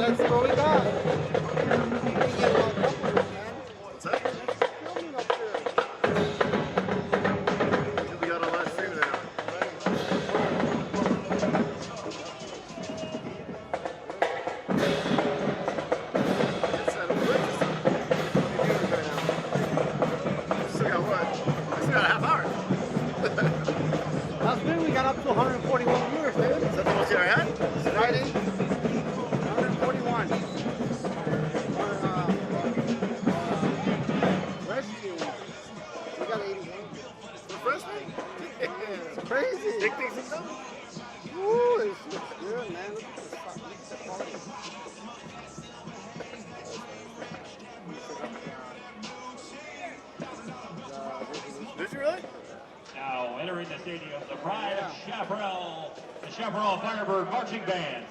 That's what we got. What's that? We got a live stream there. Still got what? Still got a half hour. Last week we got up to 141 viewers, dude. Is that the most you ever had? Friday, 141. Rescue. We got 81. For freshman? It's crazy. Big things and stuff? Woo, it's good, man. Look at this quality. Did you really? Now entering the stadium, the pride of Chaparral, the Chaparral Firebird Marching Band.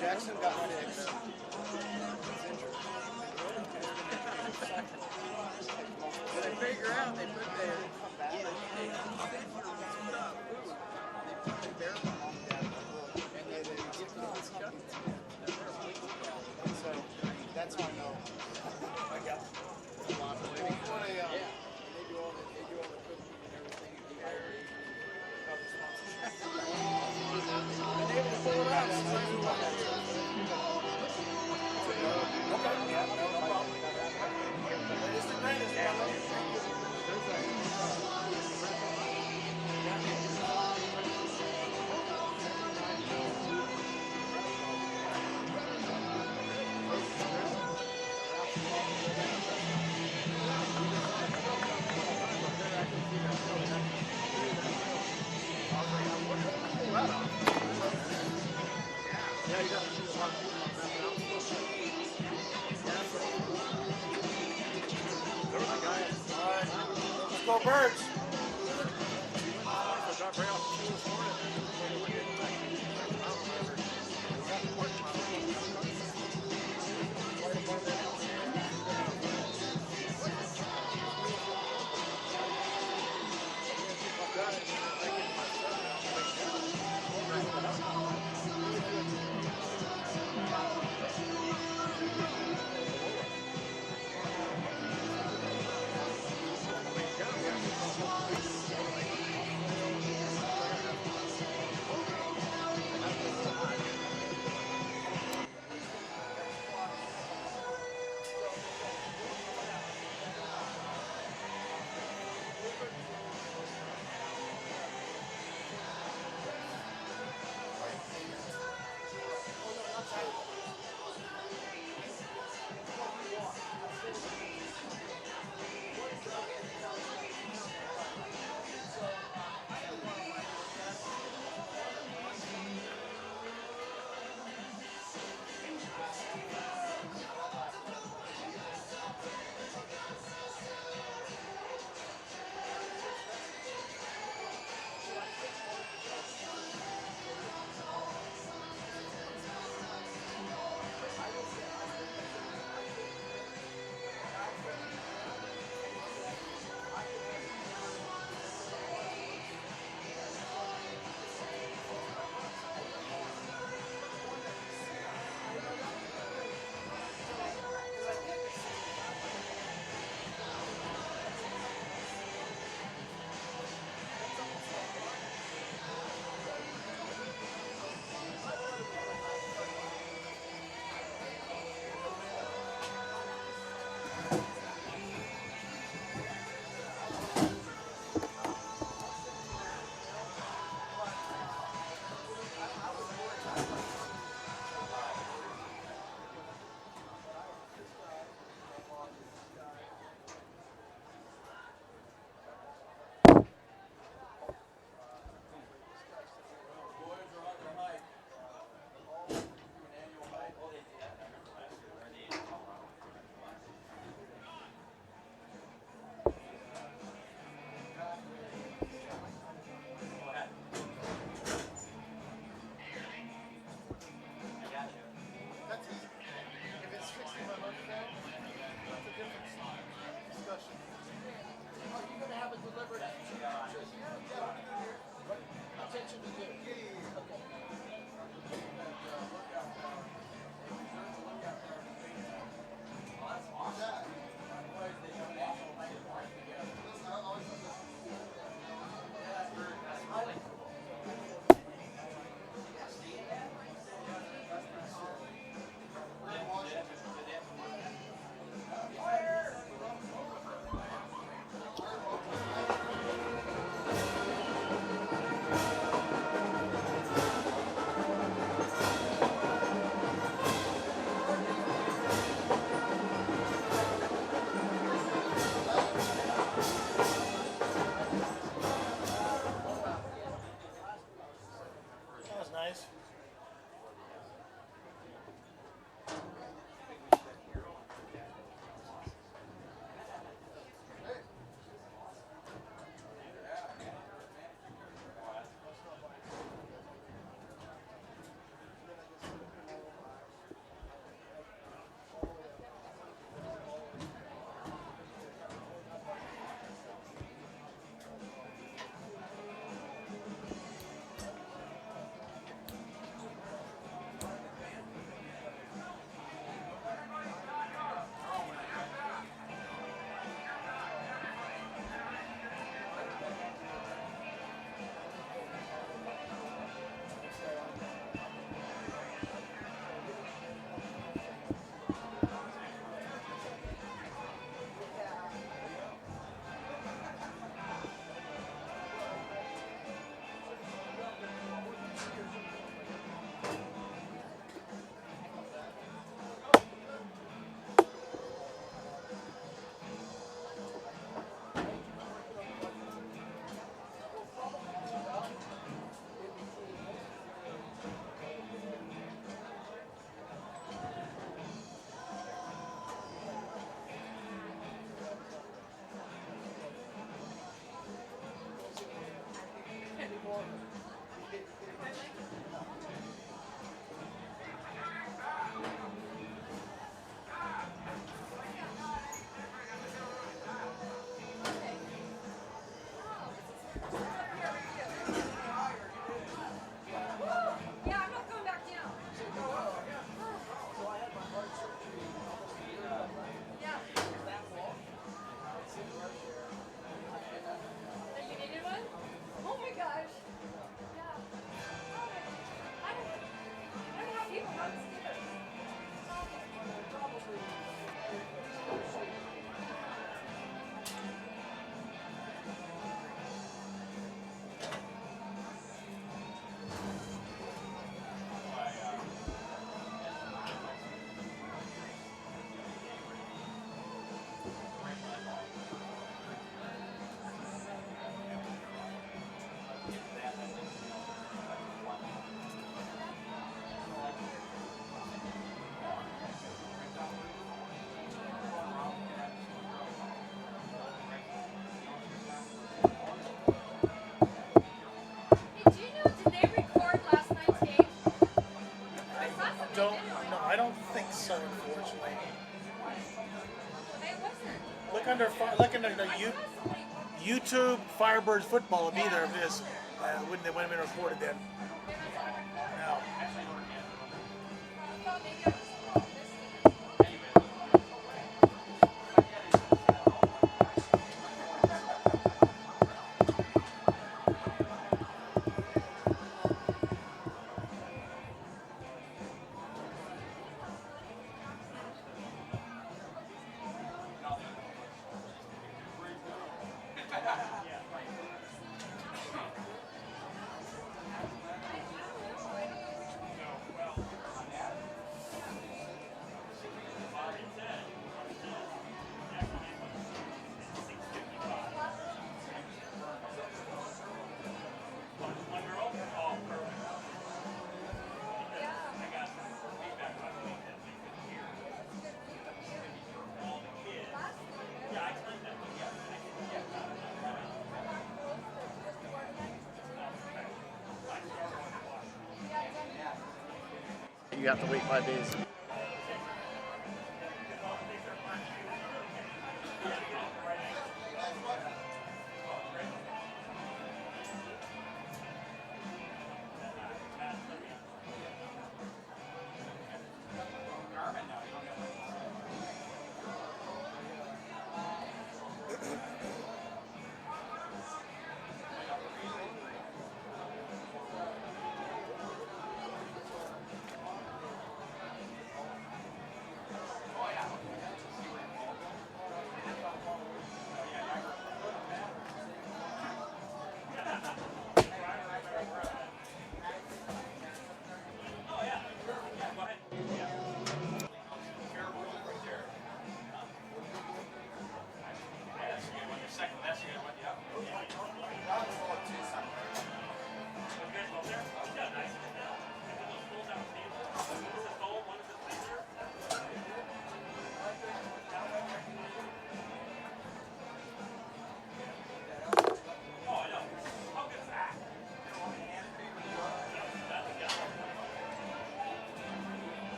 Jackson got fixed. They figure out they put their so that's how I know. I got a lot of they do all the cooking and everything. And able to pull it out. Okay, yeah, no problem. It's the greatest, Let's go Birds. so unfortunate. Look under the YouTube Firebird football would be there if this wouldn't have been recorded then. No. You have to wait 5 days.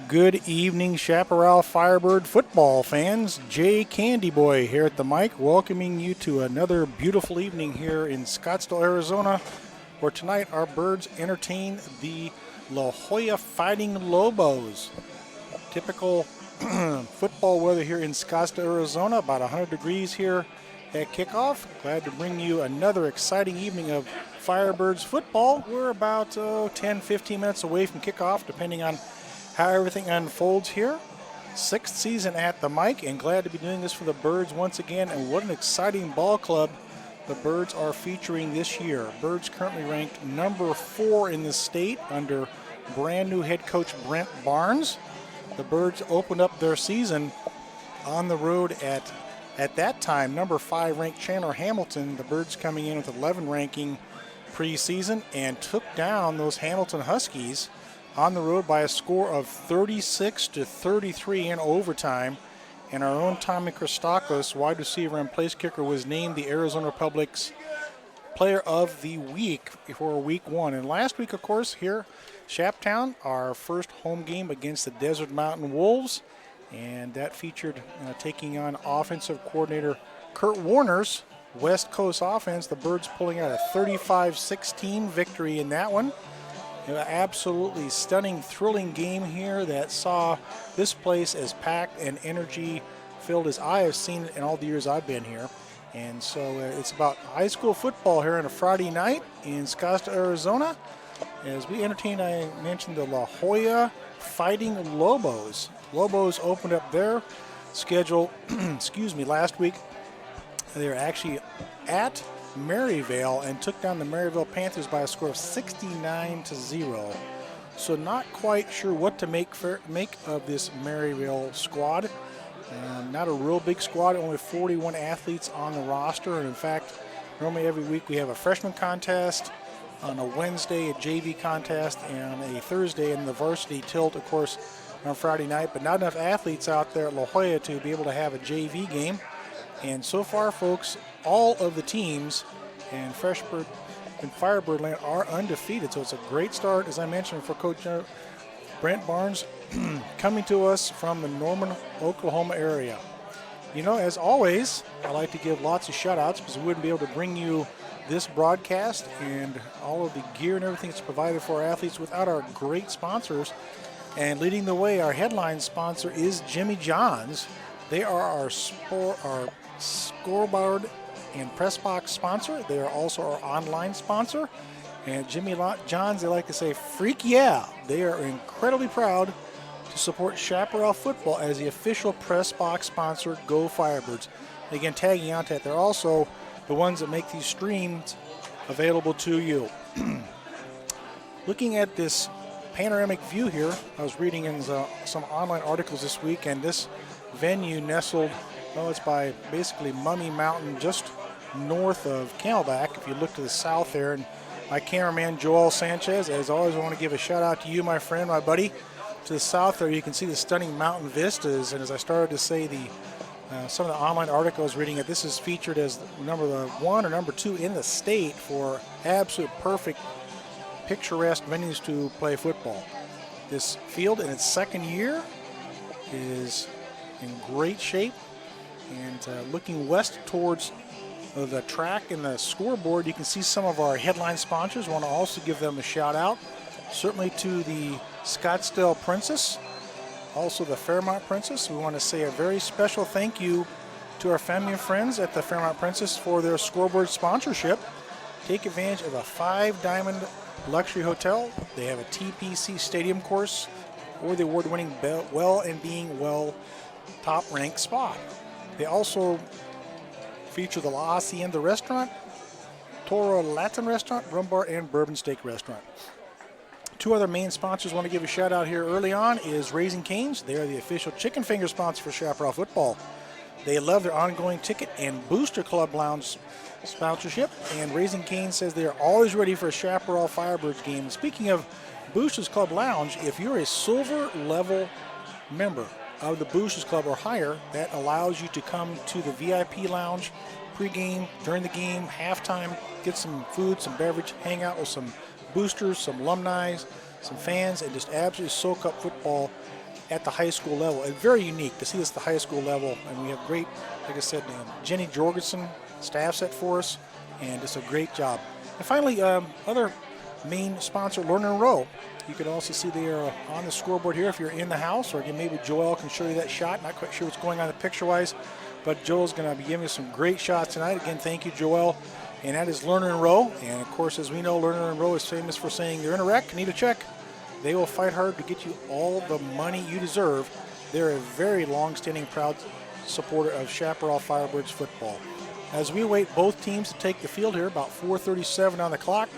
Good evening, Chaparral Firebird football fans. Jay Candy Boy here at the mic, welcoming you to another beautiful evening here in Scottsdale, Arizona, where tonight our birds entertain the La Joya Fighting Lobos. Typical football weather here in Scottsdale, Arizona, about 100 degrees here at kickoff. Glad to bring you another exciting evening of Firebirds football. We're about 10-15 minutes away from kickoff, depending on how everything unfolds here. 6th season at the mic, and glad to be doing this for the Birds once again. And what an exciting ball club the Birds are featuring this year. Birds currently ranked number 4 in the state under brand new head coach Brent Barnes. The Birds opened up their season on the road at that time number 5 ranked Chandler Hamilton. The Birds coming in with 11 ranking preseason and took down those Hamilton Huskies on the road by a score of 36-33 in overtime. And our own Tommy Christakis, wide receiver and place kicker, was named the Arizona Republic's Player of the Week for Week 1. And last week, of course, here, Shaptown, our first home game against the Desert Mountain Wolves. And that featured taking on offensive coordinator Kurt Warner's West Coast offense. The Birds pulling out a 35-16 victory in that one. An absolutely stunning, thrilling game here that saw this place as packed and energy filled as I have seen it in all the years I've been here. And so it's about high school football here on a Friday night in Scottsdale, Arizona. As we entertain, I mentioned the La Joya Fighting Lobos. Lobos opened up their schedule, last week. They were actually at Maryvale and took down the Maryvale Panthers by a score of 69-0. So not quite sure what to make of this Maryvale squad. Not a real big squad, only 41 athletes on the roster. And in fact, normally every week we have a freshman contest, on a Wednesday a JV contest, and on a Thursday in the varsity tilt, of course, on Friday night. But not enough athletes out there at La Jolla to be able to have a JV game. And so far, folks, all of the teams in Freshbird and Firebird land are undefeated. So it's a great start, as I mentioned, for Coach Brent Barnes coming to us from the Norman, Oklahoma area. You know, as always, I like to give lots of shout-outs because we wouldn't be able to bring you this broadcast and all of the gear and everything that's provided for our athletes without our great sponsors. And leading the way, our headline sponsor is Jimmy John's. They are our scoreboard and press box sponsor. They are also our online sponsor. And Jimmy John's, they like to say, freak yeah. They are incredibly proud to support Chaparral football as the official press box sponsor. Go Firebirds. And again, tagging out that, they're also the ones that make these streams available to you. Looking at this panoramic view here, I was reading in some online articles this week, and this venue nestled, well, it's by basically Mummy Mountain, just north of Camelback, if you look to the south there. And my cameraman, Joel Sanchez, as always, I want to give a shout out to you, my friend, my buddy. To the south there, you can see the stunning mountain vistas. And as I started to say, some of the online articles reading it, this is featured as number 1 or number 2 in the state for absolute perfect picturesque venues to play football. This field in its second year is in great shape. And looking west towards the track and the scoreboard, you can see some of our headline sponsors. I want to also give them a shout out. Certainly to the Scottsdale Princess, also the Fairmont Princess. We want to say a very special thank you to our family and friends at the Fairmont Princess for their scoreboard sponsorship. Take advantage of a 5-diamond luxury hotel. They have a TPC stadium course or the award-winning Well and Being Well top-ranked spa. They also feature the La Hacienda Restaurant, Toro Latin Restaurant, Rum Bar, and Bourbon Steak Restaurant. 2 other main sponsors I want to give a shout out here early on is Raising Cane's. They are the official chicken finger sponsor for Chaparral football. They love their ongoing ticket and Booster Club Lounge sponsorship, and Raising Cane's says they are always ready for a Chaparral Firebirds game. Speaking of Boosters Club Lounge, if you're a silver level member of the Boosters Club or higher, that allows you to come to the VIP lounge pregame, during the game, halftime, get some food, some beverage, hang out with some boosters, some alumni, some fans, and just absolutely soak up football at the high school level. It's very unique to see this at the high school level, and we have great, like I said, Jenny Jorgensen staff set for us, and just a great job. And finally, other main sponsor, Lerner and Rowe. You can also see they are on the scoreboard here if you're in the house, or again, maybe Joel can show you that shot. Not quite sure what's going on the picture-wise, but Joel's going to be giving us some great shots tonight. Again, thank you, Joel. And that is Lerner and Rowe. And of course, as we know, Lerner and Rowe is famous for saying they're in a wreck, need a check. They will fight hard to get you all the money you deserve. They're a very long-standing, proud supporter of Chaparral Firebirds football. As we await both teams to take the field here, about 4:37 on the clock.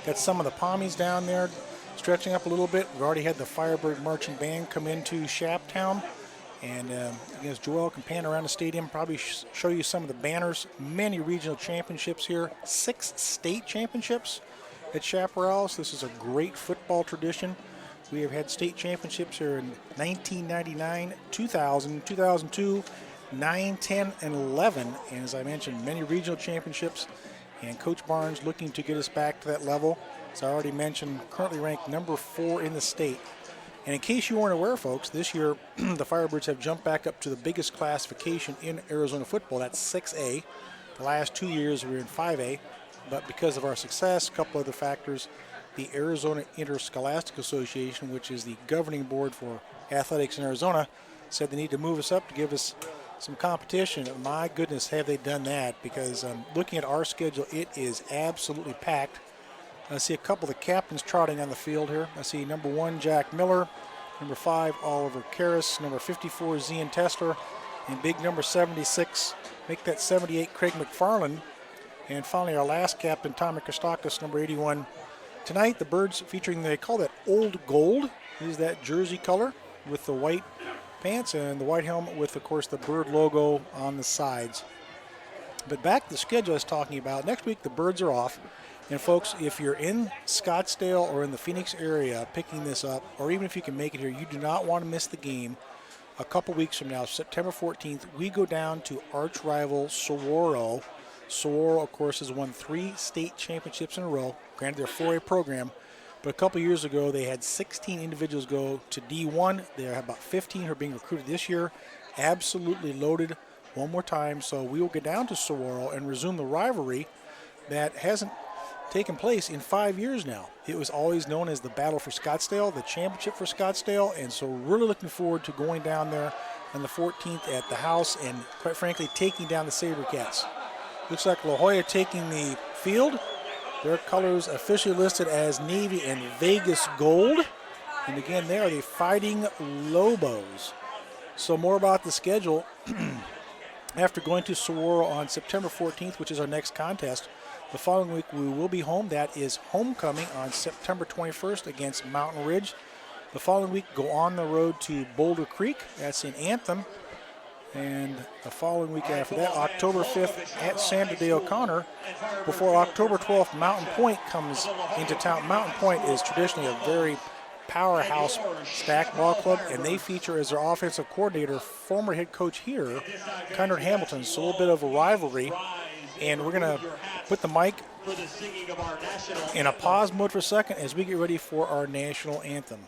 Got some of the Pommies down there stretching up a little bit. We've already had the Firebird Marching Band come into Shaptown. And as Joel can pan around the stadium, probably show you some of the banners. Many regional championships here, 6 state championships at Chaparral. So this is a great football tradition. We have had state championships here in 1999, 2000, 2002, 9, 10, and 11. And as I mentioned, many regional championships. And Coach Barnes looking to get us back to that level. As I already mentioned, currently ranked number 4 in the state. And in case you weren't aware, folks, this year the Firebirds have jumped back up to the biggest classification in Arizona football. That's 6A. The last 2 years we were in 5A. But because of our success, a couple other factors, the Arizona Interscholastic Association, which is the governing board for athletics in Arizona, said they need to move us up to give us some competition. My goodness, have they done that, because looking at our schedule, it is absolutely packed. I see a couple of the captains trotting on the field here. I see number 1, Jack Miller, number 5, Oliver Karras, number 54, Zian Tessler, and big number 76, make that 78, Craig McFarland. And finally, our last captain, Tommy Kostakis, number 81. Tonight, the Birds featuring, they call that Old Gold. Is that jersey color with the white pants and the white helmet with, of course, the Bird logo on the sides. But back to the schedule I was talking about. Next week, the Birds are off. And folks, if you're in Scottsdale or in the Phoenix area picking this up, or even if you can make it here, you do not want to miss the game. A couple weeks from now, September 14th, we go down to arch rival Saguaro. Saguaro, of course, has won 3 state championships in a row. Granted, they're a 4A program, but a couple years ago, they had 16 individuals go to D1. They have about 15 who are being recruited this year. Absolutely loaded one more time. So we will get down to Saguaro and resume the rivalry that hasn't taken place in 5 years now. It was always known as the Battle for Scottsdale, the championship for Scottsdale, and so really looking forward to going down there on the 14th at the house and, quite frankly, taking down the SaberCats. Looks like La Joya taking the field. Their colors officially listed as Navy and Vegas Gold. And again, they are the Fighting Lobos. So more about the schedule. After going to Saguaro on September 14th, which is our next contest, the following week we will be home. That is homecoming on September 21st against Mountain Ridge. The following week, go on the road to Boulder Creek. That's in Anthem. And the following week after that, October 5th at Sandra Day O'Connor. Before October 12th, Mountain Point comes into town. Mountain Point is traditionally a very powerhouse stack ball club, and they feature as their offensive coordinator former head coach here, Conrad Hamilton. So a little bit of a rivalry. And we're going to put the mic in a pause mode for a second as we get ready for our national anthem.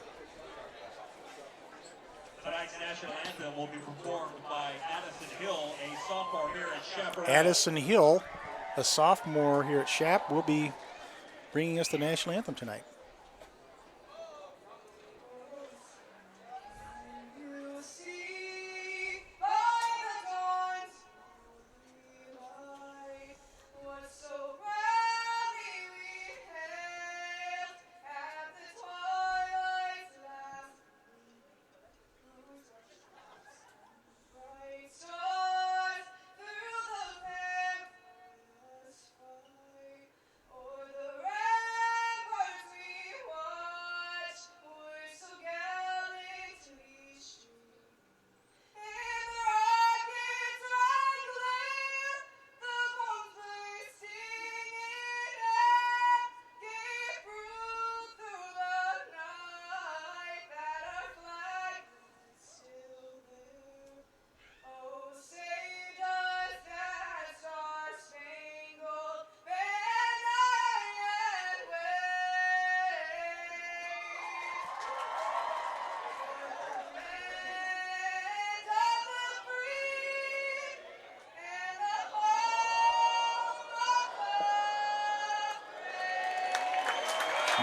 Tonight's national anthem will be performed by Addison Hill, a sophomore here at Chaparral. Addison Hill, a sophomore here at Chap, will be bringing us the national anthem tonight.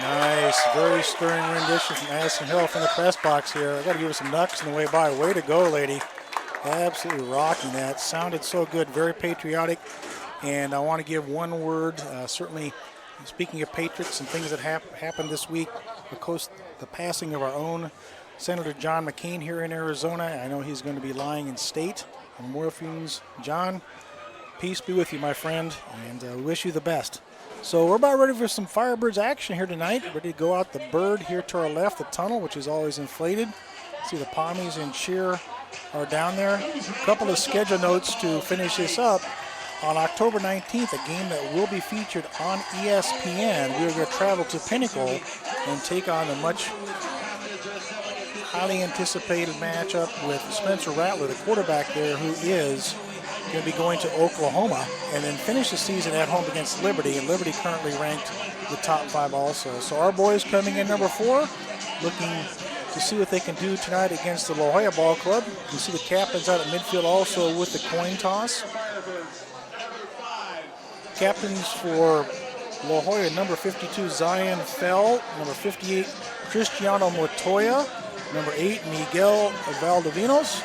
Nice, very stirring rendition from Addison Hill from the press box here. I got to give her some knucks on the way by. Way to go, lady. Absolutely rocking that. Sounded so good, very patriotic. And I want to give one word, certainly speaking of patriots and things that happened this week, of course, the passing of our own Senator John McCain here in Arizona. I know he's going to be lying in state on Memorial Fumes. John, peace be with you, my friend, and we wish you the best. So we're about ready for some Firebirds action here tonight. Ready to go out the Bird here to our left, the tunnel, which is always inflated. See the Pommies and Cheer are down there. A couple of schedule notes to finish this up. On October 19th, a game that will be featured on ESPN. We're going to travel to Pinnacle and take on a much highly anticipated matchup with Spencer Rattler, the quarterback there, who is going to be going to Oklahoma, and then finish the season at home against Liberty, and Liberty currently ranked the top 5 also. So our boys coming in number 4, looking to see what they can do tonight against the La Joya Ball Club. You can see the captains out at midfield also with the coin toss. Captains for La Joya, number 52, Zion Fell, number 58, Cristiano Montoya, number 8, Miguel Valdivinos.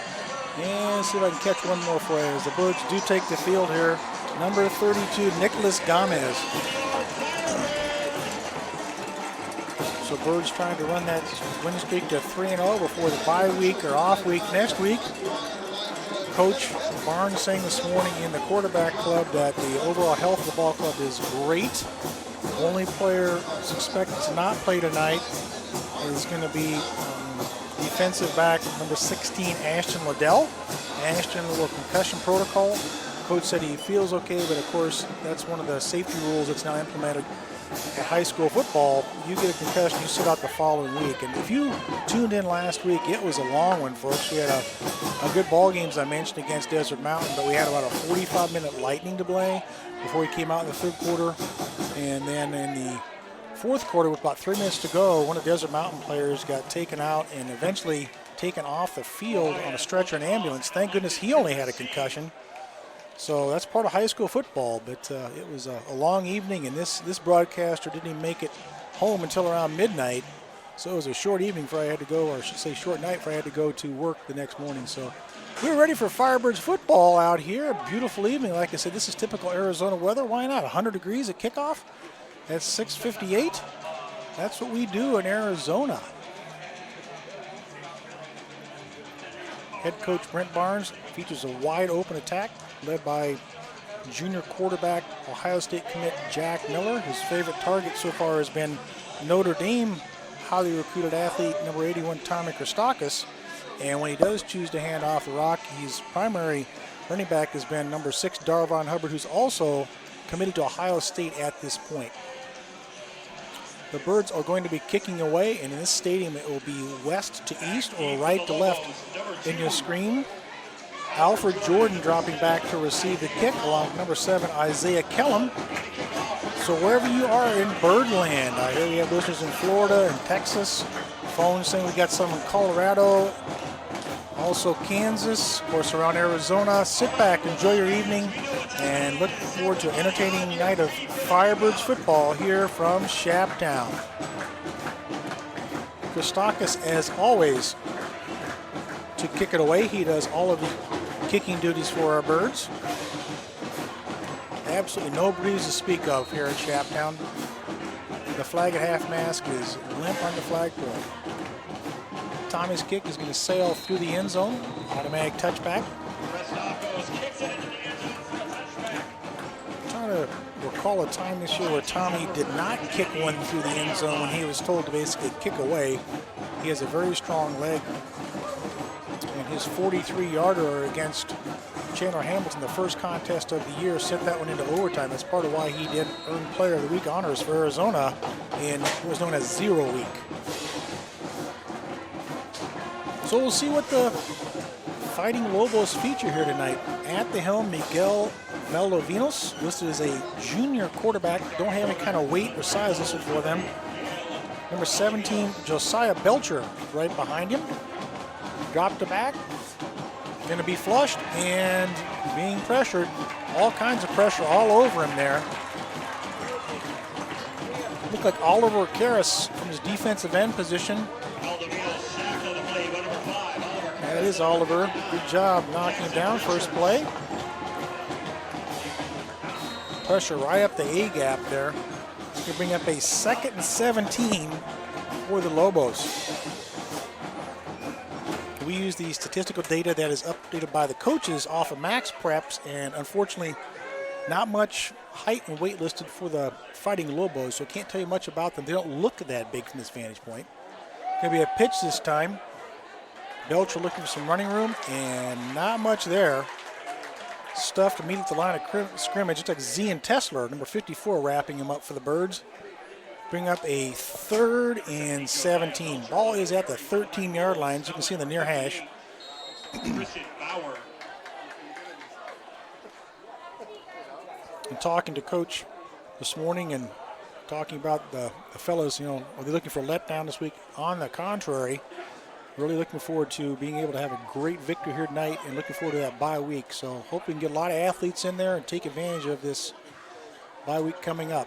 And see if I can catch one more for you as the Birds do take the field here. Number 32, Nicholas Gomez. So Birds trying to run that win streak to 3-0 before the bye week or off week next week. Coach Barnes saying this morning in the quarterback club that the overall health of the ball club is great. Only player suspected to not play tonight is going to be defensive back number 16, Ashton Liddell. Ashton, a little concussion protocol. Coach said he feels okay, but of course that's one of the safety rules that's now implemented at high school football. You get a concussion, you sit out the following week. And if you tuned in last week, it was a long one, folks. We had a good ball game, as I mentioned, against Desert Mountain, but we had about a 45-minute lightning delay before we came out in the third quarter. And then in the fourth quarter, with about 3 minutes to go, one of the Desert Mountain players got taken out and eventually taken off the field on a stretcher and ambulance. Thank goodness he only had a concussion. So that's part of high school football, but it was a long evening, and this broadcaster didn't even make it home until around midnight. So it was a short evening before I had to go, or I should say short night before I had to go to work the next morning. So we're ready for Firebirds football out here. A beautiful evening. Like I said, this is typical Arizona weather. Why not? 100 degrees at kickoff. That's 6:58. That's what we do in Arizona. Head coach Brent Barnes features a wide open attack led by junior quarterback Ohio State commit Jack Miller. His favorite target so far has been Notre Dame highly recruited athlete number 81 Tommy Christakis. And when he does choose to hand off the rock, his primary running back has been number 6 Darvon Hubbard, who's also committed to Ohio State at this point. The Birds are going to be kicking away, and in this stadium it will be west to east or right to left in your screen. Alfred Jordan dropping back to receive the kick along with number 7 Isaiah Kellum. So wherever you are in Birdland, I hear we have listeners in Florida and Texas. Phone saying we got some in Colorado, also Kansas, of course around Arizona. Sit back, enjoy your evening, and look forward to an entertaining night of Firebirds football here from Shaptown. Christakis, as always, to kick it away. He does all of the kicking duties for our Birds. Absolutely no breeze to speak of here at Shaptown. The flag at half mast is limp on the flagpole. Tommy's kick is going to sail through the end zone. Automatic touchback. I'm trying to recall a time this year where Tommy did not kick one through the end zone when he was told to basically kick away. He has a very strong leg. And his 43-yarder against Chandler Hamilton, the first contest of the year, sent that one into overtime. That's part of why he did earn Player of the Week honors for Arizona in what was known as 0 week. So we'll see what the Fighting Lobos feature here tonight. At the helm, Miguel Valdovinos, listed as a junior quarterback. Don't have any kind of weight or size listed for them. Number 17, Josiah Belcher, right behind him. Dropped the back. Going to be flushed and being pressured. All kinds of pressure all over him there. Looked like Oliver Karras from his defensive end position. That is Oliver. Good job knocking him down first play. Pressure right up the A-gap there. It's going to bring up a 2nd and 17 for the Lobos. We use the statistical data that is updated by the coaches off of Max Preps, and unfortunately not much height and weight listed for the Fighting Lobos, so I can't tell you much about them. They don't look that big from this vantage point. Going to be a pitch this time. Belcher looking for some running room, and not much there. Stuffed to meet at the line of scrimmage. It's like Zian Tesler, number 54, wrapping him up for the Birds. Bring up a 3rd and 17. Ball is at the 13-yard line, as you can see in the near hash. And talking to Coach this morning and talking about the fellas, are they looking for a letdown this week? On the contrary, really looking forward to being able to have a great victory here tonight and looking forward to that bye week. So hope we can get a lot of athletes in there and take advantage of this bye week coming up.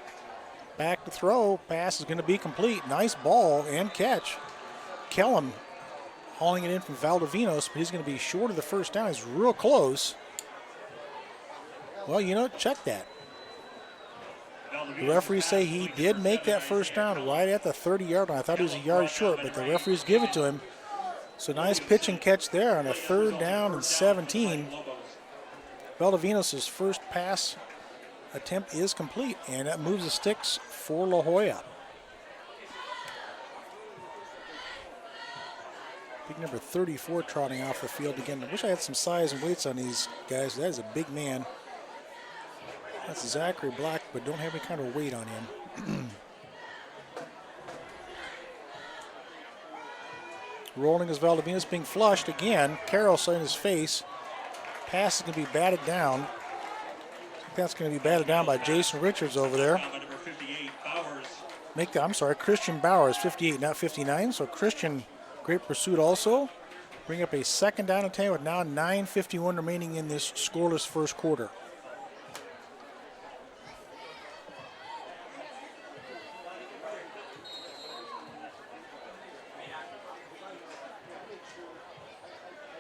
Back to throw. Pass is going to be complete. Nice ball and catch. Kellum hauling it in from Valdovinos, but he's going to be short of the first down. He's real close. Well, check that. The referees say he did make that first down right at the 30-yard line. I thought he was a yard short, but the referees give it to him. So nice pitch and catch there on a 3rd down and 17. Valdivinos' first pass attempt is complete, and that moves the sticks for La Joya. Big number 34 trotting off the field again. I wish I had some size and weights on these guys. That is a big man. That's Zachary Black, but don't have any kind of weight on him. Rolling as Valdivinos being flushed again. Carroll in his face. Pass is going to be batted down. I think that's going to be batted down by Jason Richards over there. Christian Bowers, 58, not 59. So Christian, great pursuit also. Bring up a second down and 10 with now 9:51 remaining in this scoreless first quarter.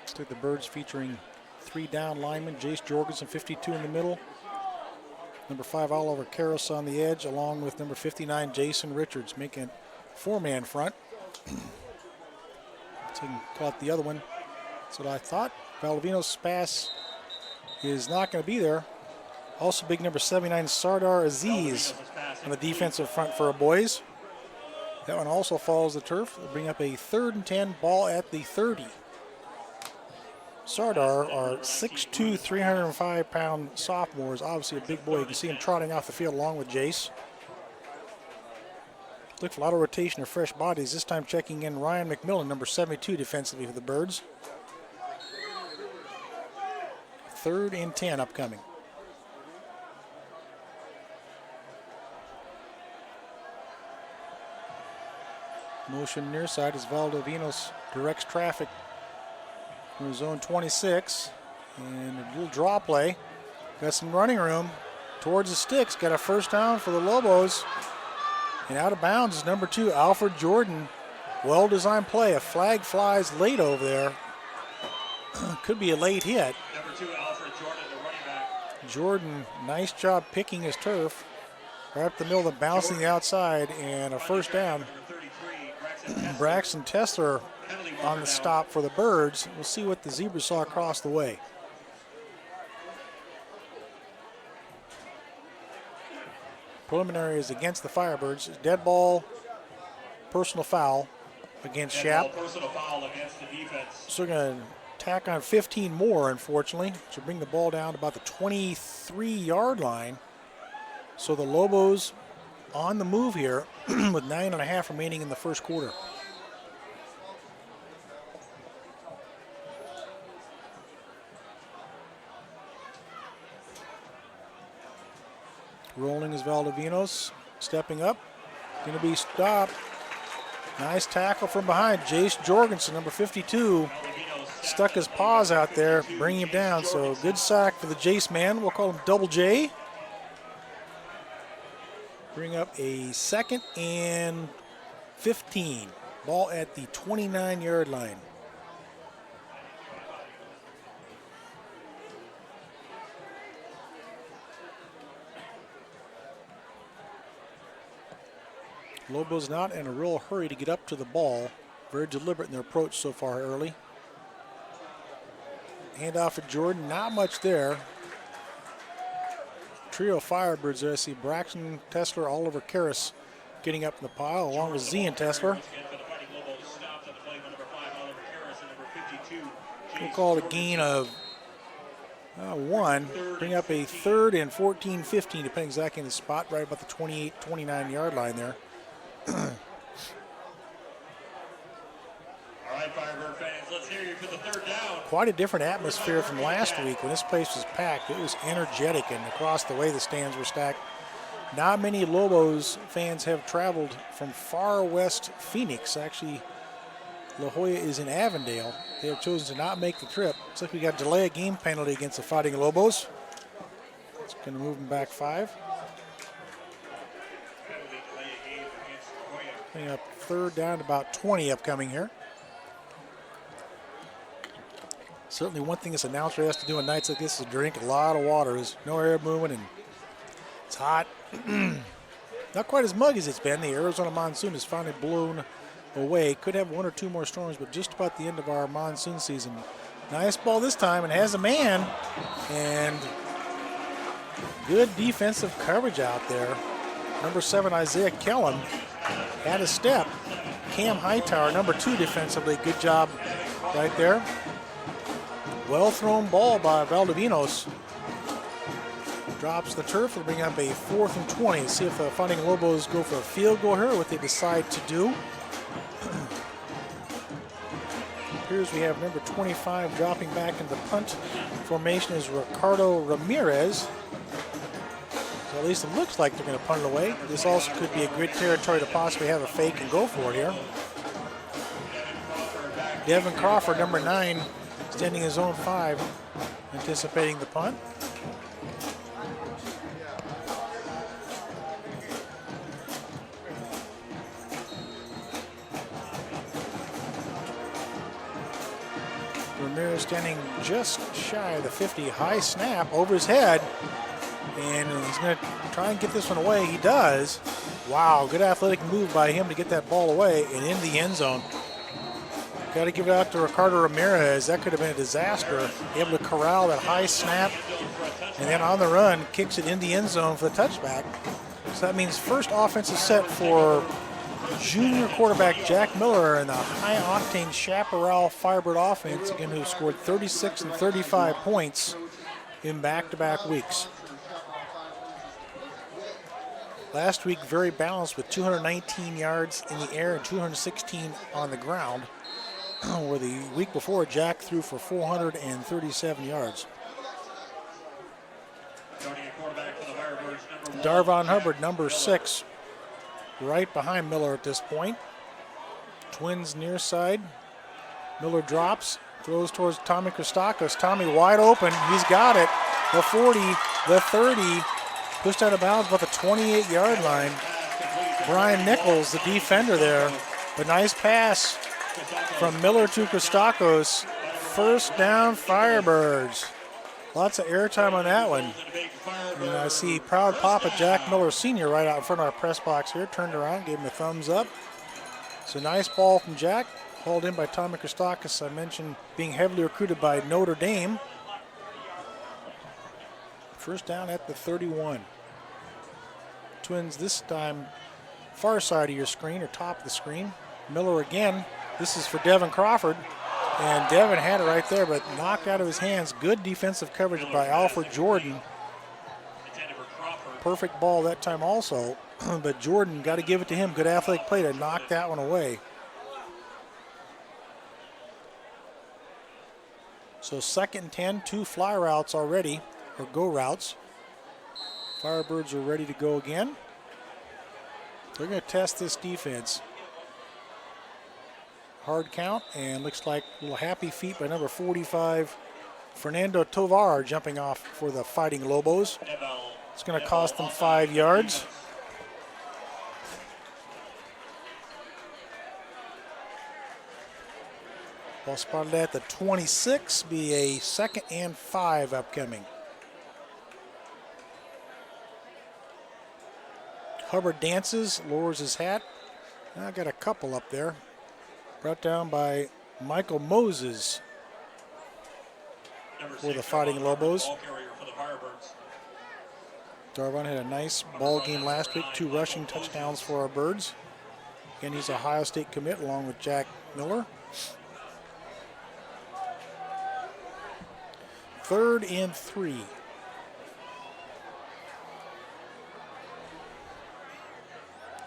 Looks like the Birds featuring 3 down linemen. Jace Jorgensen, 52 in the middle. Number 5, Oliver Karras on the edge, along with number 59, Jason Richards, making 4-man front. So you can call it the other one. That's what I thought. Valdivinos' pass is not going to be there. Also big number 79, Sardar Aziz on the defensive front for our boys. That one also falls the turf. They'll bring up a 3rd and 10, ball at the 30. Sardar, our 6'2", 305-pound sophomore, is obviously a big boy. You can see him trotting off the field along with Jace. Look for a lot of rotation of fresh bodies. This time checking in Ryan McMillan, number 72 defensively for the Birds. 3rd and 10 upcoming. Motion near side as Valdivinos directs traffic from zone 26. And a little draw play. Got some running room towards the sticks. Got a first down for the Lobos. And out of bounds is number 2, Alfred Jordan. Well-designed play. A flag flies late over there. Could be a late hit. Number 2, Alfred Jordan, the running back. Jordan, nice job picking his turf. Right up the middle, the bouncing the outside, and a first down. Braxton Tessler on the stop for the Birds. We'll see what the Zebras saw across the way. Preliminary is against the Firebirds. Dead ball, personal foul against Shap. Personal foul against the defense. So we're going to tack on 15 more, unfortunately, to bring the ball down to about the 23-yard line. So the Lobos on the move here with 9.5 remaining in the first quarter. Rolling is Valdivinos, stepping up, going to be stopped. Nice tackle from behind. Jace Jorgensen, number 52, stuck his paws out there, bringing him down. So good sack for the Jace man. We'll call him Double J. Bring up a 2nd and 15. Ball at the 29-yard line. Lobos not in a real hurry to get up to the ball. Very deliberate in their approach so far early. Handoff at Jordan, not much there. Trio of Firebirds there. I see Braxton, Tessler, Oliver Karras getting up in the pile, along with Zian Tessler. We'll call it a gain of 1. Bring up a 3rd and 14, 15, depending exactly on the spot, right about the 28, 29-yard line there. All right, Firebird fans, let's hear you for the 3rd down. Quite a different atmosphere from last week when this place was packed. It was energetic, and across the way the stands were stacked. Not many Lobos fans have traveled from far west Phoenix. Actually, La Joya is in Avondale. They have chosen to not make the trip. Looks like we got delay of game penalty against the Fighting Lobos. It's going to move them back 5. Bring up 3rd down to about 20 upcoming here. Certainly one thing this announcer has to do on nights like this is drink a lot of water. There's no air moving and it's hot. Not quite as muggy as it's been. The Arizona monsoon has finally blown away. Could have 1 or 2 more storms, but just about the end of our monsoon season Nice ball this time, and has a man. And good defensive coverage out there. Number 7, Isaiah Kellum, had a step. Cam Hightower, number 2 defensively. Good job right there. Well thrown ball by Valdivinos. Drops the turf. They'll bring up a 4th and 20. See if the Fighting Lobos go for a field goal here, what they decide to do. Appears we have number 25 dropping back into punt formation is Ricardo Ramirez. So at least it looks like they're going to punt it away. This also could be a good territory to possibly have a fake and go for it here. Devin Crawford, number 9, standing his own 5, anticipating the punt. Ramirez standing just shy of the 50. High snap over his head. And he's going to try and get this one away. He does. Wow, good athletic move by him to get that ball away and in the end zone. Got to give it out to Ricardo Ramirez. That could have been a disaster. Able to corral that high snap. And then on the run, kicks it in the end zone for the touchback. So that means first offensive set for junior quarterback Jack Miller and the high-octane Chaparral Firebird offense, again, who scored 36 and 35 points in back-to-back weeks. Last week, very balanced with 219 yards in the air and 216 on the ground, where the week before, Jack threw for 437 yards. Darvon Hubbard, number 6, right behind Miller at this point. Twins near side. Miller drops, throws towards Tommy Christakis. Tommy wide open, he's got it. The 40, the 30, pushed out of bounds about the 28-yard line. Brian Nichols, the defender there. A nice pass from Miller to Christakis. First down, Firebirds. Lots of airtime on that one. And I see proud Papa Jack Miller Sr. right out in front of our press box here. Turned around, gave him a thumbs up. So nice ball from Jack. Hauled in by Tommy Christakis. I mentioned being heavily recruited by Notre Dame. First down at the 31. Twins this time far side of your screen or top of the screen. Miller again. This is for Devin Crawford. And Devin had it right there, but knocked out of his hands. Good defensive coverage by Alfred Jordan. Perfect ball that time also. But Jordan, got to give it to him. Good athletic play to knock that one away. So 2nd and 10, 2 fly routes already, or go routes. Firebirds are ready to go again. They're going to test this defense. Hard count, and looks like a little happy feet by number 45, Fernando Tovar, jumping off for the Fighting Lobos. It's going to cost them 5 yards. Ball spotted at the 26, be a 2nd and 5 upcoming. Hubbard dances, lowers his hat. I got a couple up there. Brought down by Michael Moses for the Fighting Lobos. Darvon had a nice ball game last week, 2 rushing touchdowns for our Birds. Again, he's a Ohio State commit along with Jack Miller. 3rd and 3.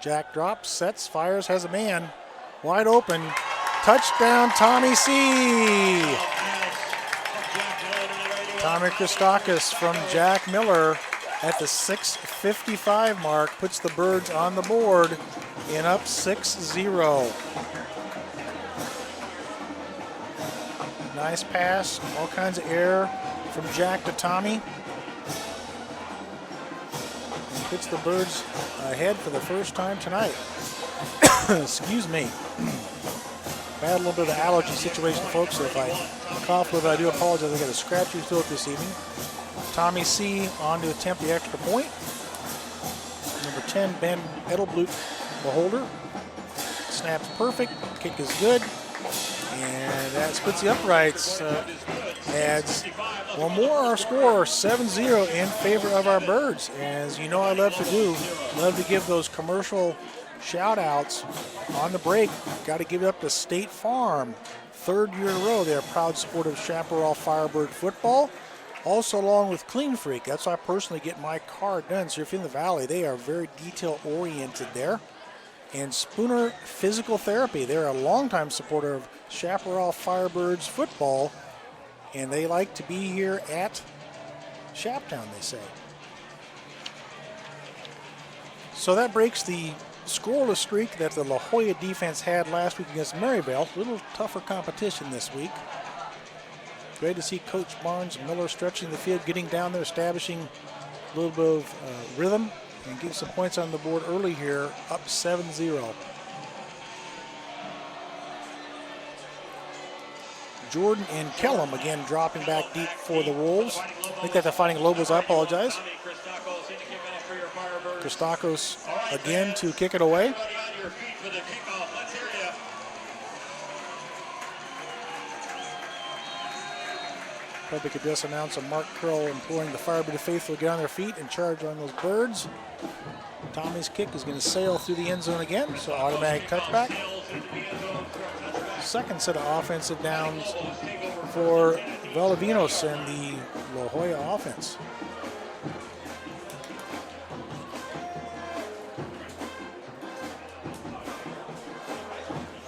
Jack drops, sets, fires, has a man. Wide open. Touchdown, Tommy C. Tommy Christakis from Jack Miller at the 6:55 mark puts the Birds on the board and up 6-0. Nice pass, all kinds of air from Jack to Tommy. And puts the Birds ahead for the first time tonight. Excuse me. I had a little bit of an allergy situation, folks, so if I cough a little bit, I do apologize. I got a scratchy throat this evening. Tommy C. on to attempt the extra point. Number 10, Ben Edelblut, the holder. Snap's perfect, kick is good, And that splits the uprights. Adds one more our score, 7-0 in favor of our Birds. As you know I love to do, love to give those commercial shout outs on the break. Got to give it up to State Farm. 3rd year in a row, they're a proud supporter of Chaparral Firebird football. Also along with Clean Freak. That's why I personally get my car done. So if you're in the Valley, they are very detail oriented there. And Spooner Physical Therapy. They're a longtime supporter of Chaparral Firebirds football. And they like to be here at Shaptown, they say. So that breaks the scoreless streak that the La Joya defense had last week against Maryvale. A little tougher competition this week. Great to see Coach Barnes and Miller stretching the field, getting down there, establishing a little bit of rhythm, and getting some points on the board early here, up 7-0. Jordan and Kellum again dropping back deep for the Wolves. I think that's the Fighting Lobos. I apologize. Christakos again to kick it away. Public address announcer Mark Curl imploring the Firebird faithful to get on their feet and charge on those Birds. Tommy's kick is going to sail through the end zone again, so automatic touchback. Second set of offensive downs for Valdivinos and the La Joya offense.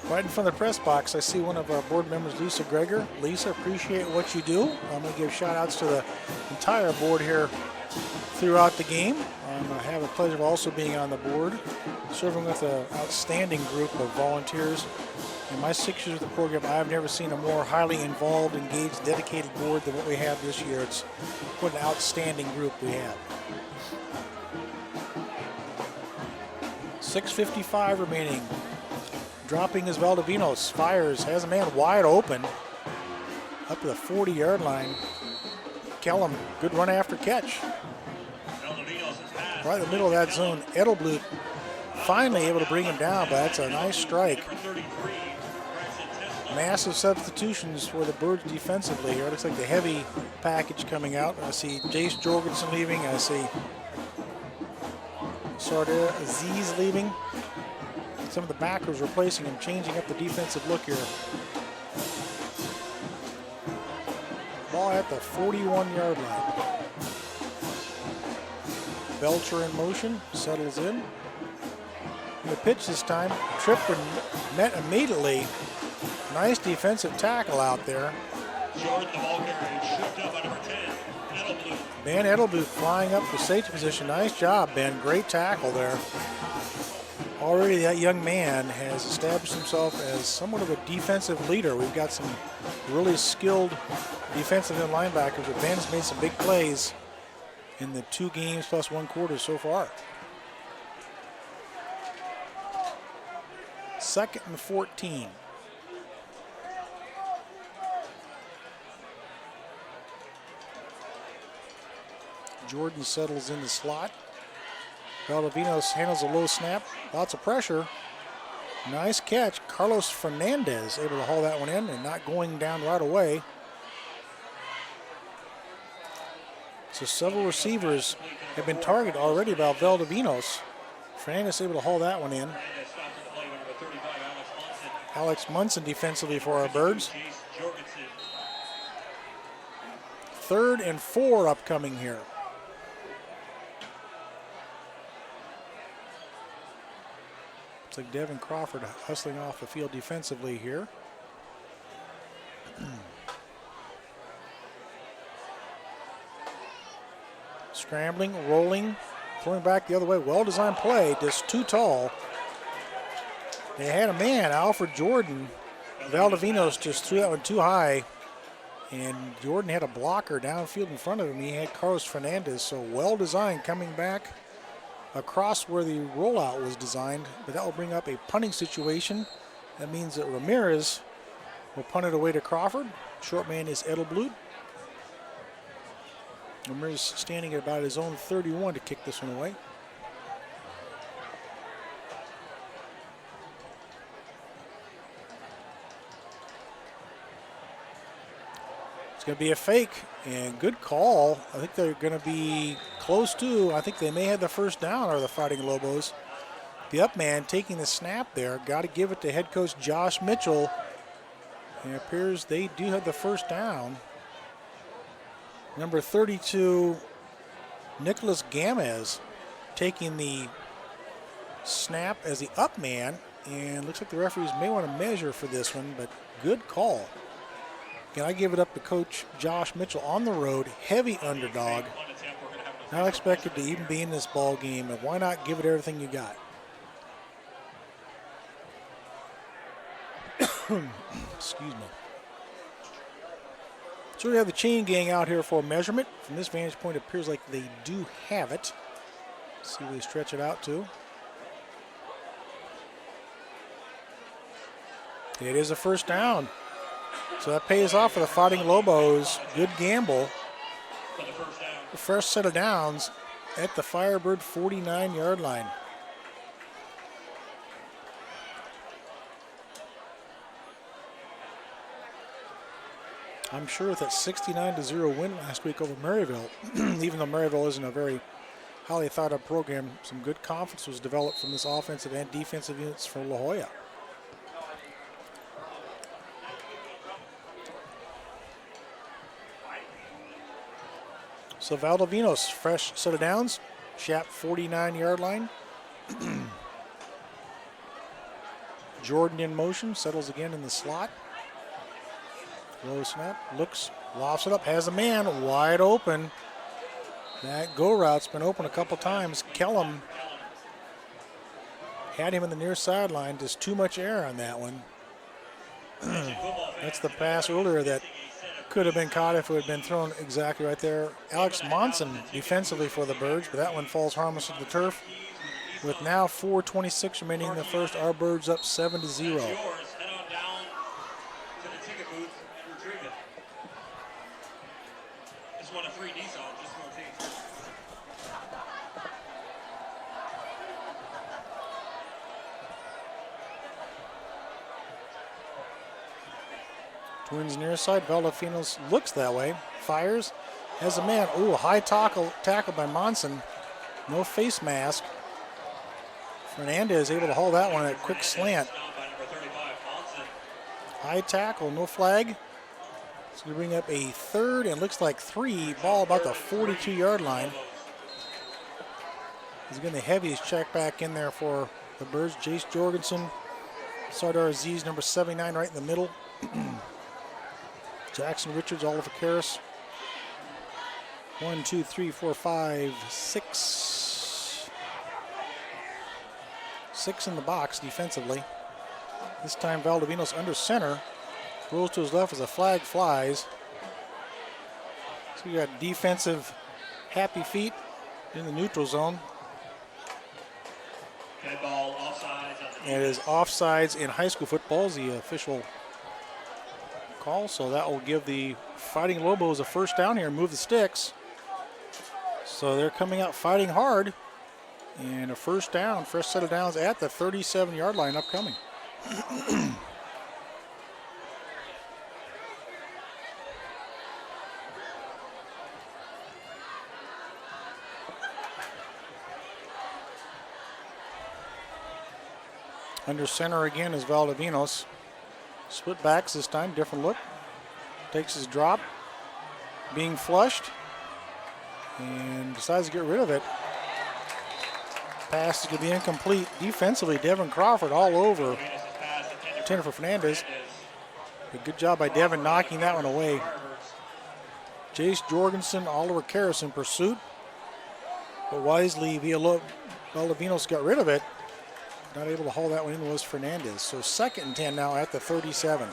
Right in front of the press box, I see one of our board members, Lisa Greger. Lisa, appreciate what you do. I'm going to give shout outs to the entire board here throughout the game. I have the pleasure of also being on the board, serving with an outstanding group of volunteers. In my 6 years of the program, I've never seen a more highly involved, engaged, dedicated board than what we have this year. It's what an outstanding group we have. 6:55 remaining. Dropping is Valdivinos. Fires, has a man wide open up to the 40-yard line. Kellum, good run after catch. Right in the middle of that zone. Edelblut finally able to bring him down, but that's a nice strike. Massive substitutions for the Birds defensively here. It looks like the heavy package coming out. I see Jace Jorgensen leaving. I see Sardar Aziz leaving. Some of the backers replacing him, changing up the defensive look here. Ball at the 41-yard line. Belcher in motion, settles in. And the pitch this time, tripped and met immediately. Nice defensive tackle out there. Jordan, the ball carrier, shipped up by number 10, Edelblut. Ben Edelblut flying up for safety position. Nice job, Ben. Great tackle there. Already that young man has established himself as somewhat of a defensive leader. We've got some really skilled defensive end linebackers, but Ben's made some big plays in the 2 games plus 1 quarter so far. 2nd and 14. Jordan settles in the slot. Valdivinos handles a low snap. Lots of pressure. Nice catch. Carlos Fernandez able to haul that one in and not going down right away. So several receivers have been targeted already by Valdivinos. Fernandez able to haul that one in. Alex Munson defensively for our Birds. 3rd and 4 upcoming here. Looks like Devin Crawford hustling off the field defensively here. Scrambling, rolling, throwing back the other way. Well-designed play, just too tall. They had a man, Alfred Jordan. Valdivinos just threw that one too high. And Jordan had a blocker downfield in front of him. He had Carlos Fernandez, so well-designed coming back across where the rollout was designed, but that will bring up a punting situation. That means that Ramirez will punt it away to Crawford. Short man is Edelblut. Ramirez standing at about his own 31 to kick this one away. going to be a fake, and good call. I think they're going to be close to. I think they may have the first down, or the Fighting Lobos. The up man taking the snap there. Got to give it to head coach Josh Mitchell. And it appears they do have the first down. Number 32, Nicholas Gamez, taking the snap as the up man. And looks like the referees may want to measure for this one, but good call. Again, I give it up to Coach Josh Mitchell on the road, heavy underdog. Not expected to even be in this ball game, and why not give it everything you got? Excuse me. So we have the chain gang out here for measurement. From this vantage point, it appears like they do have it. Let's see where they stretch it out to. It is a first down. So that pays off for the Fighting Lobos. Good gamble. The first set of downs at the Firebird 49-yard line. I'm sure with that 69-0 win last week over Maryville, even though Maryville isn't a very highly thought of program, some good confidence was developed from this offensive and defensive units for La Joya. So Valdovinos, fresh set of downs, Shap 49-yard line. Jordan in motion, settles again in the slot. Low snap, looks, lofts it up, has a man wide open. That go route's been open a couple times. Kellum had him in the near sideline, just too much air on that one. That's the pass earlier that could have been caught if it had been thrown exactly right there. Alex Monson defensively for the Birds, but that one falls harmless to the turf. With now 4:26 remaining in the first, our Birds up 7-0. Twins near side. Valdovinos looks that way. Fires. Has a man. Ooh, high tackle by Monson. No face mask. Fernandez able to hold that one at a quick slant. High tackle, no flag. It's going to bring up a third and looks like 3. Ball about the 42-yard line. He's getting the heaviest check back in there for the Birds. Jace Jorgensen. Sardar Aziz, number 79, right in the middle. Jackson Richards, Oliver Karras. 1, 2, 3, 4, 5, 6. 6 in the box defensively. This time Valdovinos under center. Rolls to his left as a flag flies. So we got defensive happy feet in the neutral zone. And it is offsides in high school football is the official call, so that will give the Fighting Lobos a first down here and move the sticks. So they're coming out fighting hard, and a first down, fresh set of downs at the 37-yard line upcoming. Under center again is Valdovinos. Split backs this time, different look. Takes his drop, being flushed, and decides to get rid of it. Pass is going to be incomplete. Defensively, Devin Crawford all over Jennifer Fernandez. A good job by Devin knocking that one away. Jace Jorgensen, Oliver Karras in pursuit. But wisely, Valdovinos got rid of it. Not able to haul that one in was Fernandez. So 2nd and 10 now at the 37.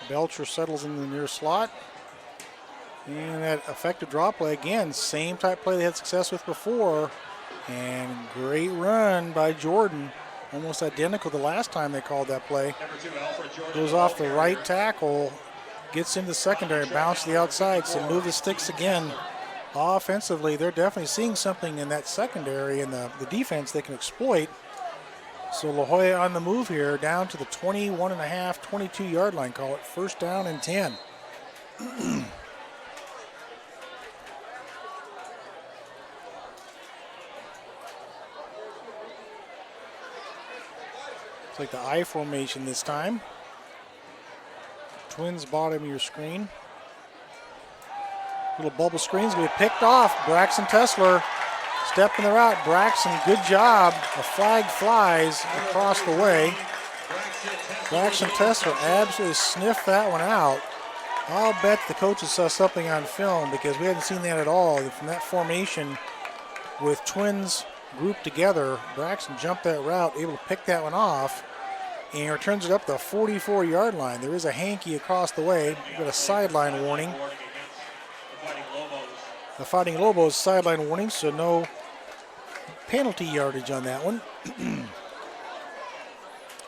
Belcher settles in the near slot. And that effective draw play again, same type play they had success with before. And great run by Jordan, almost identical to the last time they called that play. Goes off the right tackle gets into the secondary, bounce to the outside, so move the sticks again. Offensively, they're definitely seeing something in that secondary and the defense they can exploit. So La Jolla on the move here, down to the 21.5, 22-yard line. Call it first down and 10. It's like the I formation this time. Twins bottom of your screen. Little bubble screen's going to be picked off. Braxton Tessler stepping the route. Braxton, good job. A flag flies across the way. Braxton Tessler absolutely sniffed that one out. I'll bet the coaches saw something on film because we hadn't seen that at all. From that formation with Twins grouped together, Braxton jumped that route, able to pick that one off, and returns it up the 44-yard line. There is a hanky across the way. We've got a sideline warning. The Fighting Lobos sideline warning, so no penalty yardage on that one.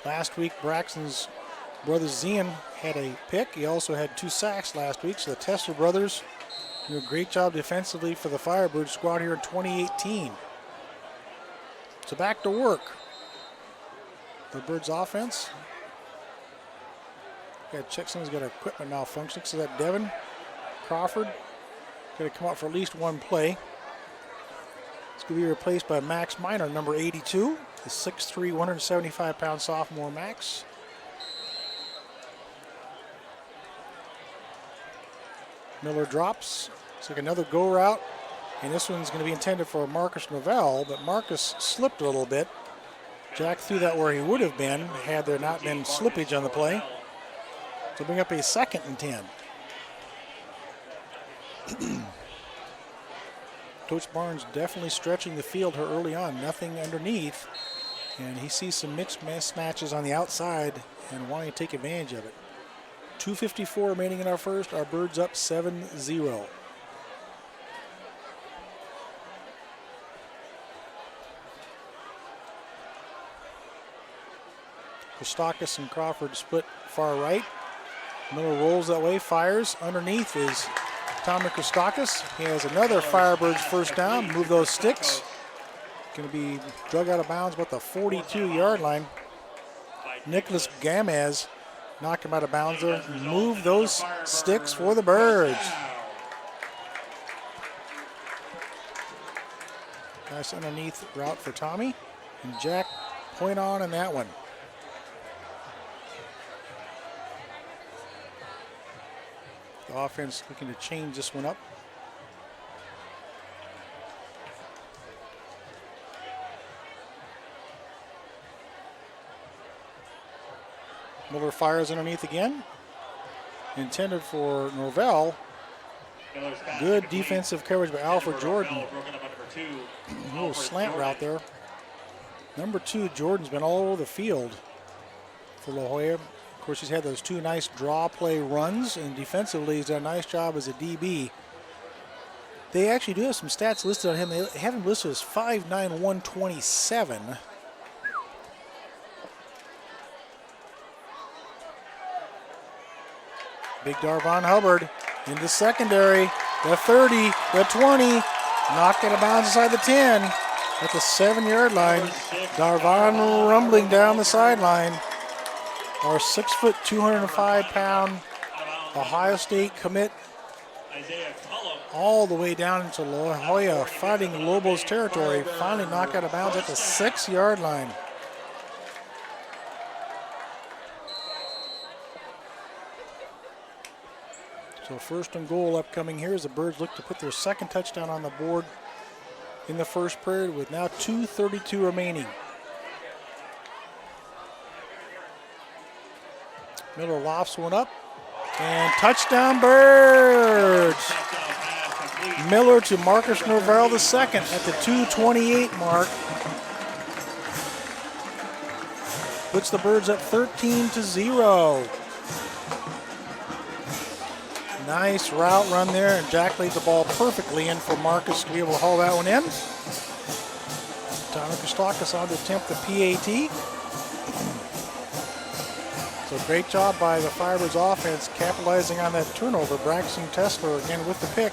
Last week, Braxton's brother Zian had a pick. He also had 2 sacks last week, so the Tessler brothers do a great job defensively for the Firebird squad here in 2018. So back to work. The Birds offense. Got to check someone's got equipment malfunction. So that Devin Crawford going to come out for at least one play. It's going to be replaced by Max Minor, number 82, the 6'3", 175-pound sophomore Max. Miller drops. It's like another go route. And this one's going to be intended for Marcus Novell, but Marcus slipped a little bit. Jack threw that where he would have been had there not been slippage on the play. To bring up a 2nd and 10. Coach Barnes definitely stretching the field here early on. Nothing underneath. And he sees some mixed mismatches on the outside and wanting to take advantage of it. 2:54 remaining in our first. Our Birds up 7-0. Christakis and Crawford split far right. Miller rolls that way, fires. Underneath is Tommy Christakis. He has another Firebirds first down. Move those sticks. Going to be drug out of bounds about the 42-yard line. Nicholas Gamez knocked him out of bounds there. Move those sticks for the Birds. Nice underneath route for Tommy. And Jack point on in that one. The offense looking to change this one up. Miller fires underneath again. Intended for Norvell. Good defensive coverage by Alfred Jordan. A little slant route there. Number 2, Jordan's been all over the field for La Jolla. Of course, he's had those 2 nice draw play runs, and defensively he's done a nice job as a DB. They actually do have some stats listed on him. They have him listed as 5'9", 127. Big Darvon Hubbard into secondary. The 30, the 20, knocked out of bounds inside the 10 at the 7-yard line. Darvon rumbling down the sideline. Our 6', 205-pound Ohio State commit all the way down into La Jolla Fighting Lobos territory. Finally knocked out of bounds at the 6-yard line. So first and goal upcoming here as the Birds look to put their 2nd touchdown on the board in the first period with now 2:32 remaining. Miller lofts one up and touchdown Birds. Miller to Marcus Norvell II at the 2:28 mark. Puts the Birds up 13-0. Nice route run there, and Jack laid the ball perfectly in for Marcus to be able to haul that one in. Tommy Christakis on to attempt the PAT. So great job by the Firebirds offense capitalizing on that turnover. Braxton Tesler again with the pick.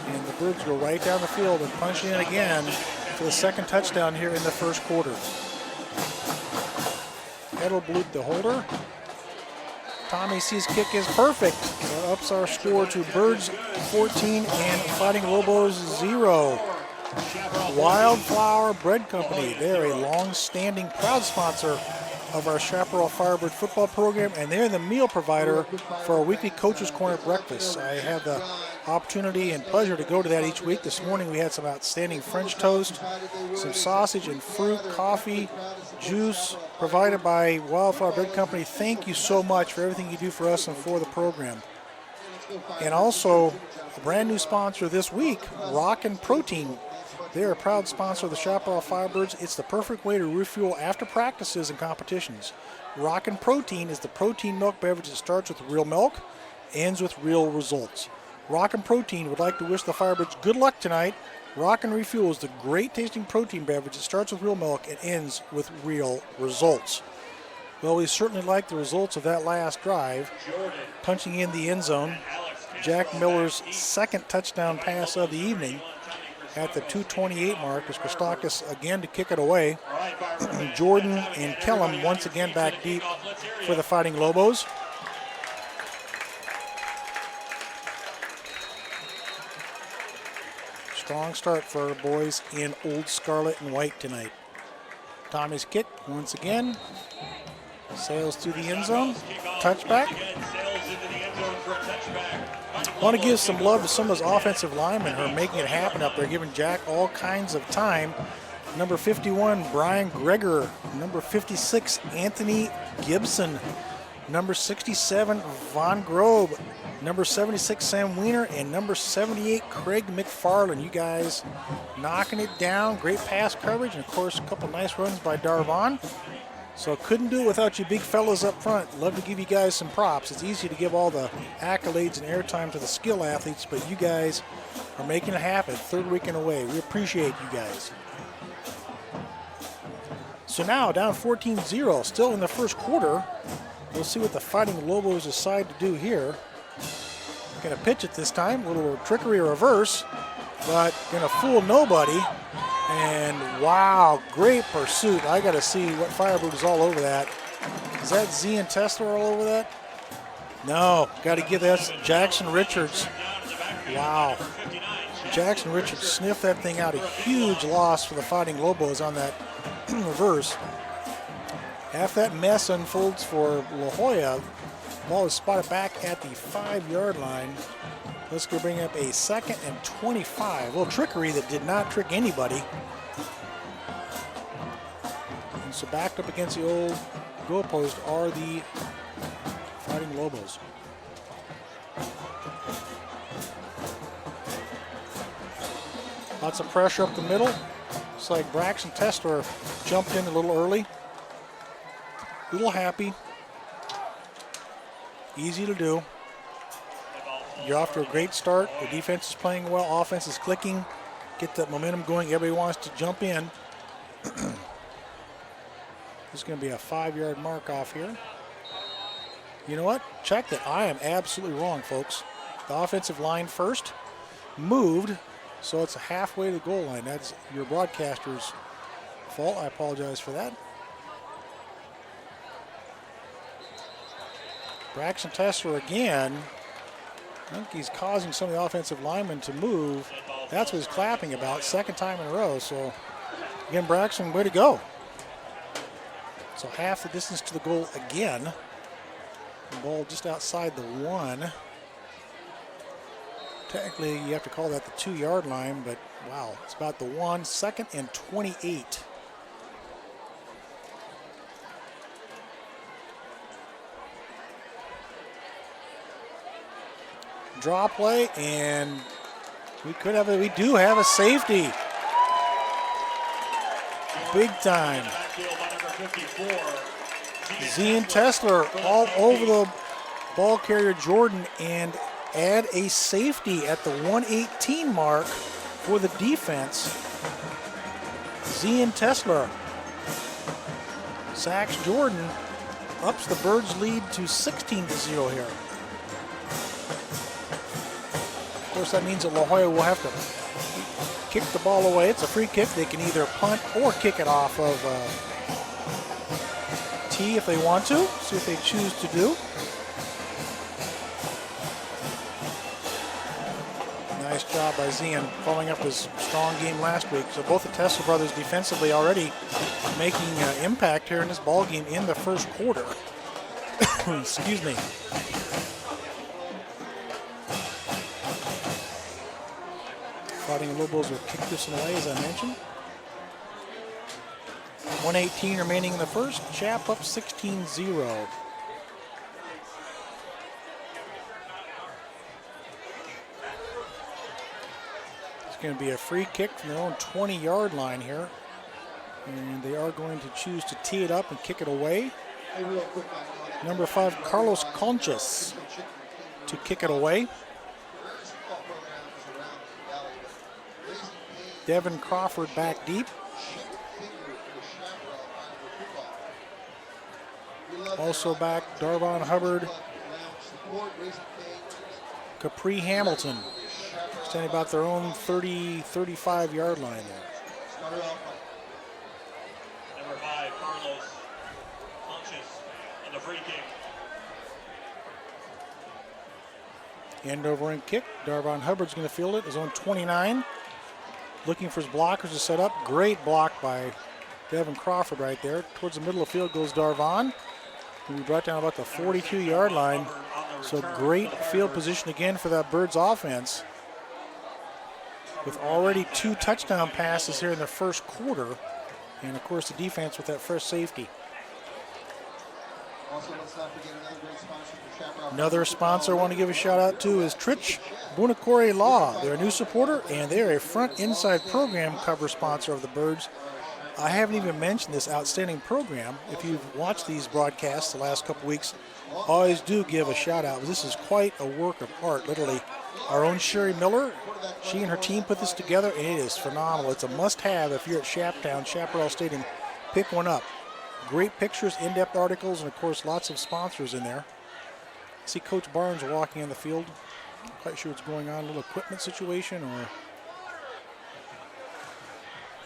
And the Birds go right down the field and punch in again for the second touchdown here in the first quarter. Edelblut, the holder. Tommy C's kick is perfect. That ups our score to Birds 14 and Fighting Lobos 0. Wildflower Bread Company. They're a long-standing proud sponsor of our Chaparral Firebird football program, and they're the meal provider for our weekly Coach's Corner breakfast. I have the opportunity and pleasure to go to that each week. This morning we had some outstanding French toast, some sausage and fruit, coffee, juice provided by Wildflower Bread Company. Thank you so much for everything you do for us and for the program. And also a brand new sponsor this week, Rockin' Protein. They're a proud sponsor of the Chaparral Firebirds. It's the perfect way to refuel after practices and competitions. Rockin' Protein is the protein milk beverage that starts with real milk, ends with real results. Rockin' Protein would like to wish the Firebirds good luck tonight. Rockin' Refuel is the great tasting protein beverage that starts with real milk and ends with real results. Well, we certainly like the results of that last drive. Punching in the end zone, Jack Miller's second touchdown pass of the evening at the 2:28 mark is Christakis again to kick it away. Jordan and Kellum once again back deep for the Fighting Lobos. Strong start for our boys in Old Scarlet and White tonight. Tommy's kick once again. Sails through the end zone. Touchback. I want to give some love to some of those offensive linemen who are making it happen up there, giving Jack all kinds of time. Number 51, Brian Greger. Number 56, Anthony Gibson. Number 67, Von Grobe. Number 76, Sam Wiener. And number 78, Craig McFarland. You guys knocking it down. Great pass coverage. And, of course, a couple nice runs by Darvon. So couldn't do it without you big fellas up front. Love to give you guys some props. It's easy to give all the accolades and airtime to the skill athletes, but you guys are making it happen third week in a way. We appreciate you guys. So now down 14-0, still in the first quarter. We'll see what the Fighting Lobos decide to do here. Going to pitch it this time, a little trickery reverse, but going to fool nobody. And wow, great pursuit. I got to see what Firebird is all over that. Is that Z and Tesla all over that? No, got to give that Jackson Richards. Wow. Jackson Richards sniffed that thing out. A huge loss for the Fighting Lobos on that reverse. After that mess unfolds for La Joya, the ball is spotted back at the 5-yard line. Let's go bring up a 2nd and 25. A little trickery that did not trick anybody. And so backed up against the old goalpost are the Fighting Lobos. Lots of pressure up the middle. Looks like Braxton Tesler jumped in a little early. A little happy. Easy to do. You're off to a great start. The defense is playing well. Offense is clicking. Get that momentum going. Everybody wants to jump in. This is going to be a 5-yard mark off here. You know what? Check that. I am absolutely wrong, folks. The offensive line first moved, so it's halfway to the goal line. That's your broadcaster's fault. I apologize for that. Braxton Tesler again. I think he's causing some of the offensive linemen to move. That's what he's clapping about, second time in a row. So, again, Braxton, way to go. So half the distance to the goal again. The ball just outside the 1. Technically, you have to call that the 2-yard line, but wow, it's about the 1. 2nd and 28. Draw play, and we do have a safety. Big time. Z and Tesler all over the ball carrier Jordan and add a safety at the 118 mark for the defense. Z and Tesler sacks Jordan ups the Birds' lead to 16-0 here. Of course, that means that La Joya will have to kick the ball away. It's a free kick. They can either punt or kick it off of tee if they want to. See what they choose to do. Nice job by Zian following up his strong game last week. So both the Tesla brothers defensively already making impact here in this ball game in the first quarter. Excuse me. Fighting Lobos will kick this away, as I mentioned. 1:18 remaining in the first. Chap up 16-0. It's going to be a free kick from their own 20-yard line here. And they are going to choose to tee it up and kick it away. Number 5, Carlos Conchas to kick it away. Devin Crawford back deep. Also back, Darvon Hubbard. Capri Hamilton, standing about their own 30, 35-yard line there. Number 5, Carlos Conchas on the free kick. End over end kick. Darvon Hubbard's going to field it, his own 29. Looking for his blockers to set up. Great block by Devin Crawford right there. Towards the middle of the field goes Darvon. We brought down about the 42-yard line. So great field position again for that Birds offense. With already 2 touchdown passes here in the first quarter. And of course the defense with that first safety. Another sponsor I want to give a shout out to is Trich Bunacore Law. They're a new supporter and they're a front inside program cover sponsor of the Birds. I haven't even mentioned this outstanding program. If you've watched these broadcasts the last couple weeks, always do give a shout out. This is quite a work of art, literally. Our own Sherry Miller, she and her team put this together and it is phenomenal. It's a must-have if you're at Chaparral Stadium. Pick one up. Great pictures, in-depth articles, and of course lots of sponsors in there. See Coach Barnes walking on the field. Not quite sure what's going on, a little equipment situation or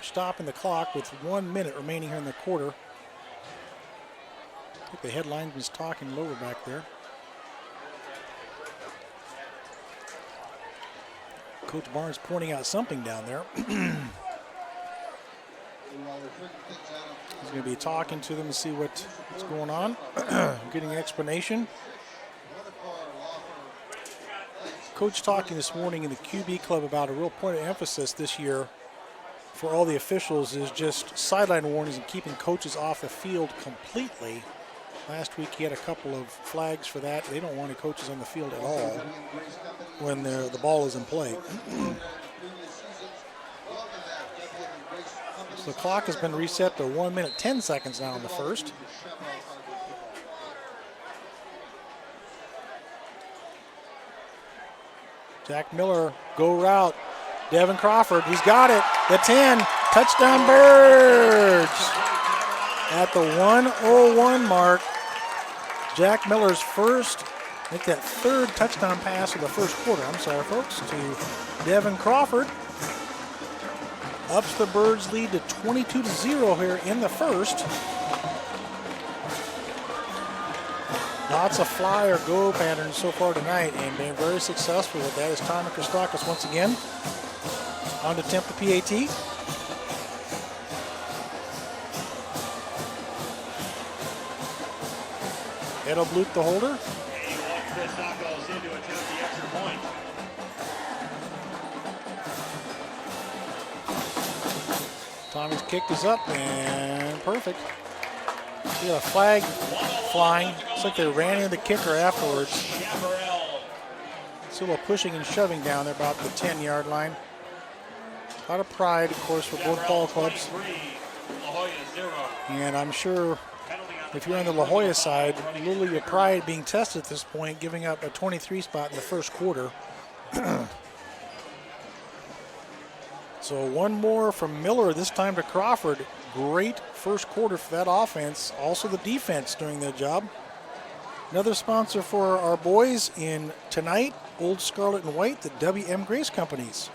stopping the clock with 1 minute remaining here in the quarter. I think the headline was talking lower back there. Coach Barnes pointing out something down there. He's going to be talking to them to see what's going on, getting an explanation. Coach talking this morning in the QB club about a real point of emphasis this year for all the officials is just sideline warnings and keeping coaches off the field completely. Last week he had a couple of flags for that. They don't want any coaches on the field at all when the ball is in play. So the clock has been reset to 1 minute 10 seconds now in the first. Jack Miller, go route. Devin Crawford, he's got it. The 10, touchdown Birds. At the 1:01 mark, Jack Miller's first, I think that third touchdown pass of the first quarter, I'm sorry folks, to Devin Crawford. Ups the Birds lead to 22-0 here in the first. Lots of fly or go patterns so far tonight and been very successful with that as Tommy Christakis once again on to attempt the PAT. Edelblut the holder. He wants Christakis in to attempt the extra point. Tommy's kick is up and perfect. We got a flag flying. Looks like they ran into the kicker afterwards. It's a little pushing and shoving down there about the 10-yard line. A lot of pride, of course, for both ball clubs. And I'm sure if you're on the La Joya side, a little of your pride being tested at this point, giving up a 23 spot in the first quarter. So one more from Miller, this time to Crawford. great first quarter for that offense. Also the defense doing their job. Another sponsor for our boys in tonight, Old Scarlet and White, the W.M. Grace Companies.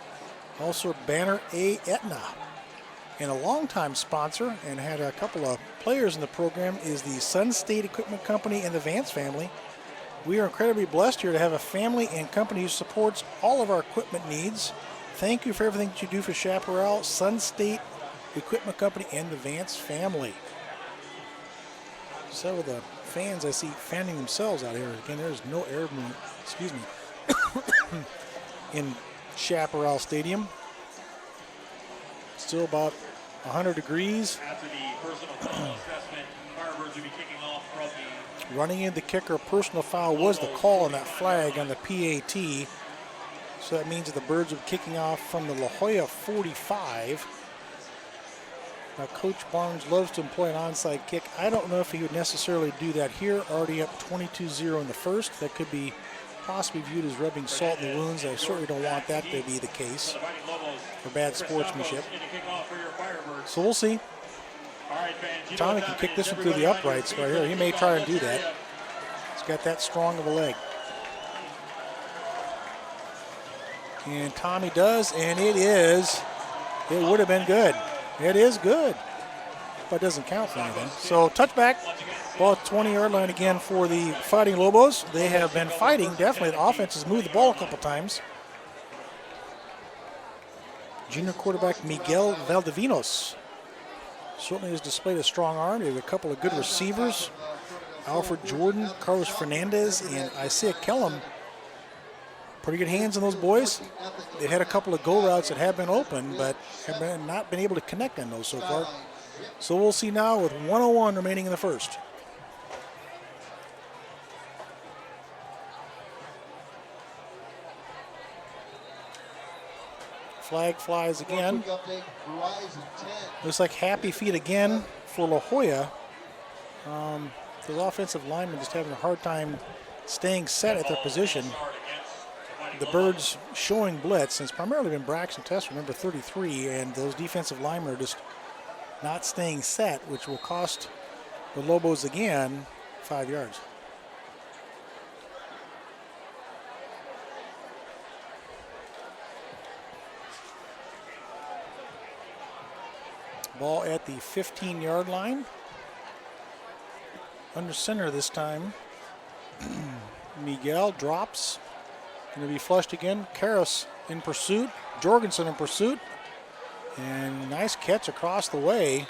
Also Banner A. Aetna. And a longtime sponsor, and had a couple of players in the program, is the Sun State Equipment Company and the Vance family. We are incredibly blessed here to have a family and company who supports all of our equipment needs. Thank you for everything that you do for Chaparral, Sun State Equipment Company, and the Vance family. So the fans I see fanning themselves out here. Again, there's no air movement, excuse me, in Chaparral Stadium. Still about 100 degrees. After the personal foul assessment, Firebirds will be kicking off from the Running in the kicker, personal foul was the call on that flag on the PAT. So that means that the Birds will be kicking off from the La Joya 45. Now, Coach Barnes loves to employ an onside kick. I don't know if he would necessarily do that here. Already up 22-0 in the first. That could be possibly viewed as rubbing salt in the wounds. I certainly don't want that to be the case for bad sportsmanship. So we'll see. Tommy can kick this one through the uprights right here. He may try and do that. He's got that strong of a leg. And Tommy does, and it would have been good. It is good, but it doesn't count for anything. So touchback, ball at 20-yard line again for the Fighting Lobos. They have been fighting, definitely. The offense has moved the ball a couple times. Junior quarterback Miguel Valdivinos certainly has displayed a strong arm. They have a couple of good receivers. Alfred Jordan, Carlos Fernandez, and Isaiah Kellum. Pretty good hands on those boys. They've had a couple of go routes that have been open, but have not been able to connect on those so far. So we'll see now with 1:01 remaining in the first. Flag flies again. Looks like happy feet again for La Joya. The offensive linemen just having a hard time staying set at their position. The Birds showing blitz, and it's primarily been Braxton Tester, number 33, and those defensive linemen are just not staying set, which will cost the Lobos again 5 yards. Ball at the 15-yard line. Under center this time. Miguel drops. Going to be flushed again. Karras in pursuit. Jorgensen in pursuit. And nice catch across the way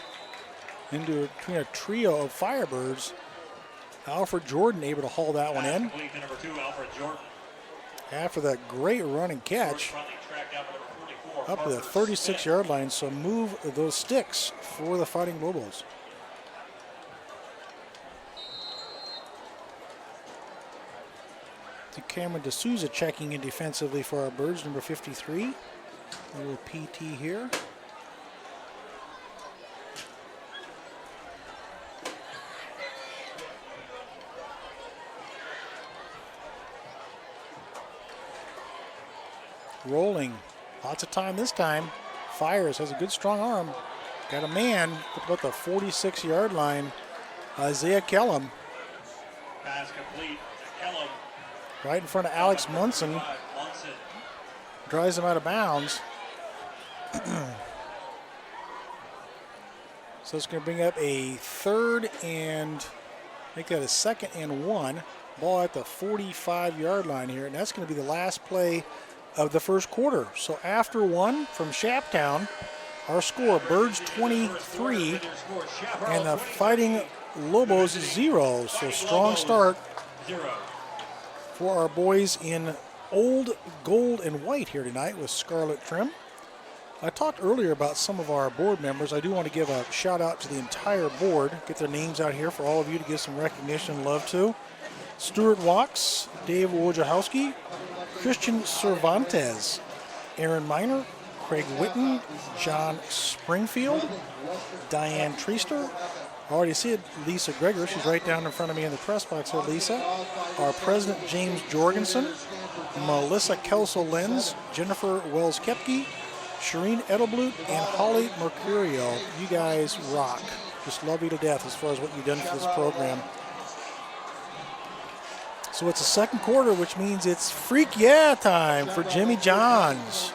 into between a trio of Firebirds. Alfred Jordan able to haul that one in. Number 2, Alfred Jordan. After that great running catch. Up to the 36-yard line, so move those sticks for the Fighting Lobos. To Cameron D'Souza checking in defensively for our Birds, number 53. A little PT here. Rolling. Lots of time this time. Fires, has a good strong arm. Got a man at about the 46-yard line. Isaiah Kellum. Pass complete to Kellum. Right in front of Alex Munson. Drives him out of bounds. So it's going to bring up a third and make that a 2nd and 1. Ball at the 45-yard line here, and that's going to be the last play of the first quarter. So after one from Shaptown, our score, Birds 23 and the Fighting Lobos 0. So strong start for our boys in old gold and white here tonight with scarlet trim. I talked earlier about some of our board members. I do want to give a shout out to the entire board, get their names out here for all of you to give some recognition and love to. Stuart Walks, Dave Wojciechowski, Christian Cervantes, Aaron Miner, Craig Witten, John Springfield, Diane Treaster. I already see it, Lisa Gregor. She's right down in front of me in the press box here, Lisa. Our president, James Jorgensen, Melissa Kelso-Lenz, Jennifer Wells-Kepke, Shireen Edelblut and Holly Mercurio, you guys rock. Just love you to death as far as what you've done for this program. So it's the second quarter, which means it's freak yeah time for Jimmy John's.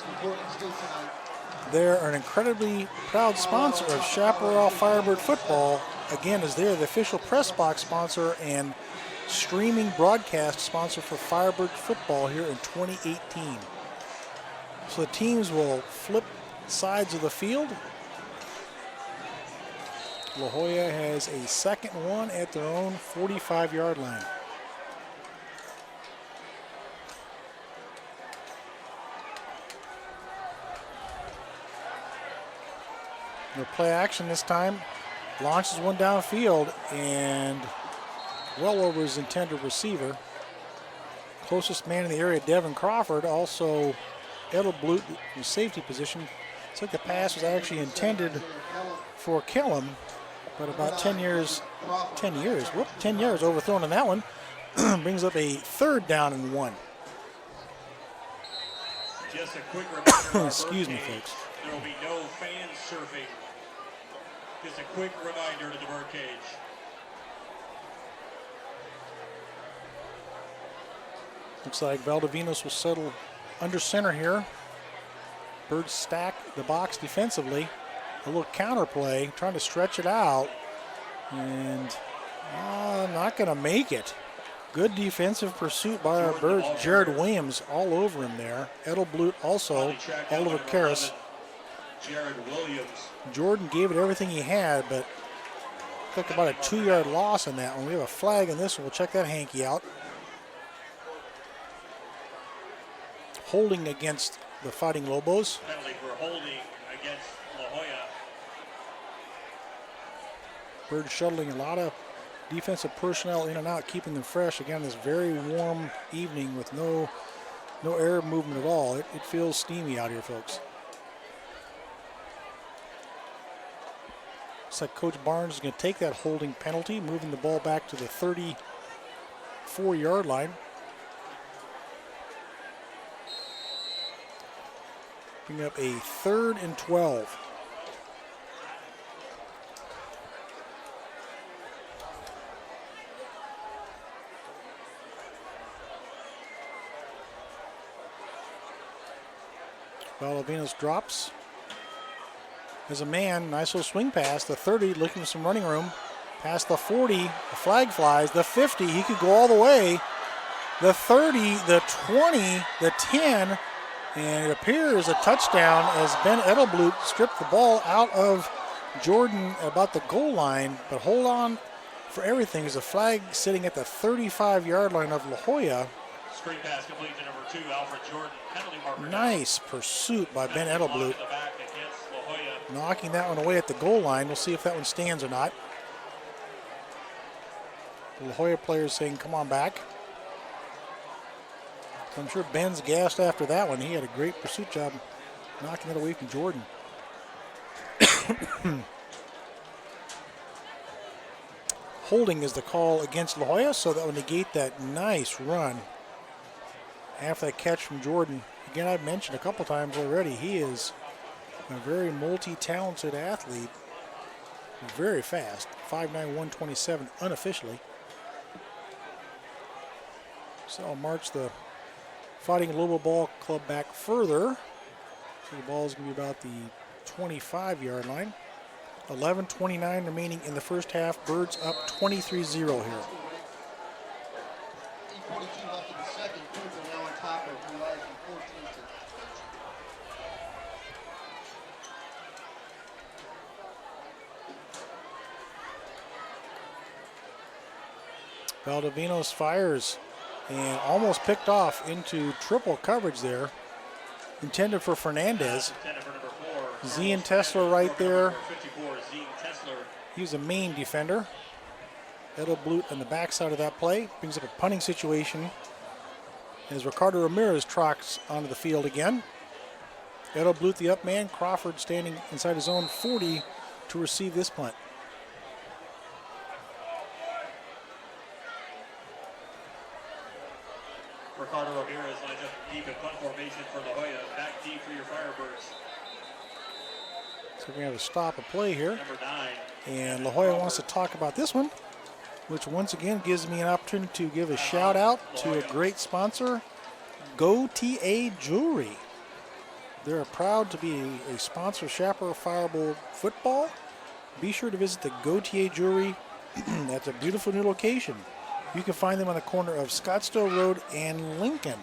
They're an incredibly proud sponsor of Chaparral Firebird football. Again, as they're the official press box sponsor and streaming broadcast sponsor for Firebird football here in 2018. So the teams will flip sides of the field. La Jolla has a second one at their own 45-yard line. No play action this time. Launches one downfield and well over his intended receiver. Closest man in the area, Devin Crawford, also Edelblut in safety position. Looks like the pass was actually intended for Kellum, but about 10 yards overthrown on that one. Brings up a third down and 1. Just a quick reminder. Excuse me, folks. There will be no fan surfing. Just a quick reminder to the birdcage. Looks like Valdivinos will settle under center here. Birds stack the box defensively. A little counter play, trying to stretch it out. And not going to make it. Good defensive pursuit by our Birds. Jared Williams all over him there. Edelblut also all over Karras. Jared Williams. Jordan gave it everything he had, but took about a 2-yard loss on that one. We have a flag in this one. We'll check that hanky out. Holding against the Fighting Lobos. Penalty for holding against La Jolla. Birds shuttling a lot of defensive personnel in and out, keeping them fresh. Again, this very warm evening with no air movement at all. It feels steamy out here, folks. Looks like Coach Barnes is going to take that holding penalty, moving the ball back to the 34-yard line. Bring up a 3rd and 12. Valdivinos drops. As a man, nice little swing pass. The 30 looking for some running room. Past the 40, the flag flies. The 50, he could go all the way. The 30, the 20, the 10, and it appears a touchdown as Ben Edelblut stripped the ball out of Jordan about the goal line. But hold on for everything. There's a flag sitting at the 35-yard line of La Jolla. Screen pass complete to number 2, Alfred Jordan. Penalty marker. Nice pursuit by Ben Edelblut. La Jolla. Knocking that one away at the goal line. We'll see if that one stands or not. The La Jolla players saying, come on back. So I'm sure Ben's gassed after that one. He had a great pursuit job knocking it away from Jordan. Holding is the call against La Jolla, so that will negate that nice run after that catch from Jordan. Again, I've mentioned a couple times already, he is a very multi-talented athlete. Very fast. 5'9", 127 unofficially. So I'll march the Fighting Lobo Ball Club back further. So the ball is going to be about the 25-yard line. 11:29 remaining in the first half. Birds up 23-0 here. 8:22 left in the second. Birds are now on top of the Lions in 14-6. Valdivinos fires and almost picked off into triple coverage there. Intended for Fernandez. Zien Tesler right there. He's a main defender. Edelblut on the backside of that play. Brings up a punting situation as Ricardo Ramirez trots onto the field again. Edelblut the up man. Crawford standing inside his own 40 to receive this punt. Ricardo Ramirez lines up deep in punt formation for La Jolla. Back deep for your Firebirds. we're going to have a stop and play here. Number 9. And La Joya wants to talk about this one, which once again gives me an opportunity to give a shout out to a great sponsor, GoTA Jewelry. They're proud to be a sponsor of Chaparral Firebird football. Be sure to visit the GoTA Jewelry. That's a beautiful new location. You can find them on the corner of Scottsdale Road and Lincoln.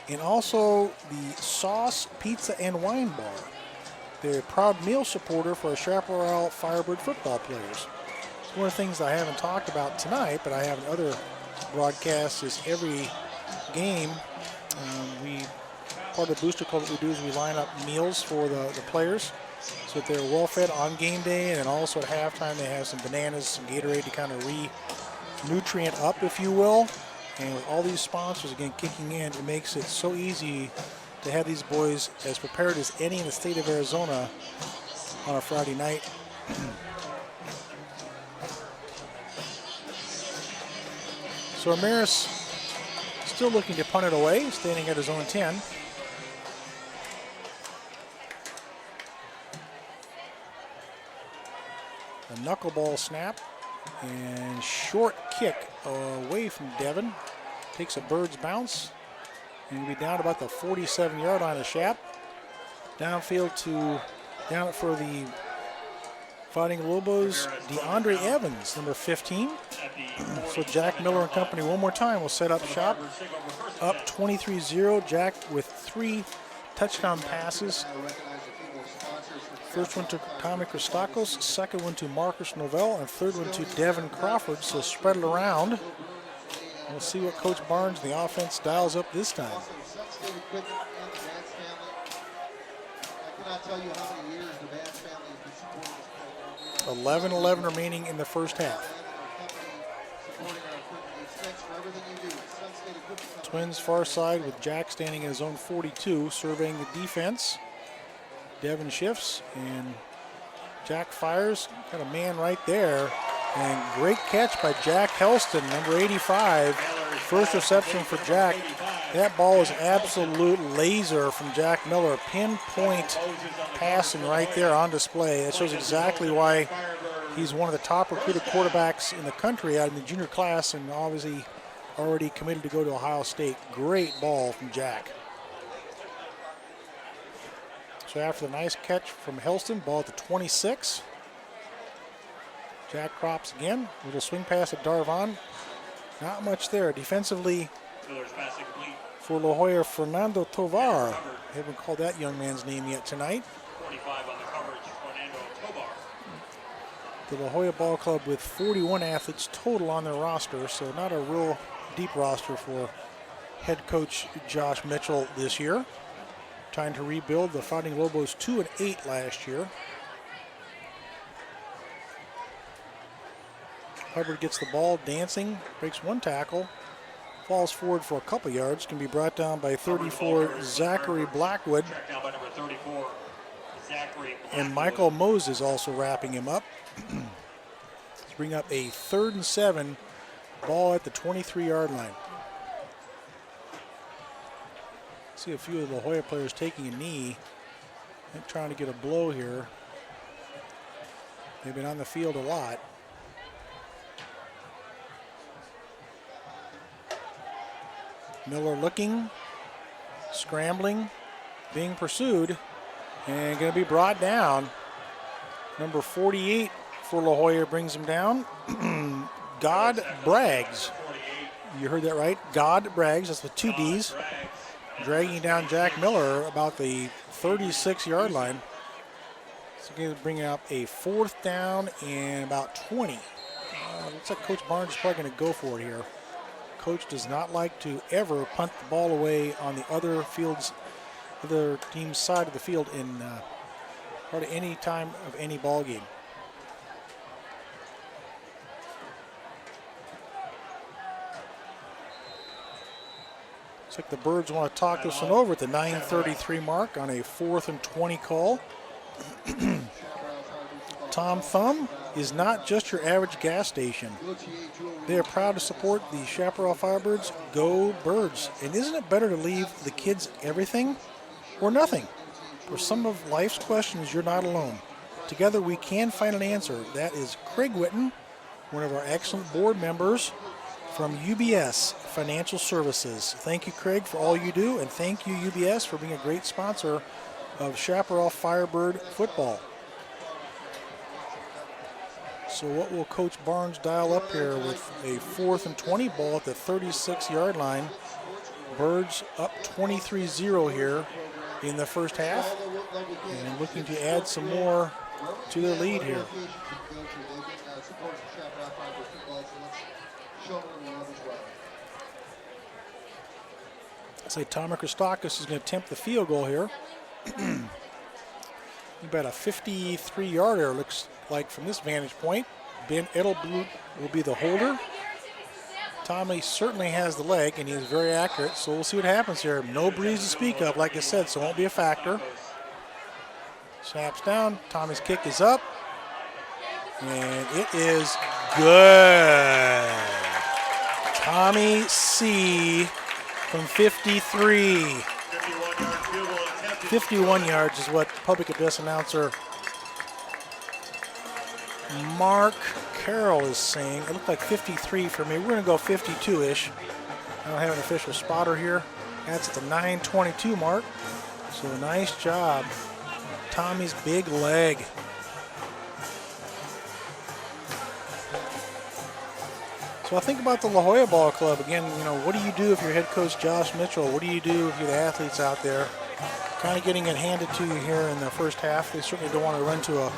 And also the Sauce Pizza and Wine Bar. They're a proud meal supporter for our Chaparral Firebird football players. It's one of the things I haven't talked about tonight, but I have in other broadcasts is every game, part of the booster club that we do is we line up meals for the players so that they're well fed on game day, and then also at halftime they have some bananas, some Gatorade to kind of nutrient up, if you will. And with all these sponsors again kicking in, it makes it so easy to have these boys as prepared as any in the state of Arizona on a Friday night. So Ramirez still looking to punt it away, standing at his own 10. A knuckleball snap and short kick away from Devin. Takes a bird's bounce and will be down about the 47-yard line of Shap. Down it for the Fighting Lobos, DeAndre Evans, number 15. So Jack Miller and company one more time will set up shop. Up 23-0. Jack with 3 touchdown passes. First one to Tommy Christakos, second one to Marcus Novell, and third one to Devin Crawford. So spread it around. We'll see what Coach Barnes and the offense dials up this time. 11-11 remaining in the first half. Twins far side with Jack standing in his own 42, surveying the defense. Devin shifts and Jack fires. Got a man right there. And great catch by Jack Helston, number 85. First reception for Jack. That ball is absolute laser from Jack Miller. Pinpoint passing right there on display. That shows exactly why he's one of the top recruited quarterbacks in the country out in the junior class, and obviously already committed to go to Ohio State. Great ball from Jack. So after the nice catch from Helston, ball at the 26. Jack crops again. Little swing pass at Darvon. Not much there. Defensively for La Joya, Fernando Tovar. Haven't called that young man's name yet tonight. 25 on the coverage, Fernando Tovar. The La Joya Ball Club with 41 athletes total on their roster, so not a real deep roster for head coach Josh Mitchell this year. Trying to rebuild. The Fighting Lobos 2-8 last year. Hubbard gets the ball, dancing, breaks one tackle, falls forward for a couple yards, can be brought down by 34 Zachary Blackwood. And Michael Moses also wrapping him up. Let's bring up a 3rd and 7, ball at the 23-yard line. See a few of the La Joya players taking a knee. They're trying to get a blow here. They've been on the field a lot. Miller looking, scrambling, being pursued, and going to be brought down. Number 48 for La Joya brings him down. God Braggs. You heard that right. God Braggs, that's with 2 Ds. Dragging down Jack Miller about the 36-yard line. So going to bring up a 4th down and about 20. Looks like Coach Barnes is probably going to go for it here. Coach does not like to ever punt the ball away on the other team's side of the field in hardly any time of any ball game. Looks like the Birds want to talk this one over at the 9:33 mark on a 4th and 20 call. Tom Thumb is not just your average gas station. They are proud to support the Chaparral Firebirds. Go Birds. And isn't it better to leave the kids everything or nothing? For some of life's questions, you're not alone. Together we can find an answer. That is Craig Witten, one of our excellent board members from UBS Financial Services. Thank you, Craig, for all you do, and thank you, UBS, for being a great sponsor of Chaparral Firebird football. So what will Coach Barnes dial up here with a 4th and 20 ball at the 36-yard line? Birds up 23-0 here in the first half, and looking to add some more to their lead here. Say Tommy Christakis is going to attempt the field goal here. About a 53-yarder, looks like from this vantage point. Ben Edelblut will be the holder. Tommy certainly has the leg, and he's very accurate, so we'll see what happens here. No breeze to speak of, like I said, so it won't be a factor. Snaps down. Tommy's kick is up, and it is good. Tommy C. from 53. 51 yards is what public address announcer Mark Carroll is saying. It looked like 53 for me. We're going to go 52-ish. I don't have an official spotter here. That's at the 9:22 mark. So nice job. Tommy's big leg. So I think about the La Jolla Ball Club. Again, you know, what do you do if you're head coach Josh Mitchell? What do you do if you're the athletes out there? Kind of getting it handed to you here in the first half. They certainly don't want to run to a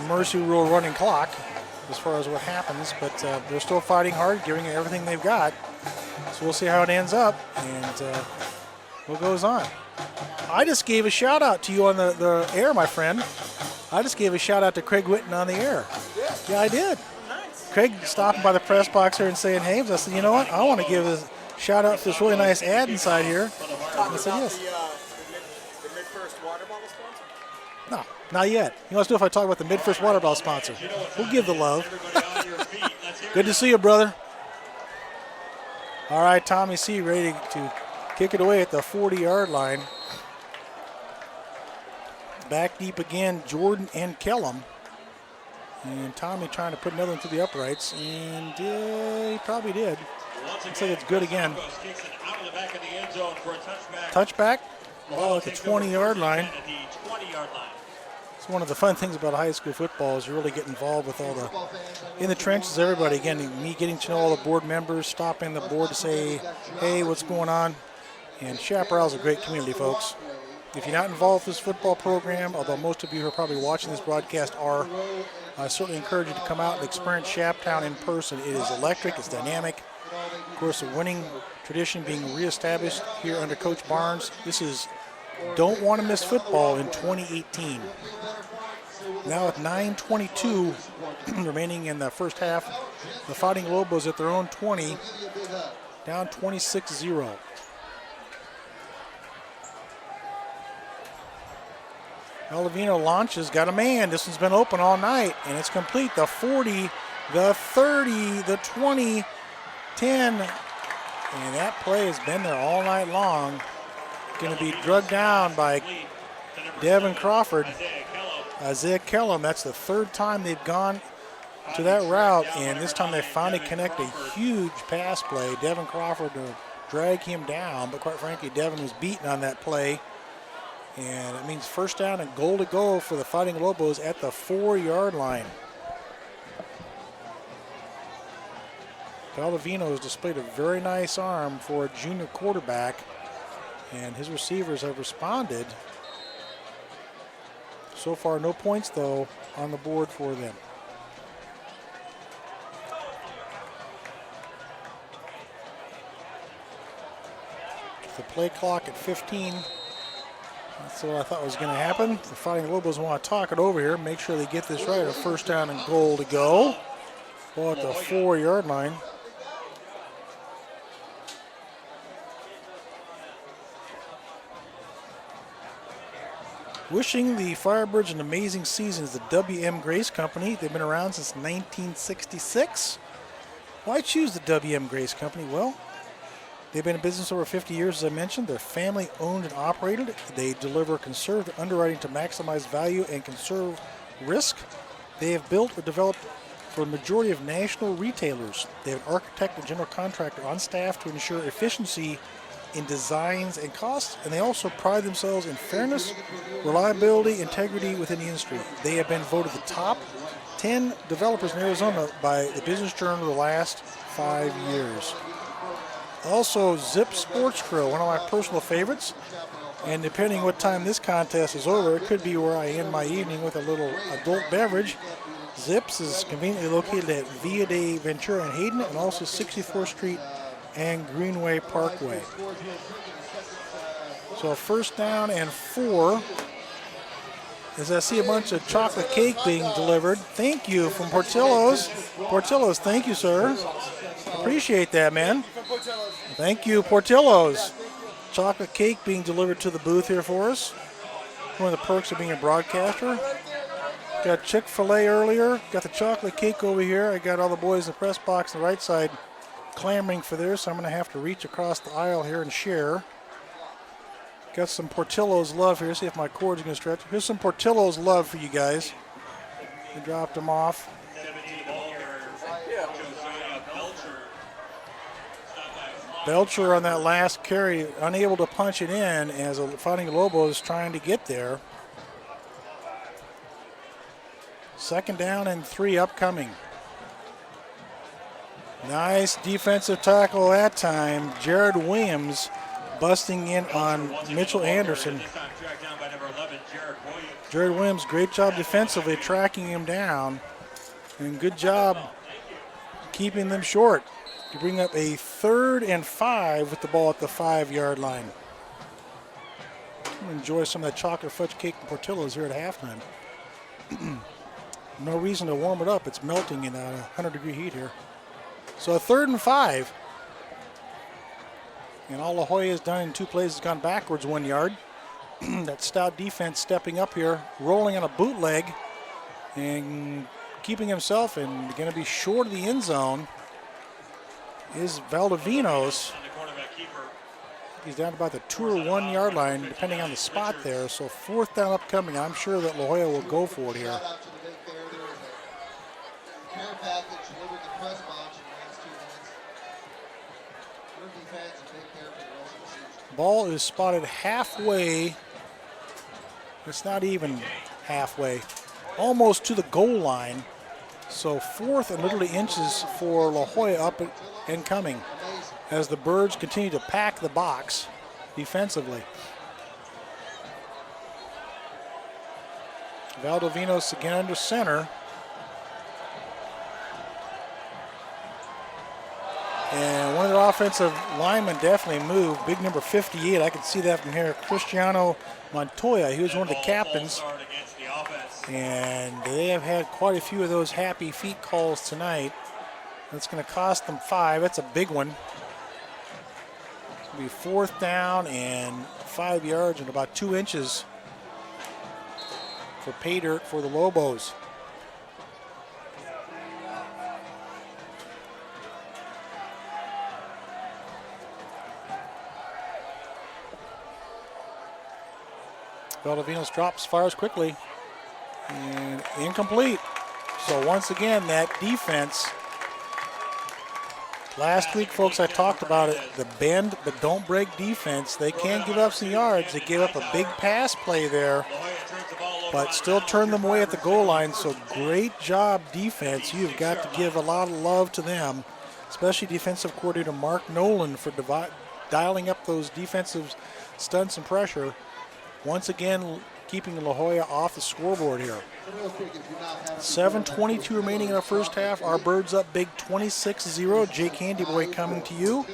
mercy rule running clock as far as what happens, but they're still fighting hard, giving it everything they've got. So we'll see how it ends up and what goes on. I just gave a shout out to you on the air, my friend. I just gave a shout out to Craig Witten on the air. Yeah, I did. Craig stopping by the press box here and saying, hey, I said, you know what? I want to give a shout out to this really nice ad inside here. I said, yes. The mid-first water bottle sponsor? No, not yet. You want to know if I talk about the mid-first water bottle sponsor? We'll give the love. Good to see you, brother. All right, Tommy C. ready to kick it away at the 40-yard line. Back deep again, Jordan and Kellum. And Tommy trying to put another one to the uprights, and he probably did. Looks like it's good again. Touchback, ball at the 20-yard line. It's one of the fun things about high school football is you really get involved with all the, in the trenches, everybody. Again, me getting to know all the board members, stopping the board to say, hey, what's going on? And Chaparral's a great community, folks. If you're not involved with this football program, although most of you who are probably watching this broadcast are, I certainly encourage you to come out and experience Chaptown in person. It is electric, it's dynamic. Of course, a winning tradition being reestablished here under Coach Barnes. This is don't want to miss football in 2018. Now with 9:22 remaining in the first half, the Fighting Lobos at their own 20, down 26-0. Elavino launches, got a man. This one's been open all night, and it's complete. The 40, the 30, the 20, 10. And that play has been there all night long. Going to be drugged down by Devin Crawford. Isaiah Kellum, that's the third time they've gone to that route, and this time they finally connect a huge pass play. Devin Crawford to drag him down, but quite frankly, Devin was beaten on that play. And it means first down and goal to go for the Fighting Lobos at the 4-yard line. Palavino has displayed a very nice arm for a junior quarterback, and his receivers have responded. So far, no points, though, on the board for them. The play clock at 15. That's what I thought was going to happen. The Fighting Lobos want to talk it over here, make sure they get this right. A first down and goal to go. Ball at the 4-yard line. Wishing the Firebirds an amazing season is the W.M. Grace Company. They've been around since 1966. Why choose the W.M. Grace Company? Well, They've been in business over 50 years, as I mentioned. They're family owned and operated. They deliver conservative underwriting to maximize value and conserve risk. They have built or developed for the majority of national retailers. They have an architect and general contractor on staff to ensure efficiency in designs and costs, and they also pride themselves in fairness, reliability, integrity within the industry. They have been voted the top 10 developers in Arizona by the Business Journal the last 5 years. Also, Zip Sports Grill, one of my personal favorites. And depending what time this contest is over, it could be where I end my evening with a little adult beverage. Zips is conveniently located at Via de Ventura and Hayden, and also 64th Street and Greenway Parkway. So 1st down and 4. As I see a bunch of chocolate cake being delivered. Thank you from Portillo's. Portillo's, thank you, sir. Appreciate that, man. Thank you, Portillo's. Chocolate cake being delivered to the booth here for us. One of the perks of being a broadcaster. Got Chick-fil-A earlier. Got the chocolate cake over here. I got all the boys in the press box on the right side clamoring for theirs, so I'm going to have to reach across the aisle here and share. Got some Portillo's love here. See if my cord's going to stretch. Here's some Portillo's love for you guys. We dropped them off. Belcher on that last carry, unable to punch it in as Fighting Lobo is trying to get there. 2nd down and 3 upcoming. Nice defensive tackle that time. Jared Williams busting in on Mitchell Anderson. Jared Williams, great job defensively tracking him down. And good job keeping them short. To bring up a 3rd and 5 with the ball at the 5-yard line. Enjoy some of that chocolate fudge cake and Portillo's here at halftime. No reason to warm it up. It's melting in 100-degree heat here. So a 3rd and 5. And all La Jolla has done in 2 plays has gone backwards 1 yard. That stout defense stepping up here, rolling on a bootleg and keeping himself and going to be short of the end zone is Valdivinos. He's down about the 2 or 1 yard line, depending on the spot there. So 4th down upcoming. I'm sure that La Jolla will go for it here. Ball is spotted halfway. It's not even halfway. Almost to the goal line. So 4th and literally inches for La Jolla up and coming as the Birds continue to pack the box defensively. Valdivinos again under center. And one of the offensive linemen definitely moved. Big number 58. I can see that from here. Cristiano Montoya. He was one of the captains. And they have had quite a few of those happy feet calls tonight. That's going to cost them 5. That's a big one. It'll be 4th down and 5 yards and about 2 inches for pay dirt for the Lobos. Valdivinos drops, fires quickly, and incomplete. So once again, that defense. Last week, folks, I talked about it, the bend but don't break defense. They can give up some yards. They gave up a big pass play there, but still turned them away at the goal line. So great job defense. You've got to give a lot of love to them, especially defensive coordinator Mark Nolan for dialing up those defensive stunts and pressure. Once again, keeping La Jolla off the scoreboard here. 7:22 remaining in the first half. Our Birds up big 26-0. Jay Candyboy coming to you.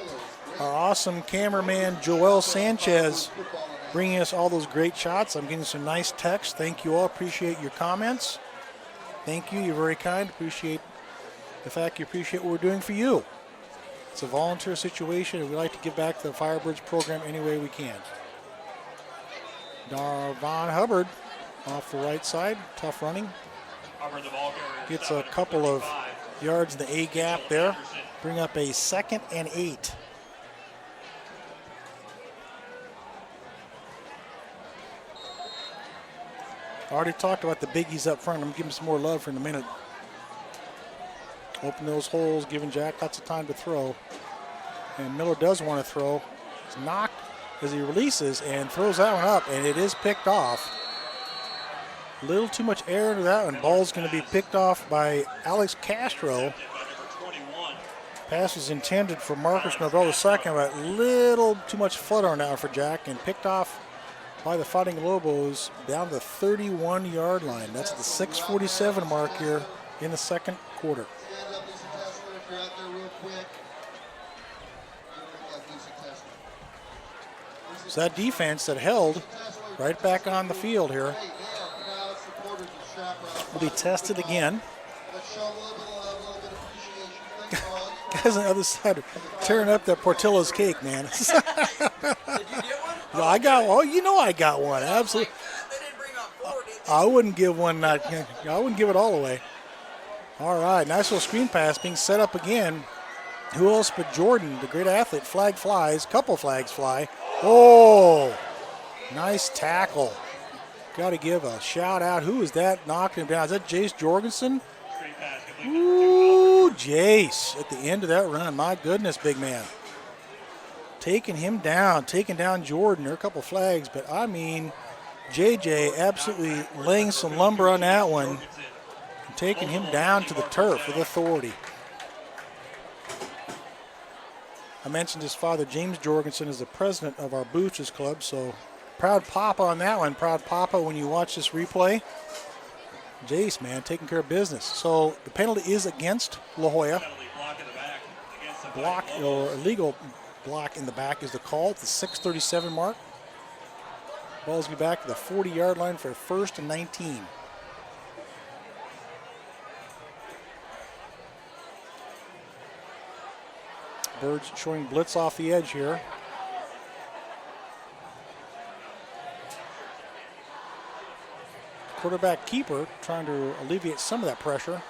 Our awesome cameraman Joel Sanchez bringing us all those great shots. I'm getting some nice texts. Thank you all. Appreciate your comments. Thank you. You're very kind. Appreciate the fact you appreciate what we're doing for you. It's a volunteer situation, and we like to give back to the Firebirds program any way we can. Darvon Hubbard off the right side, tough running. Gets a couple of yards in the A gap there. Bring up a 2nd and 8. Already talked about the biggies up front. I'm going to give him some more love for in a minute. Open those holes, giving Jack lots of time to throw. And Miller does want to throw. He's knocked as he releases and throws that one up, and it is picked off. A little too much air into that one. Ball's going to be picked off by Alex Castro. Pass was intended for Marcus Novell II, but a little too much flood on that one for Jack, and picked off by the Fighting Lobos down to the 31-yard line. That's the 6:47 mark here in the second quarter. So that defense that held right back on the field here will be tested again. Guys on the other side are tearing up that Portillo's cake, man. Did you get one? No, I got one. Oh, you know I got one. Absolutely. They didn't bring out four, did they? I wouldn't give one. I wouldn't give it all away. All right, nice little screen pass being set up again. Who else but Jordan, the great athlete? Flag flies. Couple flags fly. Oh, nice tackle. Got to give a shout out. Who is that knocking him down? Is that Jace Jorgensen? Ooh, Jace at the end of that run. My goodness, big man. Taking him down, taking down Jordan. There are a couple flags, but I mean, JJ absolutely laying some lumber on that one and taking him down to the turf with authority. I mentioned his father, James Jorgensen, is the president of our Boosters Club, so proud papa on that one. Proud papa when you watch this replay. Jace, man, taking care of business. So the penalty is against La Jolla. Block or illegal block in the back is the call at the 6:37 mark. Ball's going to be back to the 40-yard line for 1st and 19. Birds showing blitz off the edge here. Quarterback keeper trying to alleviate some of that pressure.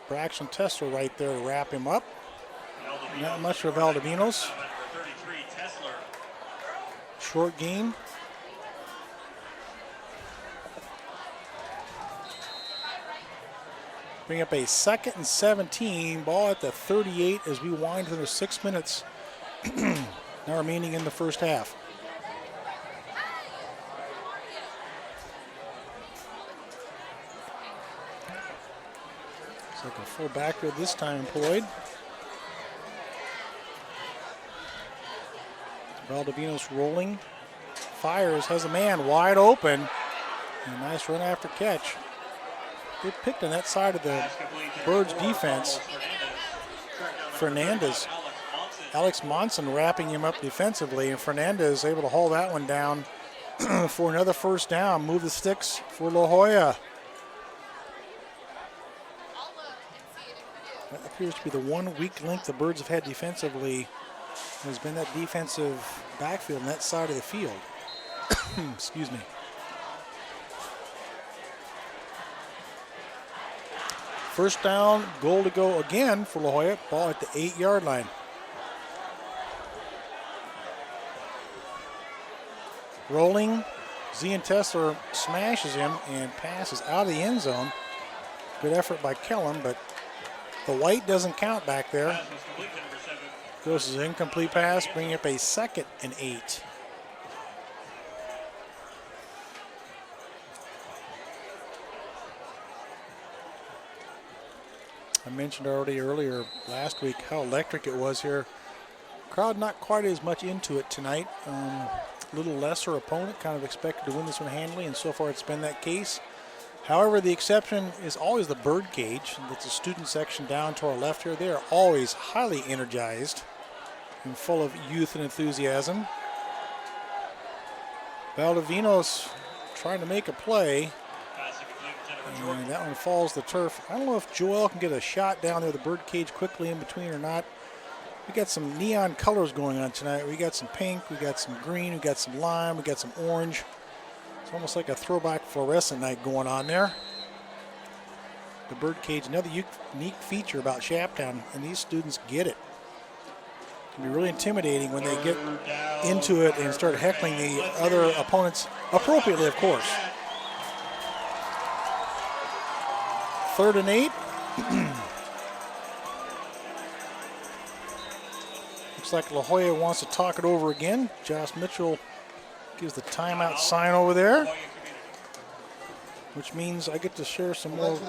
Braxton Tesler right there to wrap him up. Not much for Valdovinos. Short game. Bring up a 2nd and 17. Ball at the 38 as we wind through 6 minutes now remaining in the first half. Looks like a full backer this time employed. Valdovinos rolling. Fires, has a man wide open. A nice run after catch. They picked on that side of the Birds defense. Fernandez. Alex Monson wrapping him up defensively, and Fernandez able to haul that one down for another first down. Move the sticks for La Jolla. That appears to be the one weak link the Birds have had defensively. Has been that defensive backfield on that side of the field. Excuse me. First down, goal to go again for La Jolla. Ball at the 8-yard line. Rolling, Zian Tesler smashes him and passes out of the end zone. Good effort by Kellum, but the white doesn't count back there. Goes as an incomplete pass, bringing up a 2nd and 8. I mentioned already earlier last week how electric it was here. Crowd not quite as much into it tonight. A little lesser opponent, kind of expected to win this one handily, and so far it's been that case. However, the exception is always the Bird Cage. That's the student section down to our left here. They are always highly energized and full of youth and enthusiasm. Valdovinos trying to make a play. And that one falls to the turf. I don't know if Joel can get a shot down there, the Bird Cage, quickly in between or not. We got some neon colors going on tonight. We got some pink, we got some green, we got some lime, we got some orange. It's almost like a throwback fluorescent night going on there. The Bird Cage, another unique feature about Shaptown, and these students get it. It can be really intimidating when they get into it and start heckling the other opponents, appropriately, of course. 3rd and 8. Looks like La Jolla wants to talk it over again. Josh Mitchell gives the timeout sign over there, which means I get to share some more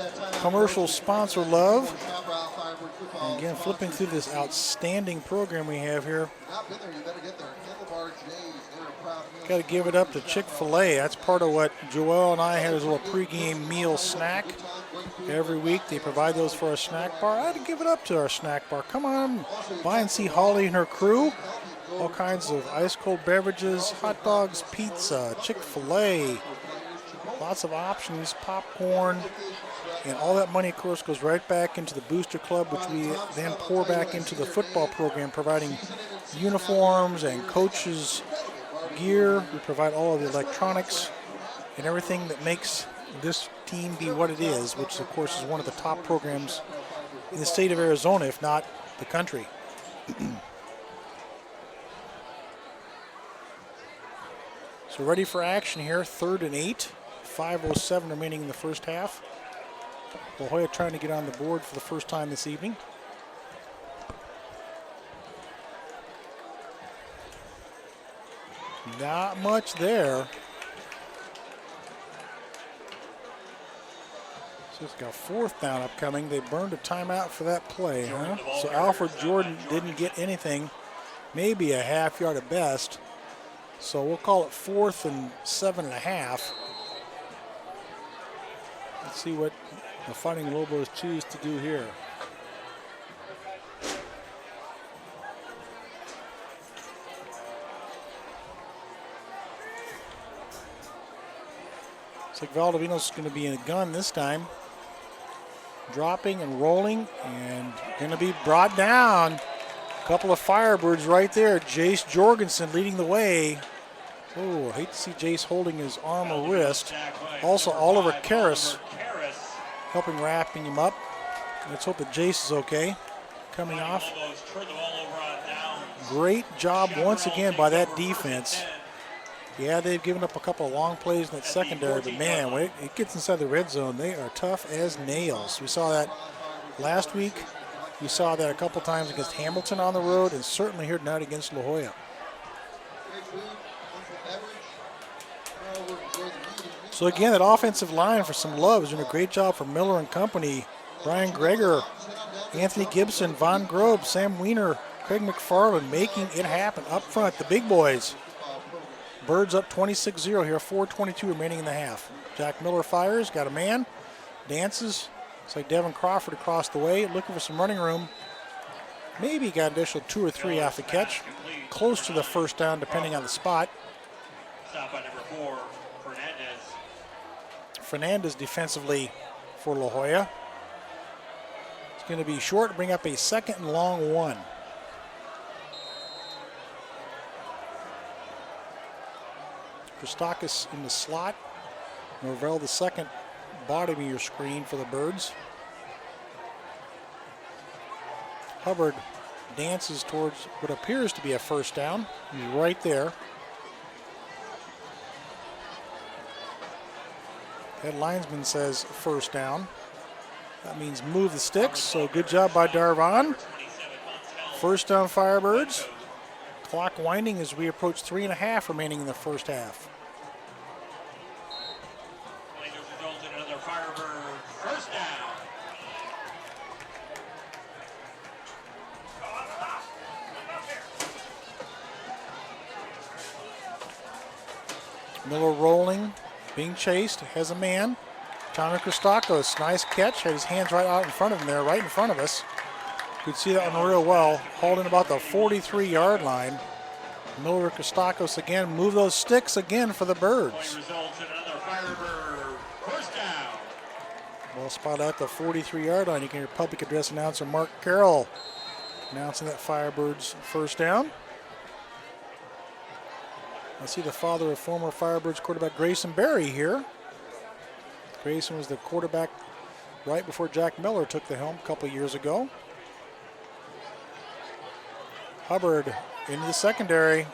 commercial sponsor love. And again, flipping through this outstanding program we have here. Got to give it up to Chick-fil-A. That's part of what Joel and I had as a little pregame meal snack. Every week they provide those for our snack bar. I had to give it up to our snack bar. Come on by and see Holly and her crew. All kinds of ice cold beverages, hot dogs, pizza, Chick-fil-A. Lots of options, popcorn. And all that money, of course, goes right back into the Booster Club, which we then pour back into the football program, providing uniforms and coaches' gear. We provide all of the electronics and everything that makes this team be what it is, which, of course, is one of the top programs in the state of Arizona, if not the country. So ready for action here, 3rd and 8. 5:07 remaining in the first half. La Jolla trying to get on the board for the first time this evening. Not much there. So it's got 4th down upcoming. They burned a timeout for that play, huh? So Alfred Jordan didn't get anything, maybe a half yard at best. So we'll call it 4th and 7.5. Let's see what the Fighting Lobos choose to do here. Looks like Valdivino's going to be in a gun this time. Dropping and rolling and going to be brought down. A couple of Firebirds right there. Jace Jorgensen leading the way. Oh, I hate to see Jace holding his arm or wrist. Also, Oliver Karras helping wrapping him up. Let's hope that Jace is okay. Coming off. Great job once again by that defense. Yeah, they've given up a couple of long plays in that secondary, but man, when it gets inside the red zone, they are tough as nails. We saw that last week. We saw that a couple times against Hamilton on the road, and certainly here tonight against La Jolla. So again, that offensive line for some love is doing a great job for Miller and company. Brian Greger, Anthony Gibson, Von Grobe, Sam Weiner, Craig McFarland making it happen up front, the big boys. Birds up 26-0 here, 4:22 remaining in the half. Jack Miller fires, got a man, dances. It's like Devin Crawford across the way, looking for some running room. Maybe got an additional 2 or 3 off the catch. Close to the first down, depending on the spot. Stop by number 4, Fernandez. Fernandez defensively for La Jolla. It's going to be short, bring up a 2nd and long 1. Christakis in the slot. Norvell the second, bottom of your screen for the Birds. Hubbard dances towards what appears to be a first down. He's right there. That linesman says first down. That means move the sticks, so good job by Darvon. First down Firebirds. Clock winding as we approach 3.5 remaining in the first half. Another Firebird first down. Miller rolling, being chased, has a man. Tommy Christakis, nice catch, had his hands right out in front of him there, right in front of us. You could see that one real well, hauled in about the 43-yard line. Miller Christakis again, move those sticks again for the Birds. Results in another Firebird first down. Well spotted at the 43-yard line. You can hear public address announcer Mark Carroll announcing that Firebirds first down. I see the father of former Firebirds quarterback Grayson Berry here. Grayson was the quarterback right before Jack Miller took the helm a couple years ago. Hubbard into the secondary,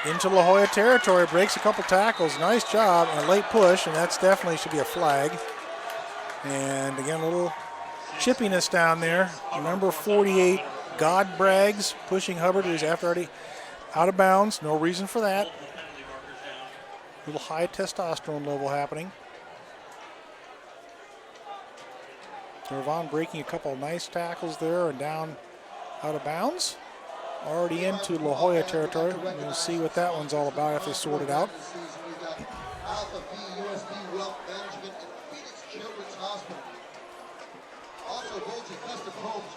into La Jolla territory, breaks a couple tackles. Nice job and a late push, and that's definitely should be a flag. And again, a little chippiness down there. Number 48, God Braggs, pushing Hubbard, who's after already out of bounds. No reason for that. A little high testosterone level happening. Darvon breaking a couple of nice tackles there and down out of bounds. Already into La Jolla territory. We'll see what that one's all about if they sort it out.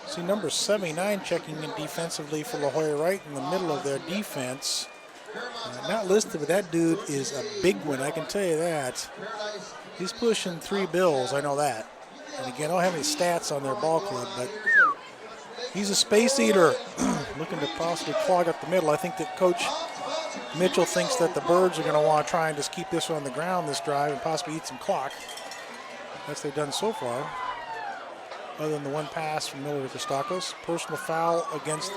See number 79 checking in defensively for La Jolla, right in the middle of their defense. Not listed, but that dude is a big one, I can tell you that. He's pushing 3 bills, I know that. And again, I don't have any stats on their ball club, but he's a space eater, looking to possibly clog up the middle. I think that Coach Mitchell thinks that the Birds are going to want to try and just keep this one on the ground this drive and possibly eat some clock. That's what they've done so far, other than the one pass from Miller to Kostakos. Personal foul against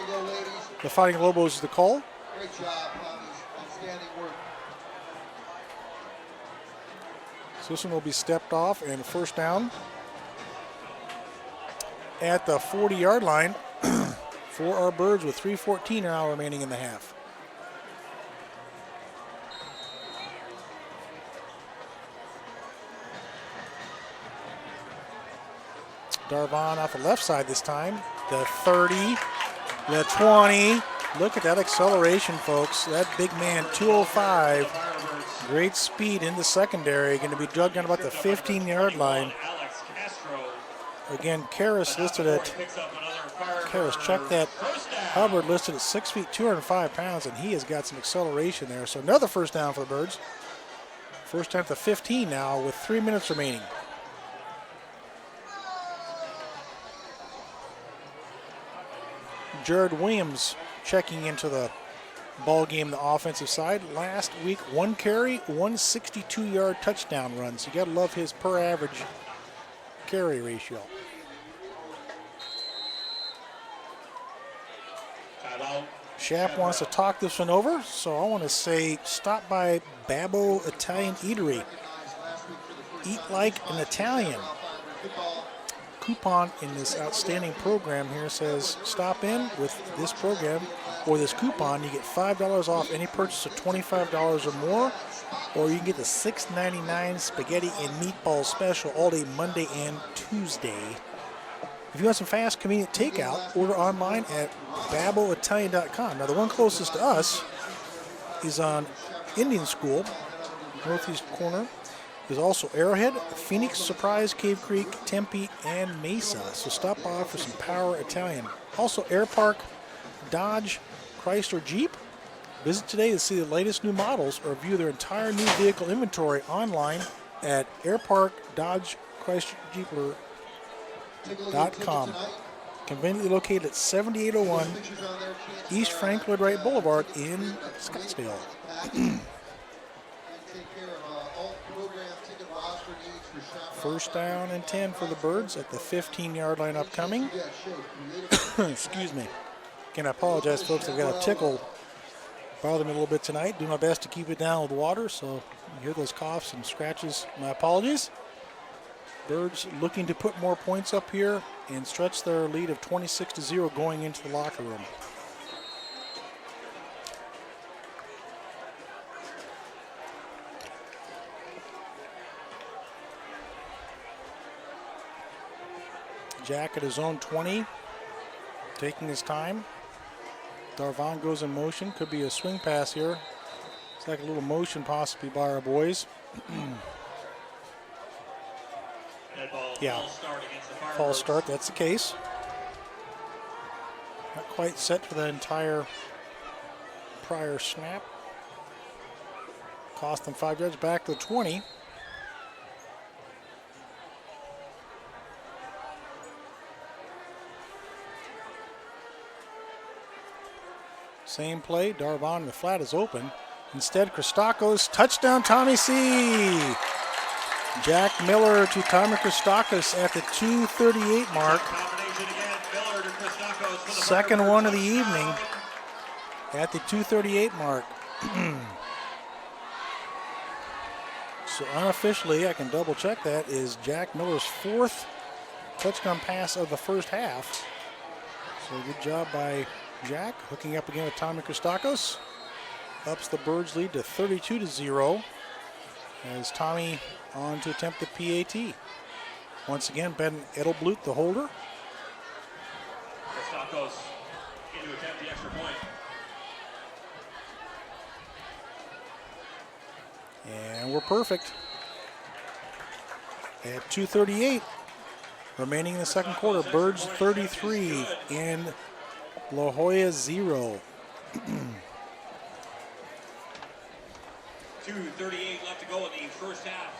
the Fighting Lobos is the call. Great job, outstanding work. So this one will be stepped off and first down at the 40-yard line for our Birds with 3:14 now remaining in the half. Darvon off the left side this time. The 30, the 20. Look at that acceleration, folks. That big man, 205. Great speed in the secondary. Going to be drugged on about the 15-yard line. Again, Karras listed at, Karras, check that. Hubbard listed at 6 feet, 205 pounds, and he has got some acceleration there. So another first down for the Birds. First down at the 15 now with 3 minutes remaining. Jared Williams checking into the ball game, the offensive side. Last week, 1 carry, 162-yard touchdown run. So you got to love his per average carry ratio. Shap wants to talk this one over, so I want to say stop by Babbo Italian Eatery. Eat like an Italian. Coupon in this outstanding program here says stop in with this program or this coupon. You get $5 off any purchase of $25 or more, or you can get the $6.99 spaghetti and meatball special all day Monday and Tuesday. If you want some fast, convenient takeout, order online at babboitalian.com. Now, the one closest to us is on Indian School, northeast corner. There's also Arrowhead, Phoenix, Surprise, Cave Creek, Tempe, and Mesa. So stop by for some power Italian. Also, Air Park, Dodge, Chrysler, Jeep. Visit today to see the latest new models or view their entire new vehicle inventory online at airpark-dodge-chrysler-jeep.com. Conveniently located at 7801 East Frank Lloyd Wright Boulevard in Scottsdale. First down and 10 for the Birds at the 15-yard line upcoming. Excuse me. Again, I apologize, folks. I've got a tickle bothering me a little bit tonight. Do my best to keep it down with water, so you hear those coughs and scratches. My apologies. Birds looking to put more points up here and stretch their lead of 26-0 going into the locker room. Jack at his own 20, taking his time. Darvon goes in motion. Could be a swing pass here. It's like a little motion possibly by our boys. Yeah, false start, that's the case. Not quite set for the entire prior snap. Cost them 5 yards, back to the 20. Same play, Darvon, the flat is open. Instead, Kostakos, touchdown, Tommy C. Jack Miller to Tommy Kostakos at the 2:38 mark. Second one of the evening at the 2:38 mark. So unofficially, I can double check that, is Jack Miller's 4th touchdown pass of the first half. So good job by Jack, hooking up again with Tommy Christakos. Ups the Birds lead to 32-0 as Tommy on to attempt the PAT. Once again, Ben Edelblut, the holder. Christakos in to attempt the extra point. And we're perfect. At 2:38 remaining in the second quarter, Birds 33 and La Joya 0. 2:38 left to go in the first half.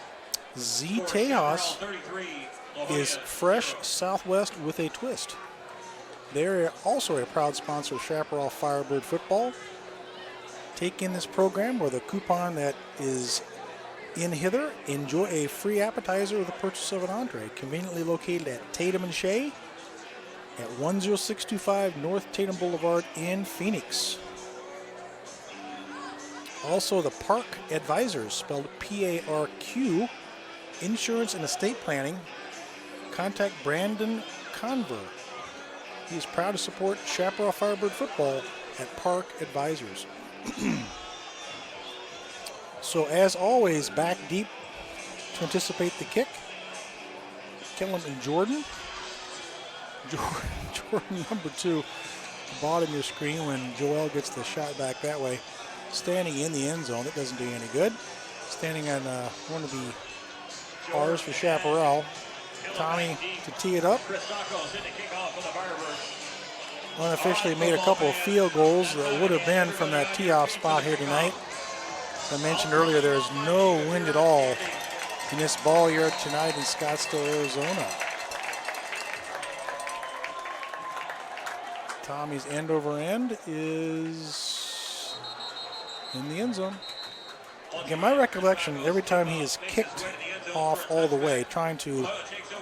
Z For Tejas Chaparral 33, La Joya is fresh 0. Southwest with a twist. They're also a proud sponsor of Chaparral Firebird football. Take in this program with a coupon that is in hither. Enjoy a free appetizer with the purchase of an entree. Conveniently located at Tatum and Shea at 10625 North Tatum Boulevard in Phoenix. Also, the Park Advisors, spelled P-A-R-Q, Insurance and Estate Planning. Contact Brandon Conver. He is proud to support Chaparral Firebird football at Park Advisors. So as always, back deep to anticipate the kick. Kellen and Jordan. Jordan number 2, bottom of your screen when Joel gets the shot back that way. Standing in the end zone, that doesn't do you any good. Standing on one of the R's for Chaparral. Tommy to tee it up. Christakos in the kickoff for the Firebirds. Unofficially made a couple of field goals that would have been from that tee-off spot here tonight. As I mentioned earlier, there's no wind at all in this ball yard tonight in Scottsdale, Arizona. Tommy's end over end is in the end zone. Again, my recollection, every time he has kicked off all the way, trying to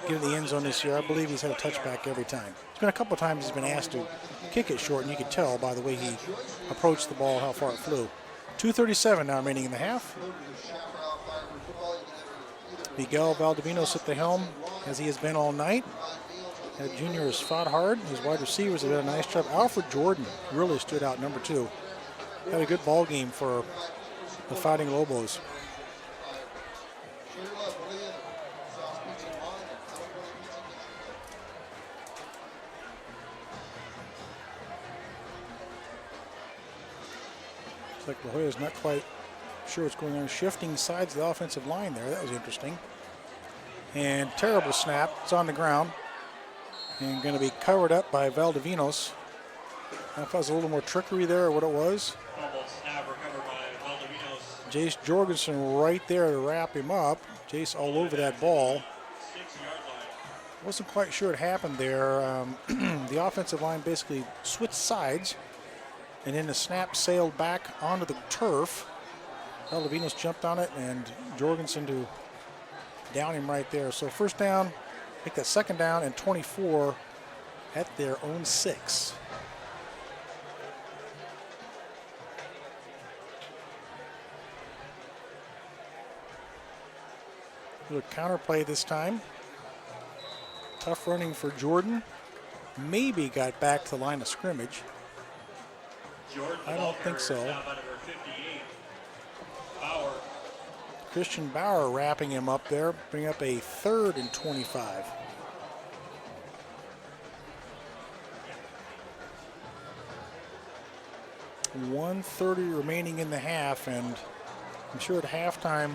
get in the end zone this year, I believe he's had a touchback every time. It's been a couple of times he's been asked to kick it short, and you can tell by the way he approached the ball how far it flew. 2:37 now remaining in the half. Miguel Valdovinos at the helm, as he has been all night. That junior has fought hard. His wide receivers have done a nice job. Alfred Jordan really stood out, number 2. Had a good ball game for the Fighting Lobos. Looks like La Joya's not quite sure what's going on. Shifting sides of the offensive line there. That was interesting. And terrible snap. It's on the ground. And going to be covered up by Valdovinos. I don't know if that was a little more trickery there or what it was. Almost snap recovered by Valdovinos. Jace Jorgensen right there to wrap him up. Jace all over that ball. 6-yard line. Wasn't quite sure what happened there. The offensive line basically switched sides, and then the snap sailed back onto the turf. Valdovinos jumped on it, and Jorgensen to down him right there. So first down, make that second down and 24 at their own 6. Little counterplay this time. Tough running for Jordan. Maybe got back to the line of scrimmage. Jordan, I don't think so. down by number 58. Bauer. Christian Bauer wrapping him up there. Bring up a 3rd and 25. .130 remaining in the half, and I'm sure at halftime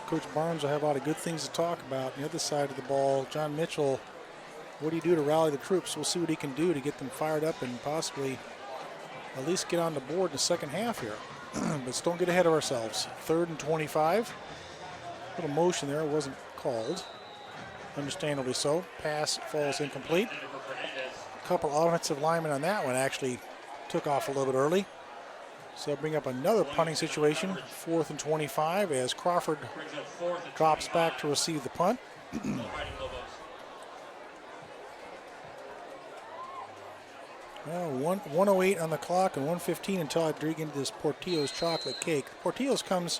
Coach Barnes will have a lot of good things to talk about. On the other side of the ball, John Mitchell, what do you do to rally the troops? We'll see what he can do to get them fired up and possibly at least get on the board in the second half here. But let's don't get ahead of ourselves. 3rd and 25. A little motion there, wasn't called. Understandably so. Pass falls incomplete. A couple offensive linemen on that one actually took off a little bit early. So they'll bring up another punting situation. 4th and 25 as Crawford drops back to receive the punt. Well, 1:08 on the clock and 1:15 until I dig into this Portillo's chocolate cake. Portillo's comes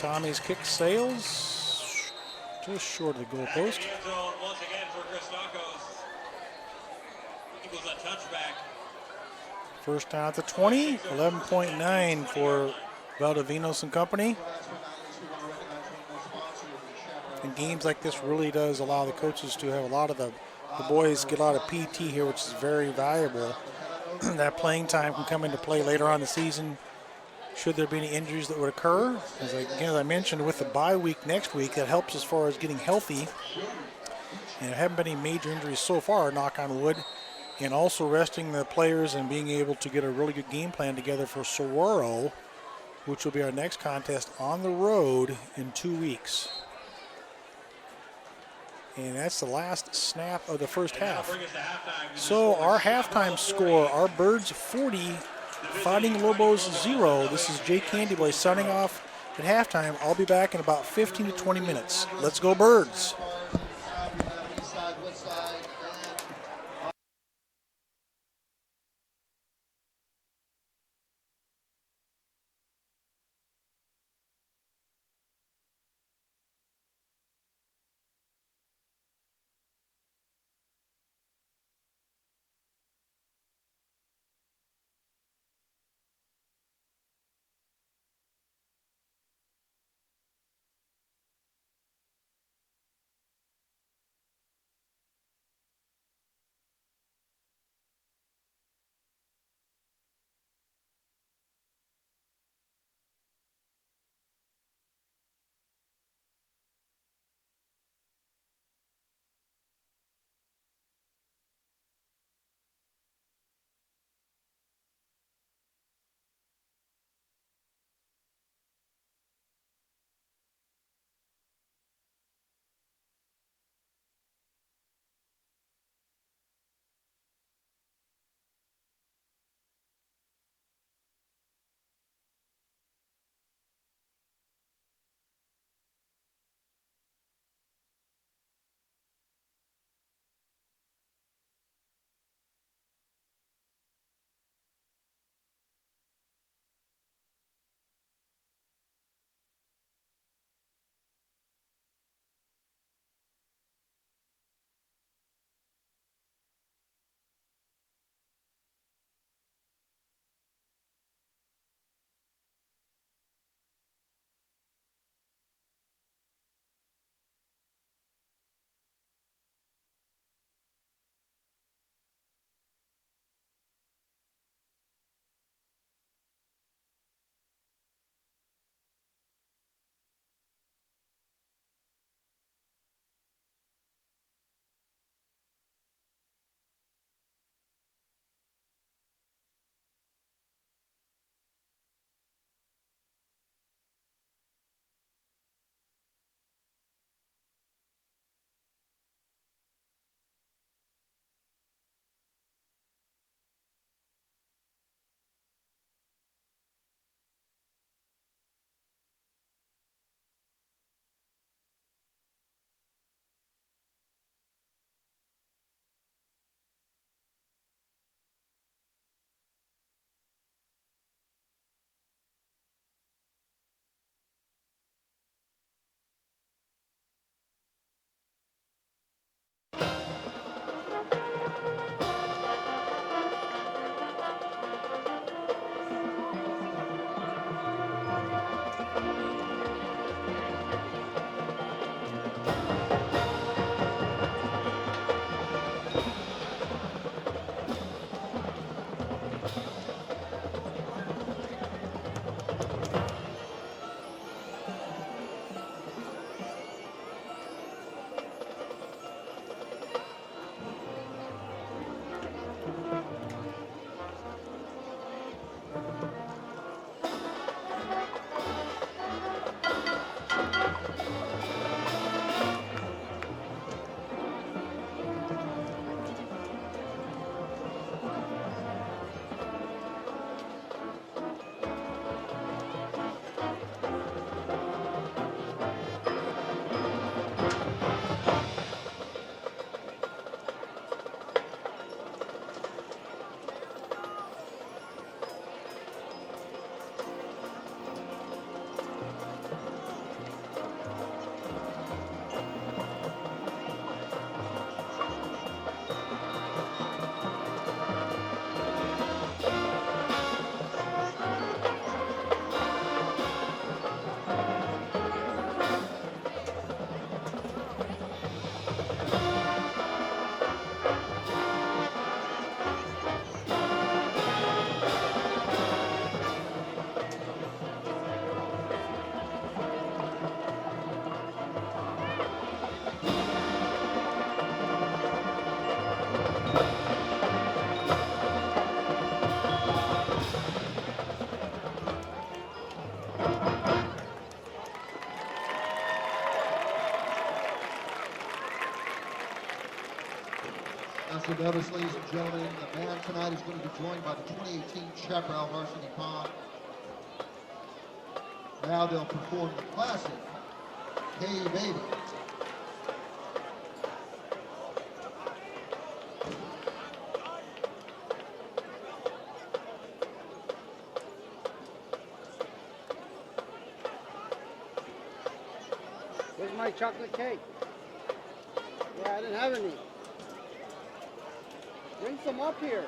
Tommy's kick sails just short of the goal post. Once again for Christakos. Equals a touchback. First down at the 20, 11.9 for Valdivinos and company. And games like this really does allow the coaches to have a lot of the boys get a lot of PT here, which is very valuable. That playing time can come into play later on in the season should there be any injuries that would occur. As I mentioned, with the bye week next week, that helps as far as getting healthy. And there haven't been any major injuries so far, knock on wood. And also resting the players and being able to get a really good game plan together for Saguaro, which will be our next contest on the road in 2 weeks. And that's the last snap of the first half. So our halftime score, our Birds 40, Fighting Lobos 0. This is Jay Candyboy signing off at halftime. I'll be back in about 15 to 20 minutes. Let's go Birds. Council Davis, ladies and gentlemen, the band tonight is going to be joined by the 2018 Chaparral Varsity Pom. Now they'll perform the classic, Hey Baby. Where's my chocolate cake? Yeah, I didn't have any. Bring some up here.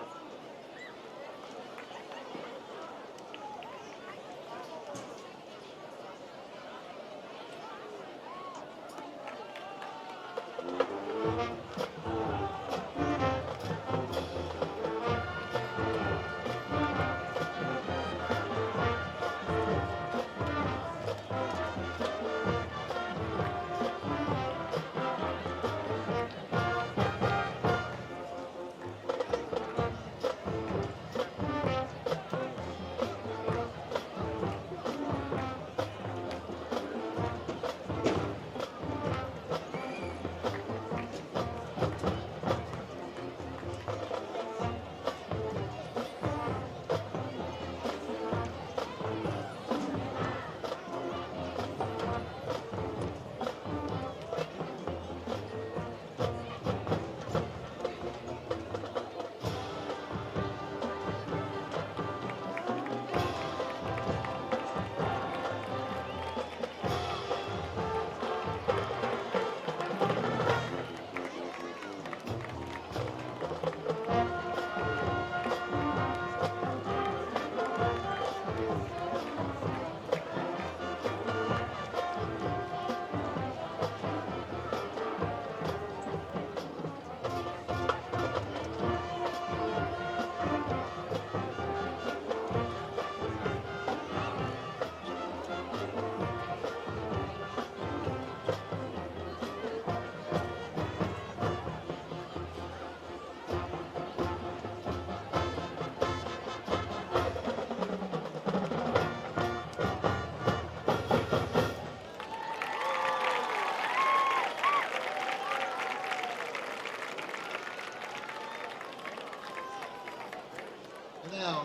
Now,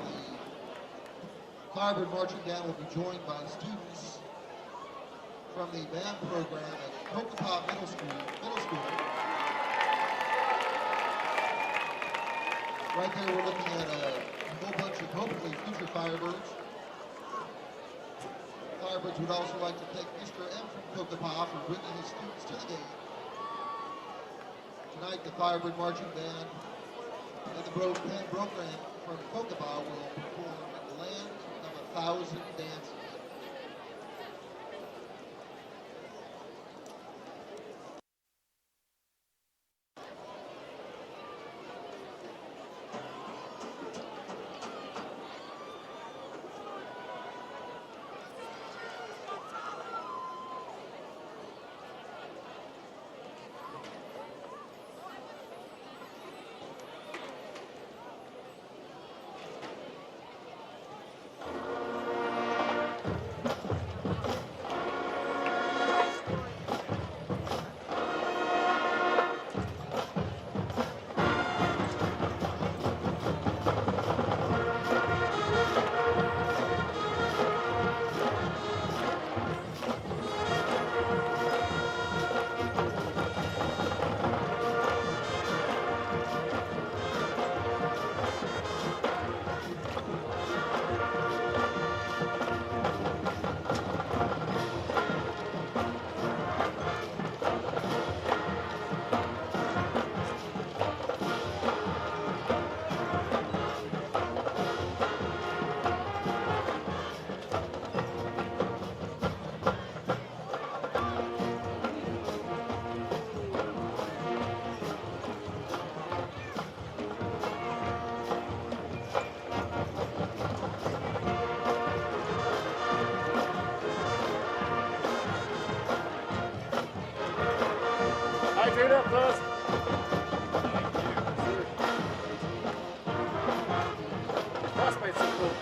the Firebird Marching Band will be joined by students from the band program at Pocatop Middle School. Right there, we're looking at a whole bunch of hopefully future Firebirds. Firebirds would also like to thank Mr. M from Pocatop for bringing his students to the game. Tonight, the Firebird Marching Band and the band program from Pocatop will perform Land of 1,000 Dances. Hydrate up, Dust. Frostbite's so cool.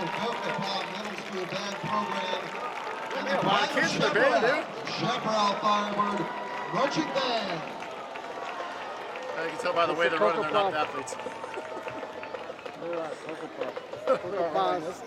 the Coca Middle School band program. And Yeah, a lot of kids in the band, dude. Chaparral Firebird Marching Band. You can tell by the way they're running, they're not athletes. They're Cocoa Puff. Cocoa Puffs.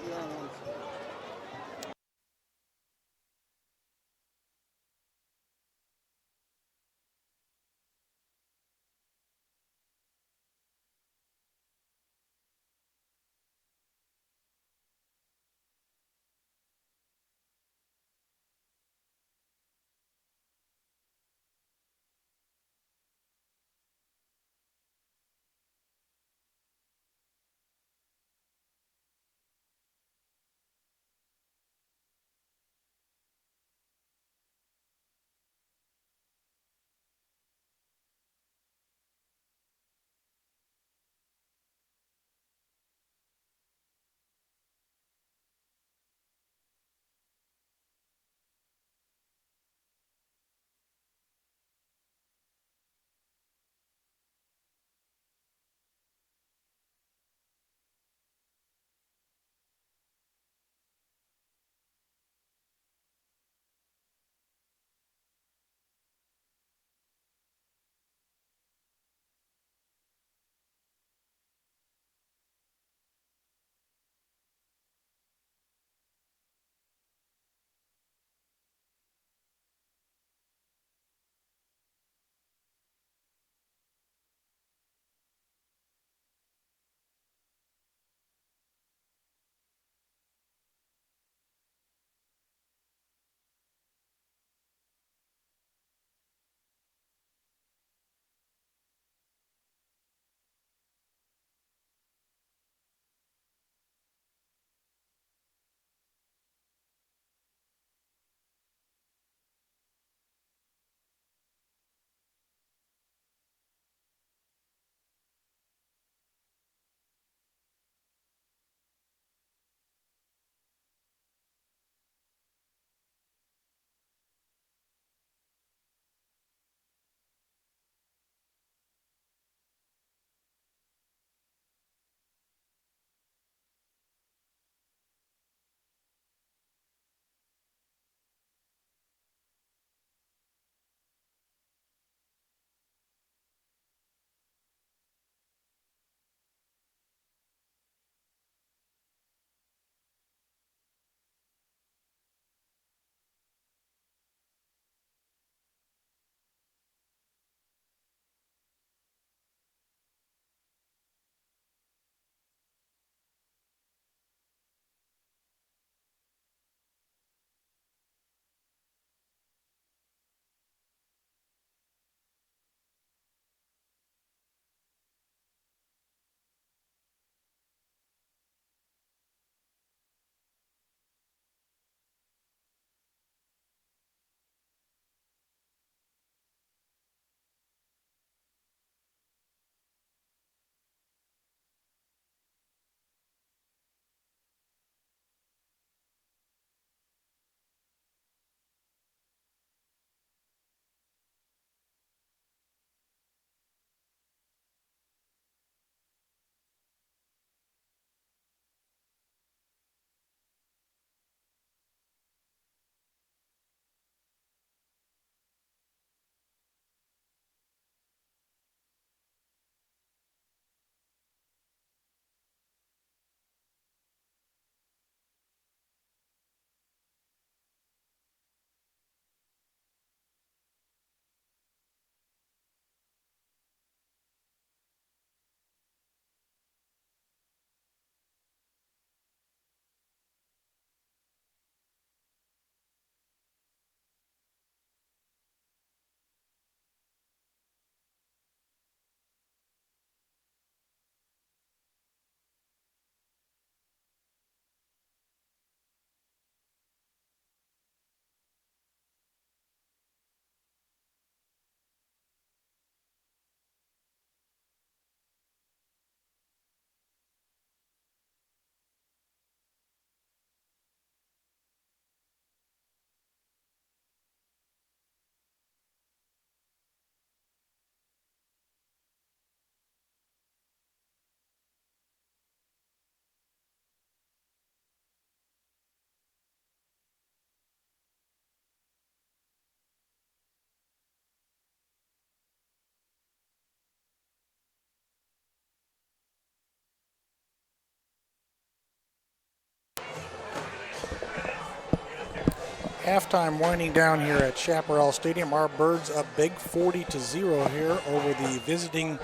Halftime winding down here at Chaparral Stadium. Our Birds up big 40-0 here over the visiting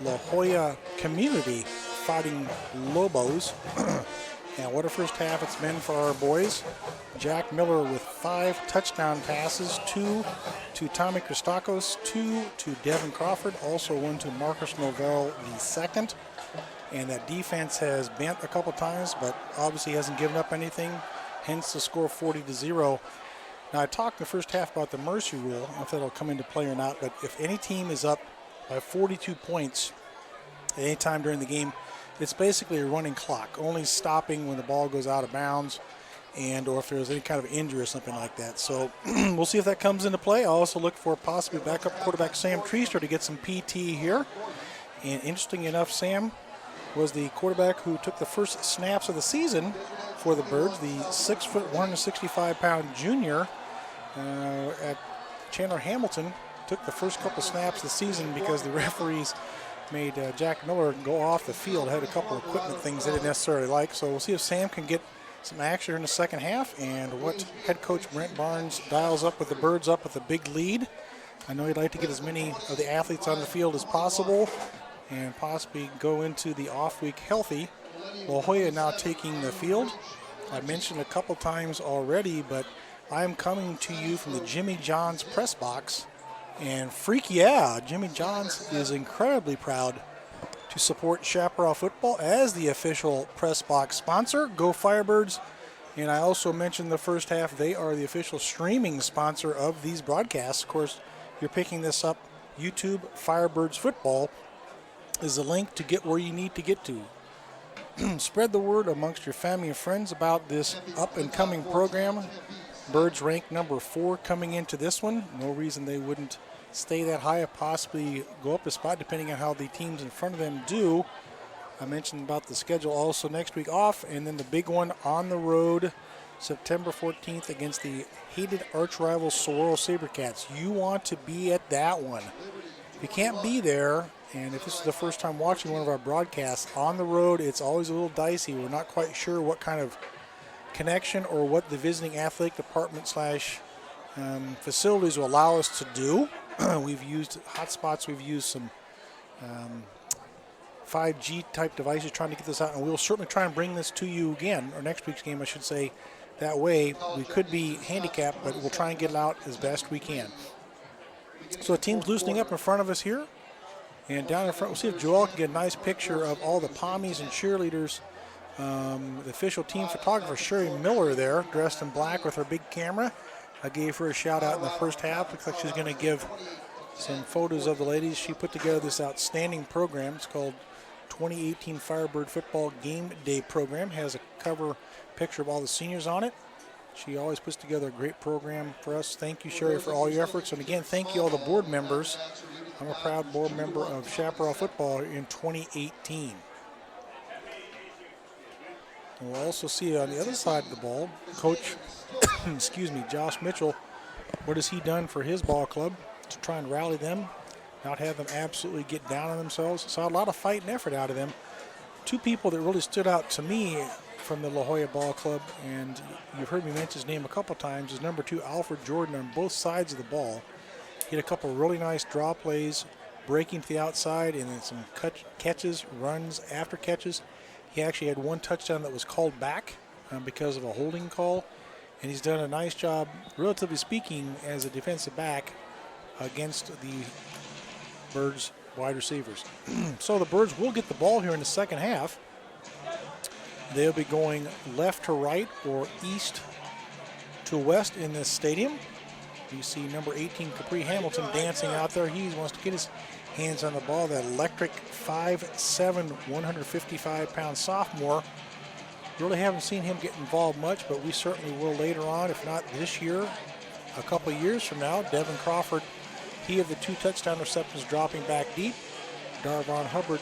La Joya community Fighting Lobos. And what a first half it's been for our boys. Jack Miller with 5 touchdown passes, 2 to Tommy Christakos, 2 to Devin Crawford, also 1 to Marcus Novell II. And that defense has bent a couple times, but obviously hasn't given up anything, hence the score 40-0. Now, I talked in the first half about the mercy rule, I don't know if that'll come into play or not, but if any team is up by 42 points at any time during the game, it's basically a running clock, only stopping when the ball goes out of bounds and or if there's any kind of injury or something like that. So we'll see if that comes into play. I'll also look for possibly backup quarterback Sam Treaster to get some PT here. And interesting enough, Sam was the quarterback who took the first snaps of the season for the Birds, the 6'1", 165-pound junior at Chandler Hamilton. Took the first couple snaps of the season because the referees made Jack Miller go off the field, had a couple of equipment things they didn't necessarily like. So we'll see if Sam can get some action in the second half and what head coach Brent Barnes dials up with the Birds up with a big lead. I know he'd like to get as many of the athletes on the field as possible and possibly go into the off week healthy. La Joya now taking the field. I mentioned a couple times already, but I'm coming to you from the Jimmy John's press box. And freak yeah, Jimmy John's is incredibly proud to support Chaparral football as the official press box sponsor. Go Firebirds. And I also mentioned the first half, they are the official streaming sponsor of these broadcasts. Of course, you're picking this up. YouTube Firebirds Football is the link to get where you need to get to. Spread the word amongst your family and friends about this up-and-coming program. Birds ranked number 4 coming into this one. No reason they wouldn't stay that high, possibly go up a spot depending on how the teams in front of them do. I mentioned about the schedule also next week off, and then the big one on the road, September 14th against the hated arch rival Saguaro Sabercats. You want to be at that one. If you can't be there, and if this is the first time watching one of our broadcasts on the road, it's always a little dicey. We're not quite sure what kind of connection or what the visiting athletic department / facilities will allow us to do. We've used hotspots, we've used some 5G type devices trying to get this out, and we'll certainly try and bring this to you again, or next week's game I should say. That way we could be handicapped, but we'll try and get it out as best we can. So the team's loosening up in front of us here, and down in front we'll see if Joel can get a nice picture of all the pommies and cheerleaders. The official team photographer Sherry Miller there, dressed in black with her big camera. I gave her a shout out in the first half. Looks like she's going to give some photos of the ladies. She put together this outstanding program. It's called 2018 Firebird Football Game Day Program. Has a cover picture of all the seniors on it. She always puts together a great program for us. Thank you, Sherry, for all your efforts. And again, thank you all the board members. I'm a proud board member of Chaparral Football in 2018. And we'll also see on the other side of the ball, Coach, Josh Mitchell. What has he done for his ball club to try and rally them, not have them absolutely get down on themselves? Saw a lot of fight and effort out of them. Two people that really stood out to me from the La Joya Ball Club, and you've heard me mention his name a couple times, is number 2, Alfred Jordan, on both sides of the ball. He had a couple of really nice draw plays, breaking to the outside, and then some catches, runs, after catches. He actually had one touchdown that was called back because of a holding call, and he's done a nice job, relatively speaking, as a defensive back against the Birds wide receivers. So the Birds will get the ball here in the second half. They'll be going left to right or east to west in this stadium. You see number 18, Capri Hamilton, dancing out there. He wants to get his hands on the ball. That electric 5'7", 155-pound sophomore. Really haven't seen him get involved much, but we certainly will later on, if not this year, a couple of years from now. Devin Crawford, he of the 2 touchdown receptions, dropping back deep. Darvon Hubbard,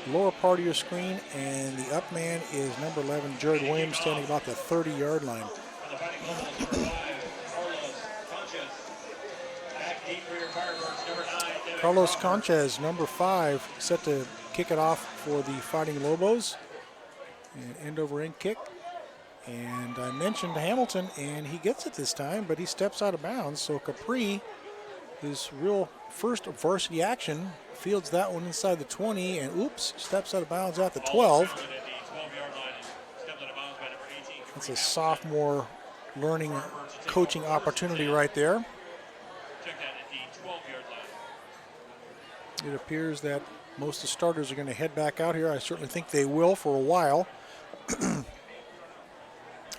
lower part of your screen, and the up man is number 11, Jared Williams, standing about the 30-yard line. Carlos Conches, number 5, set to kick it off for the Fighting Lobos. And end over end kick. And I mentioned Hamilton, and he gets it this time, but he steps out of bounds. So Capri, his real first varsity action, fields that one inside the 20, and oops, steps out of bounds at the 12. It's a sophomore learning coaching opportunity right there. It appears that most of the starters are going to head back out here. I certainly think they will for a while.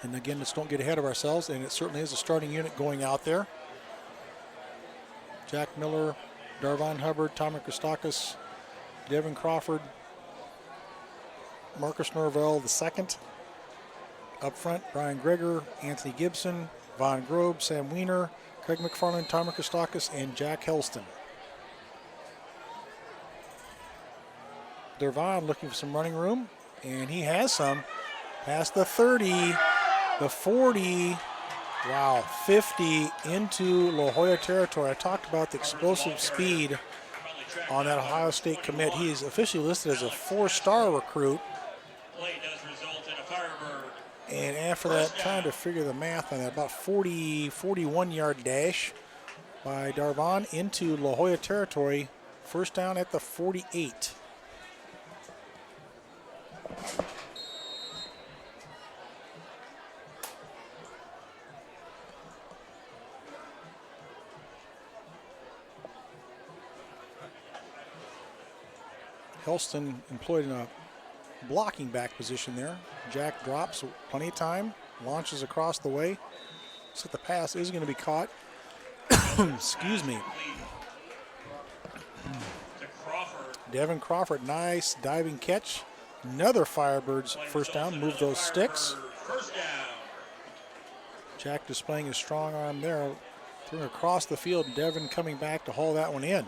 And again, let's don't get ahead of ourselves, and it certainly is a starting unit going out there. Jack Miller, Darvon Hubbard, Tommy Christakis, Devin Crawford, Marcus Norvell II. Up front, Brian Greger, Anthony Gibson, Von Grobe, Sam Wiener, Craig McFarland, Tommy Christakis, and Jack Helston. Darvon looking for some running room, and he has some. Past the 30, the 40, wow, 50 into La Jolla territory. I talked about the explosive speed on that Ohio State commit. He is officially listed as a 4-star recruit. And after that, trying to figure the math on that, about 41-yard dash by Darvon into La Jolla territory. First down at the 48. Helston employed in a blocking back position there. Jack drops, plenty of time, launches across the way. So the pass is going to be caught. Excuse me. Devin Crawford, nice diving catch. Another Firebirds first down, move those sticks. Jack displaying his strong arm there, throwing across the field, Devin coming back to haul that one in.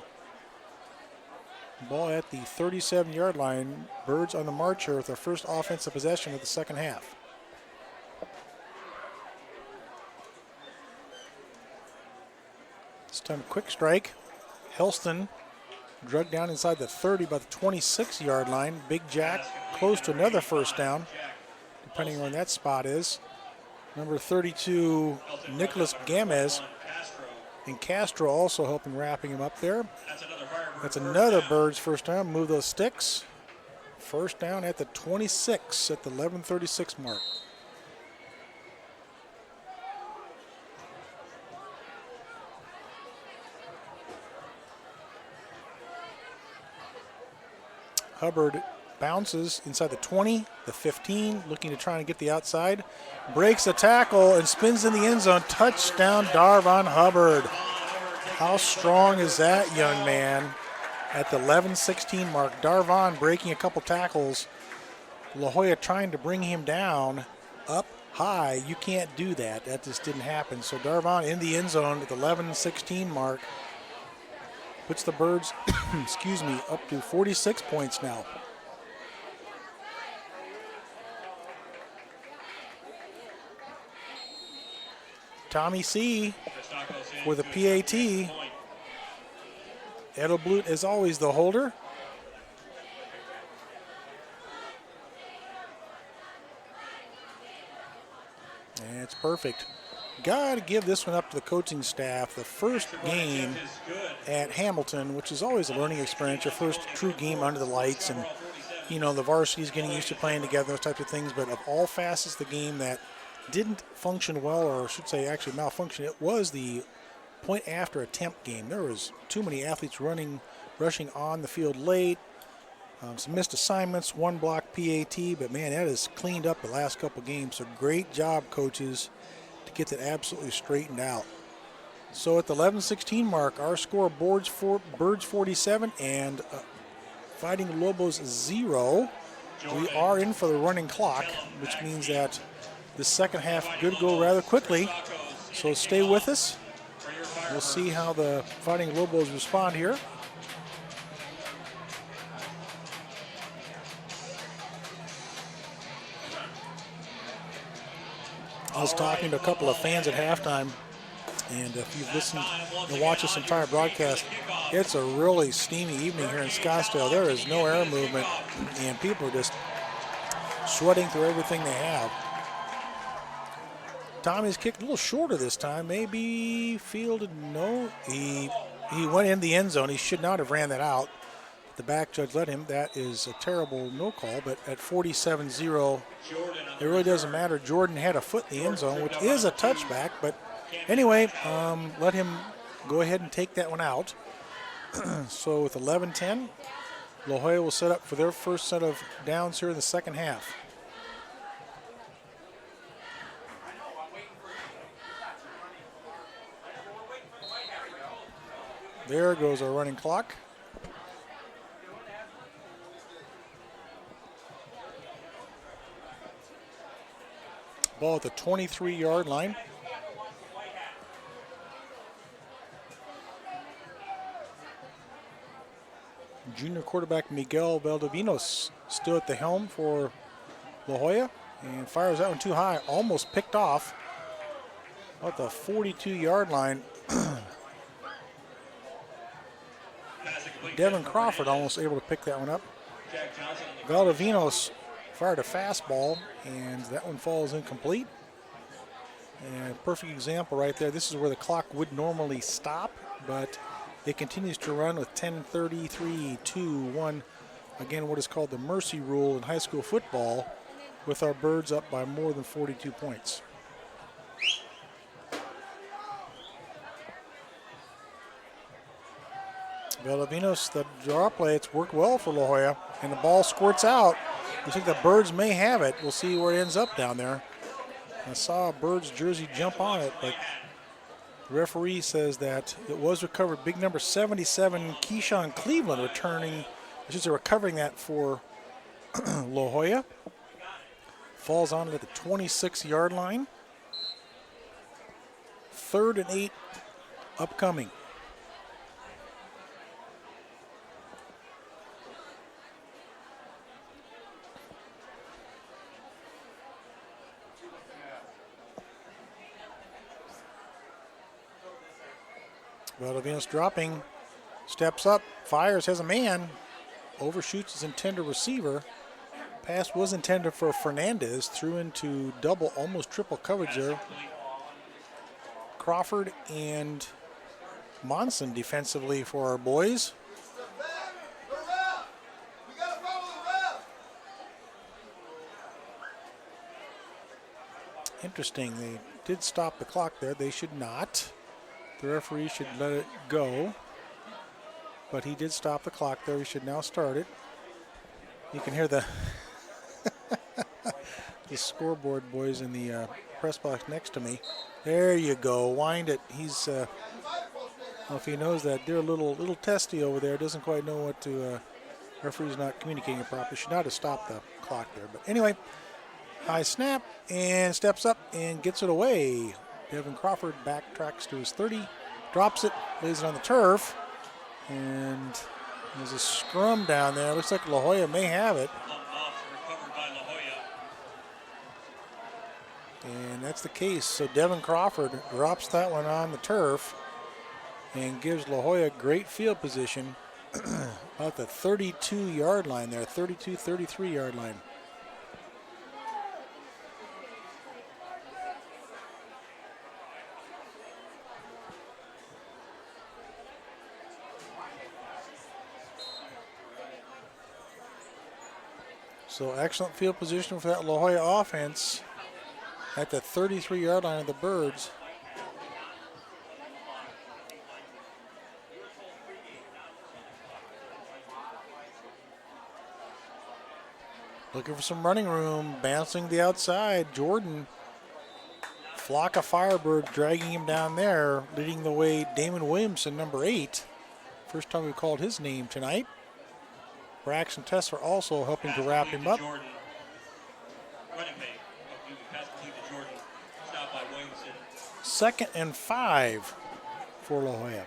Ball at the 37-yard line. Birds on the march here with their first offensive possession of the second half. This time quick strike. Helston drugged down inside the 30 by the 26-yard line. Big Jack close to another first down, depending on where that spot is. Number 32, Nicholas Gamez. And Castro also helping wrapping him up there. That's another Birds first down. Move those sticks. First down at the 26 at the 11:36 mark. Hubbard bounces inside the 20, the 15, looking to try and get the outside. Breaks the tackle and spins in the end zone. Touchdown, Darvon Hubbard. How strong is that young man? At the 11:16 mark, Darvon breaking a couple tackles. La Jolla trying to bring him down up high. You can't do that. That just didn't happen. So Darvon in the end zone at the 11:16 mark puts the Birds, excuse me, up to 46 points now. Tommy C. with a PAT. Edelblut is always the holder. And it's perfect. Got to give this one up to the coaching staff. The first game at Hamilton, which is always a learning experience, your first true game under the lights, and you know the varsity's getting used to playing together, those types of things. But of all facets, the game that didn't function well, or I should say actually malfunction, it was the point after attempt game. There was too many athletes rushing on the field late. Some missed assignments, one block PAT, but man, that is cleaned up the last couple games. So great job, coaches, to get that absolutely straightened out. So at the 11:16 mark, our score Birds 47 and Fighting Lobos 0. We are in for the running clock, which means that the second half could go rather quickly. So stay with us. We'll see how the Fighting Lobos respond here. I was talking to a couple of fans at halftime, and if you've listened and watched this entire broadcast, it's a really steamy evening here in Scottsdale. There is no air movement, and people are just sweating through everything they have. Tommy's kicked a little shorter this time. Maybe fielded. No, he went in the end zone. He should not have ran that out. The back judge let him. That is a terrible no call. But at 47-0, it really doesn't matter. Jordan had a foot in the end zone, which is a touchback. But anyway, let him go ahead and take that one out. So with 11-10, La Jolla will set up for their first set of downs here in the second half. There goes our running clock. Ball at the 23-yard line. Junior quarterback Miguel Valdovinos still at the helm for La Jolla and fires that one too high, almost picked off at the 42-yard line. Devin Crawford almost able to pick that one up. Valdovinos fired a fastball, and that one falls incomplete. And a perfect example right there. This is where the clock would normally stop, but it continues to run with 10:33, 2, 1. Again, what is called the mercy rule in high school football, with our Birds up by more than 42 points. Valdovinos, the draw play, it's worked well for La Jolla, and the ball squirts out. You think the Birds may have it. We'll see where it ends up down there. I saw a Birds jersey jump on it, but the referee says that it was recovered. Big number 77, Keyshawn Cleveland, recovering that for La Jolla. Falls on it at the 26-yard line. 3rd and 8 upcoming. Valdovinos dropping, steps up, fires, has a man, overshoots his intended receiver. Pass was intended for Fernandez, threw into double, almost triple coverage there. Crawford and Monson defensively for our boys. Interesting, they did stop the clock there. They should not. The referee should let it go, but he did stop the clock there. He should now start it. You can hear the the scoreboard boys in the press box next to me. There you go. Wind it. He's, I don't know if he knows that. They're a little testy over there. Doesn't quite know what to. Referee's not communicating it properly. Should not have stopped the clock there. But anyway, high snap and steps up and gets it away. Devin Crawford backtracks to his 30, drops it, lays it on the turf, and there's a scrum down there. Looks like La Jolla may have it. And that's the case. So Devin Crawford drops that one on the turf and gives La Jolla great field position about the 32-yard line there, 32, 33-yard line. So excellent field position for that La Jolla offense at the 33-yard line of the Birds. Looking for some running room, bouncing the outside. Jordan, flock of Firebird dragging him down there, leading the way Damon Williamson, number 8. First time we called his name tonight. Braxton Tesler also helping to wrap him up. Second and 5 for La Jolla.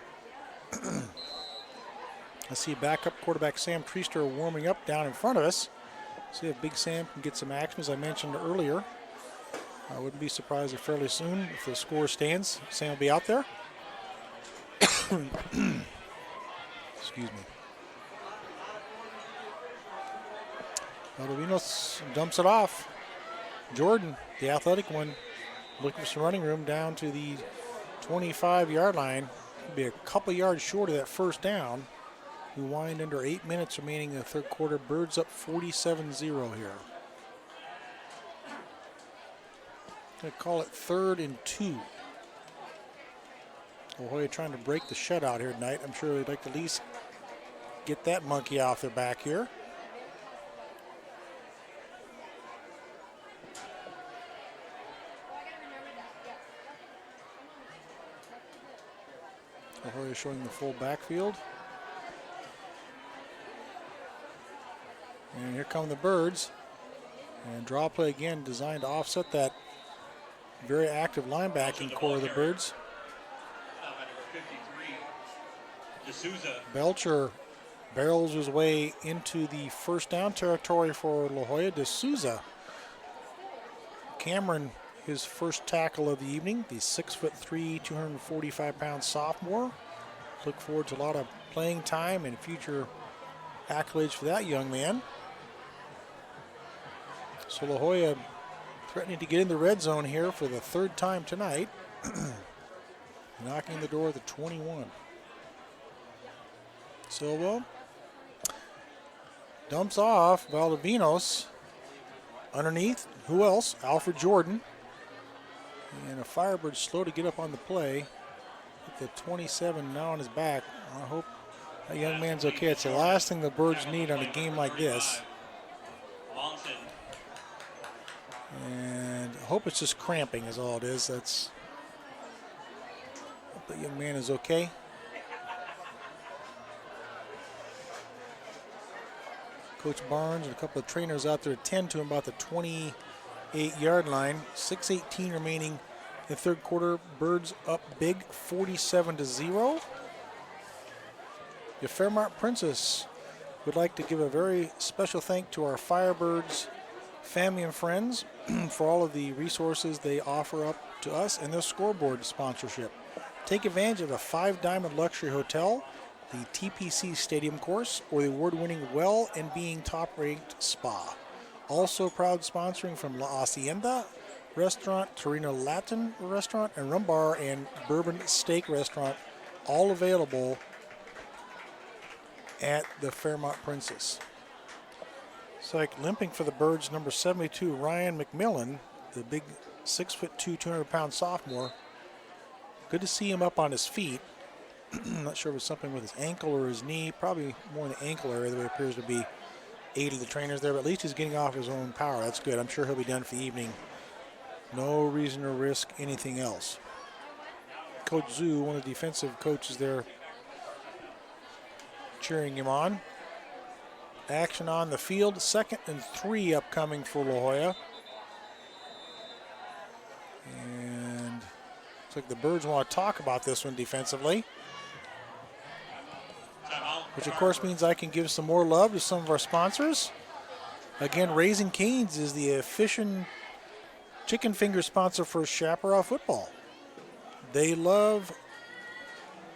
I see backup quarterback Sam Treaster warming up down in front of us. See if Big Sam can get some action, as I mentioned earlier. I wouldn't be surprised if fairly soon, if the score stands, Sam will be out there. Excuse me. Valdovinos dumps it off. Jordan, the athletic one, looking for some running room down to the 25-yard line. Be a couple yards short of that first down. We wind under 8 minutes remaining in the third quarter. Birds up 47-0 here. Going to call it 3rd and 2. La Joya trying to break the shutout here tonight. I'm sure they'd like to at least get that monkey off their back here. La Joya showing the full backfield. And here come the Birds. And draw play again designed to offset that very active linebacking core of the Birds. Belcher barrels his way into the first down territory for La Joya. D'Souza. Cameron, his first tackle of the evening, the 6'3", 245-pound sophomore. Look forward to a lot of playing time and future accolades for that young man. So La Joya threatening to get in the red zone here for the 3rd time tonight. Knocking the door at the 21. Silva dumps off Valdivinos. Underneath, who else? Alfred Jordan. And a Firebird slow to get up on the play. With the 27 now on his back. I hope that young man's okay. It's the last thing the Birds need on a game like this. And I hope it's just cramping is all it is. That's, hope that young man is okay. Coach Barnes and a couple of trainers out there attend to him about the 28-yard line. 6:18 remaining in the third quarter. Birds up big, 47-0. The Fairmont Princess would like to give a very special thank to our Firebirds family and friends for all of the resources they offer up to us and their scoreboard sponsorship. Take advantage of a 5-diamond luxury hotel, the TPC Stadium course, or the award-winning Well and Being top-ranked spa. Also proud sponsoring from La Hacienda Restaurant, Torino Latin Restaurant, and Rum Bar and Bourbon Steak Restaurant, all available at the Fairmont Princess. It's like limping for the Birds, number 72, Ryan McMillan, the big 6'2", 200-pound sophomore. Good to see him up on his feet. Not sure if it's something with his ankle or his knee, probably more in the ankle area. There appears to be 8 of the trainers there, but at least he's getting off his own power. That's good. I'm sure he'll be done for the evening. No reason to risk anything else. Coach Zhu, one of the defensive coaches there, cheering him on. Action on the field. 2nd and 3 upcoming for La Joya. And looks like the Birds want to talk about this one defensively. Which of course means I can give some more love to some of our sponsors. Again, Raising Cane's is the official chicken finger sponsor for Chaparral football. They love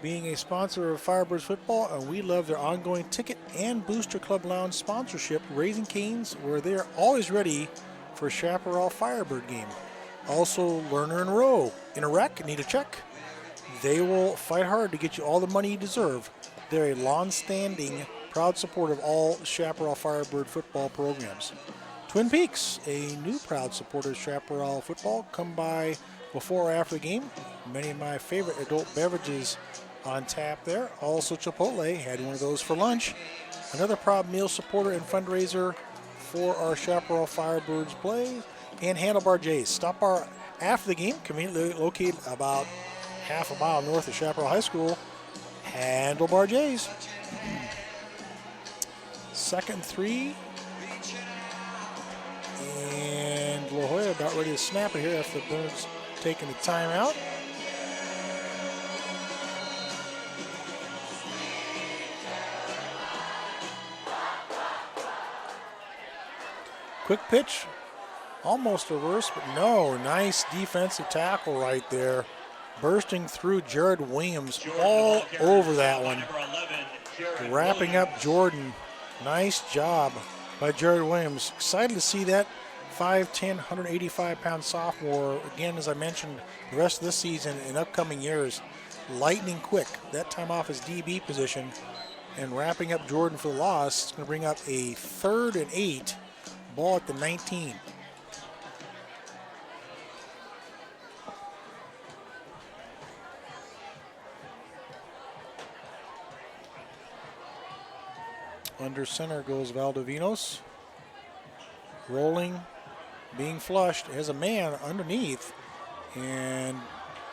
being a sponsor of Firebirds football, and we love their ongoing ticket and Booster Club Lounge sponsorship, Raising Cane's, where they are always ready for a Chaparral Firebird game. Also, Lerner and Rowe. In a wreck, need a check? They will fight hard to get you all the money you deserve. They're a long-standing, proud supporter of all Chaparral Firebird football programs. Twin Peaks, a new proud supporter of Chaparral football. Come by before or after the game. Many of my favorite adult beverages on tap there. Also Chipotle, had one of those for lunch. Another proud meal supporter and fundraiser for our Chaparral Firebirds play. And Handlebar Jays. Stop by after the game, conveniently located about half a mile north of Chaparral High School. Handlebar Jays. 2nd and 3. And La Joya about ready to snap it here after the Birds taking the timeout. Quick pitch, almost reverse, but no. Nice defensive tackle right there. Bursting through Jared Williams all over that one. Wrapping up Jordan. Nice job by Jared Williams. Excited to see that 5'10", 185-pound sophomore. Again, as I mentioned, the rest of this season and upcoming years, lightning quick. That time off his DB position. And wrapping up Jordan for the loss. It's going to bring up a 3rd and 8. Ball at the 19. Under center goes Valdivinos. Rolling, being flushed, has a man underneath. And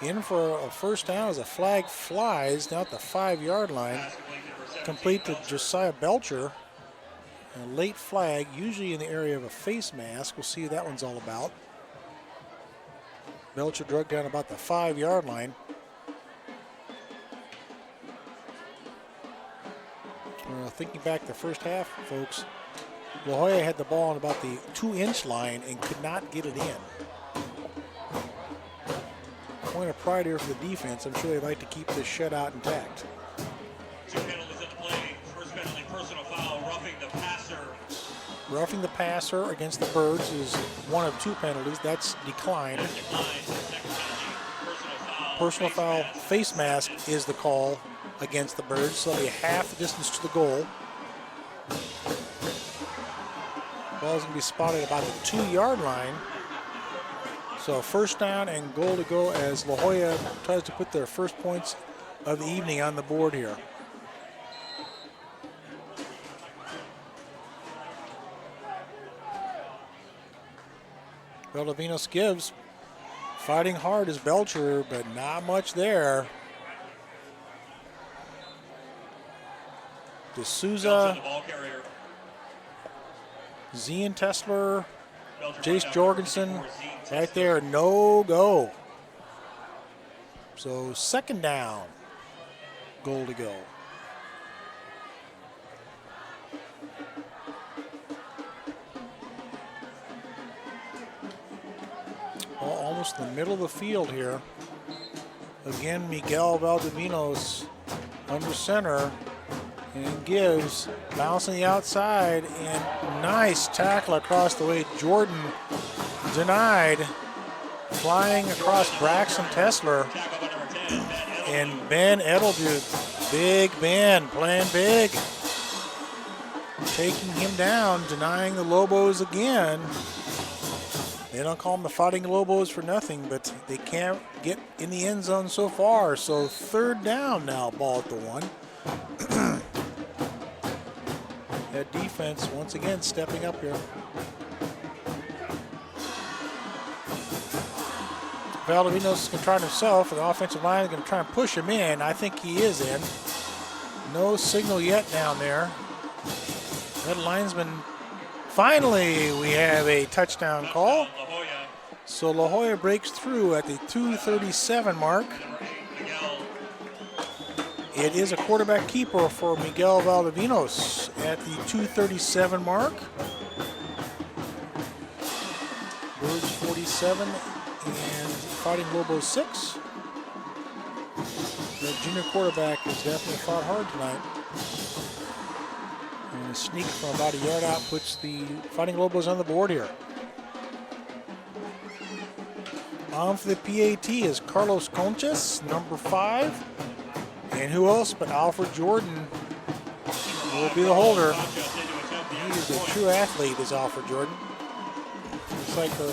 in for a first down as a flag flies down at the 5-yard line. Complete to Josiah Belcher. A late flag, usually in the area of a face mask. We'll see what that one's all about. Belcher drug down about the 5-yard line. Thinking back the first half, folks, La Joya had the ball on about the 2-inch line and could not get it in. Point of pride here for the defense. I'm sure they'd like to keep this shutout intact. 2 penalties in the play. First penalty, personal foul, roughing the passer. Roughing the passer against the Birds is one of 2 penalties. That's declined. Second penalty, Personal foul, face mask is the call against the Birds, so they'll be half the distance to the goal. Ball's going to be spotted about the 2-yard line. So first down and goal to go as La Joya tries to put their first points of the evening on the board here. Valdivinos gives. Fighting hard is Belcher, but not much there. D'Souza, Zian Tessler, Jace Jorgensen, right there, no go. So second down, goal to go. Well, almost in the middle of the field here. Again, Miguel Valdivinos under center. And gives, bouncing the outside, and nice tackle across the way. Jordan denied, flying across Braxton Tessler. And Ben Edeldude, Big Ben, playing big. Taking him down, denying the Lobos again. They don't call them the Fighting Lobos for nothing, but they can't get in the end zone so far. So third down now, ball at the 1. That defense once again stepping up here. Valdivinos is going to try it himself, and the offensive line is going to try and push him in. I think he is in. No signal yet down there. That linesman, finally we have a touchdown call. So La Joya breaks through at the 2:37 mark. It is a quarterback keeper for Miguel Valdivinos at the 2:37 mark. Birds 47 and Fighting Lobos 6. The junior quarterback has definitely fought hard tonight. And a sneak from about a yard out puts the Fighting Lobos on the board here. On for the PAT is Carlos Conchas, number 5. And who else but Alfred Jordan will be the holder. He is a true athlete, is Alfred Jordan. Looks like the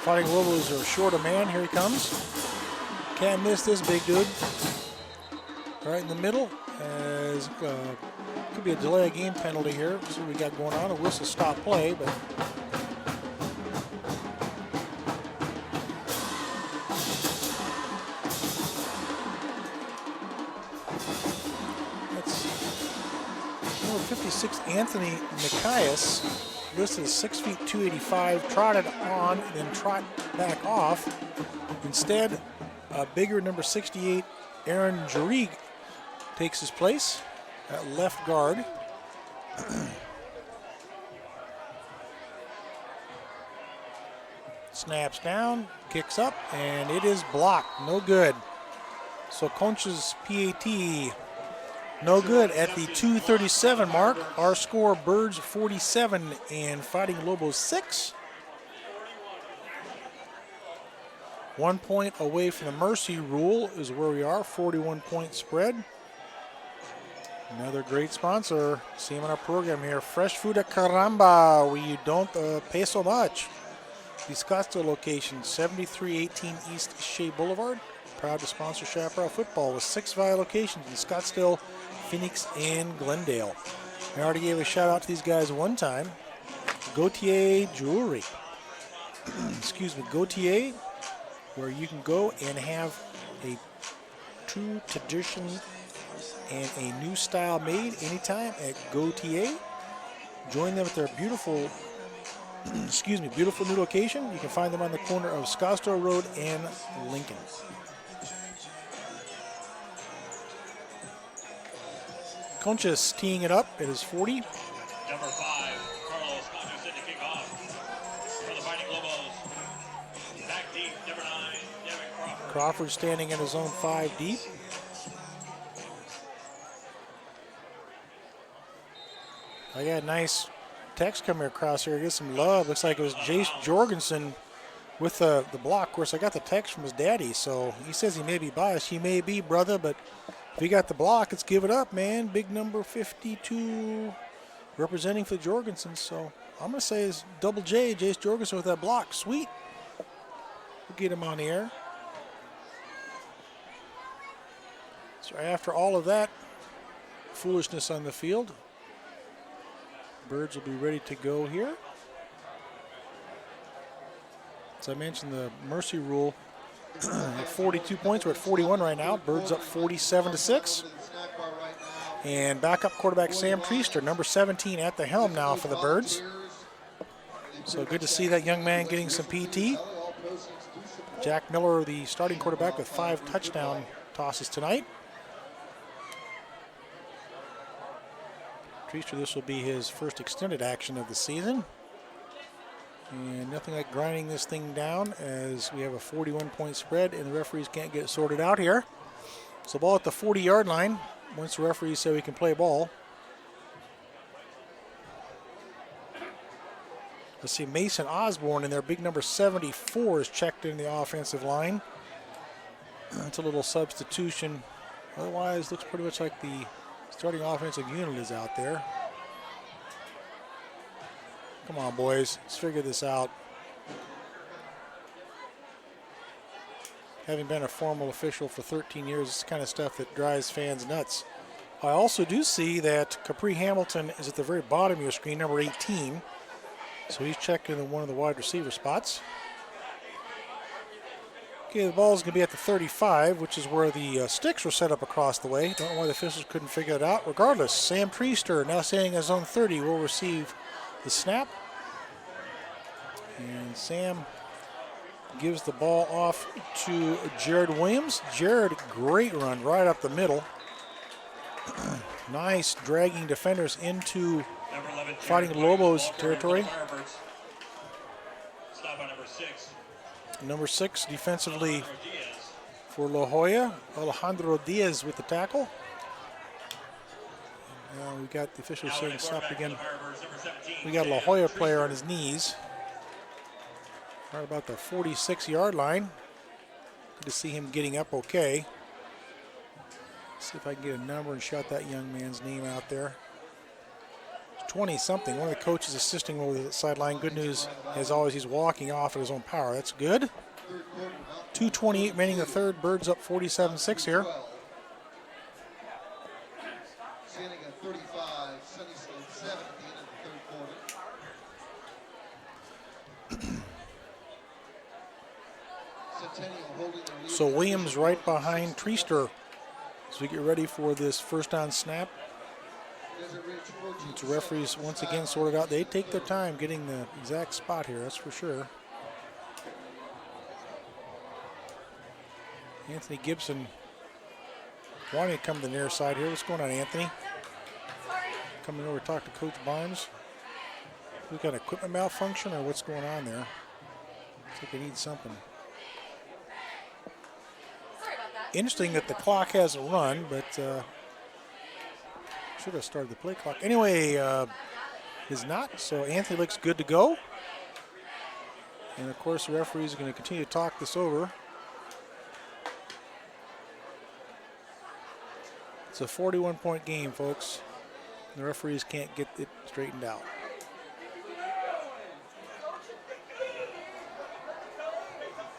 Fighting Lobos are short a man. Here he comes. Can't miss this big dude. Right in the middle. As could be a delay of game penalty here. See what we got going on. A whistle stop play, but number 56, Anthony Nikias, listed as 6 feet 285, trotted on, then trot back off. Instead, a bigger number 68, Aaron Jarig, takes his place at left guard. Snaps down, kicks up, and it is blocked. No good. So Conch's PAT, no good at the 2:37 mark. Our score, Birds 47 and Fighting Lobos 6. 1 point away from the mercy rule is where we are, 41-point spread. Another great sponsor. See him in our program here. Fresh food at Caramba, where you don't pay so much. The Scottsdale location, 7318 East Shea Boulevard. Proud to sponsor Chaparral football with 6 Valley locations in Scottsdale, Phoenix, and Glendale. I already gave a shout out to these guys one time. Gautier Jewelry. Excuse me, Gautier, where you can go and have a true tradition and a new style made anytime at Gautier. Join them at their beautiful, beautiful new location. You can find them on the corner of Scottsdale Road and Lincoln. Concha's teeing it up. It is 40. Number 5, Carlos Concha set to kick off for the Fighting Lobos. Back deep, number 9, Devin Crawford. Crawford standing in his own 5 deep. I got a nice text coming across here. Get some love. Looks like it was Jace Jorgensen with the block. Of course, I got the text from his daddy, so he says he may be biased. He may be, brother, but if you got the block, let's give it up, man. Big number 52 representing for Jorgensen. So I'm going to say it's Double J, Jace Jorgensen with that block. Sweet. We'll get him on the air. So after all of that foolishness on the field, Birds will be ready to go here. As I mentioned, the mercy rule at 42 points. We're at 41 right now. Birds up 47-6. And backup quarterback Sam Treaster, number 17, at the helm now for the Birds. So good to see that young man getting some PT. Jack Miller, the starting quarterback, with 5 touchdown tosses tonight. Treaster, this will be his first extended action of the season. And nothing like grinding this thing down as we have a 41-point spread and the referees can't get it sorted out here. So ball at the 40-yard line once the referees say we can play ball. Let's see, Mason Osborne in there, big number 74 is checked in the offensive line. That's a little substitution. Otherwise, looks pretty much like the starting offensive unit is out there. Come on, boys. Let's figure this out. Having been a formal official for 13 years, it's the kind of stuff that drives fans nuts. I also do see that Capri Hamilton is at the very bottom of your screen, number 18. So he's checked in one of the wide receiver spots. Okay, the ball's going to be at the 35, which is where the sticks were set up across the way. Don't know why the officials couldn't figure it out. Regardless, Sam Treaster, now standing in his own 30, will receive the snap. And Sam gives the ball off to Jared Williams. Jared, great run right up the middle. Nice dragging defenders into Fighting Lobos territory. Stop on number 6. Number 6 defensively for La Jolla. Alejandro Diaz with the tackle. Now we got the officials saying stop again. We got a La Jolla player on his knees. Right about the 46-yard line. Good to see him getting up okay. See if I can get a number and shout that young man's name out there. 20-something. One of the coaches assisting over the sideline. Good news, as always, he's walking off at his own power. That's good. 2:28 remaining the third. Birds up 47-6 here. Standing at 35, Sunnyside 7 at the end of the third quarter. Centennial holding their lead. So Williams right behind Treaster as we get ready for this first down snap. The referees once again sorted out. They take their time getting the exact spot here, that's for sure. Anthony Gibson wanting to come to the near side here. What's going on, Anthony? Coming over to talk to Coach Barnes. We got equipment malfunction or what's going on there? Looks like they need something. Interesting that the clock hasn't run, but should have started the play clock. Anyway, is not. So Anthony looks good to go. And of course, the referees are going to continue to talk this over. It's a 41-point game, folks. The referees can't get it straightened out.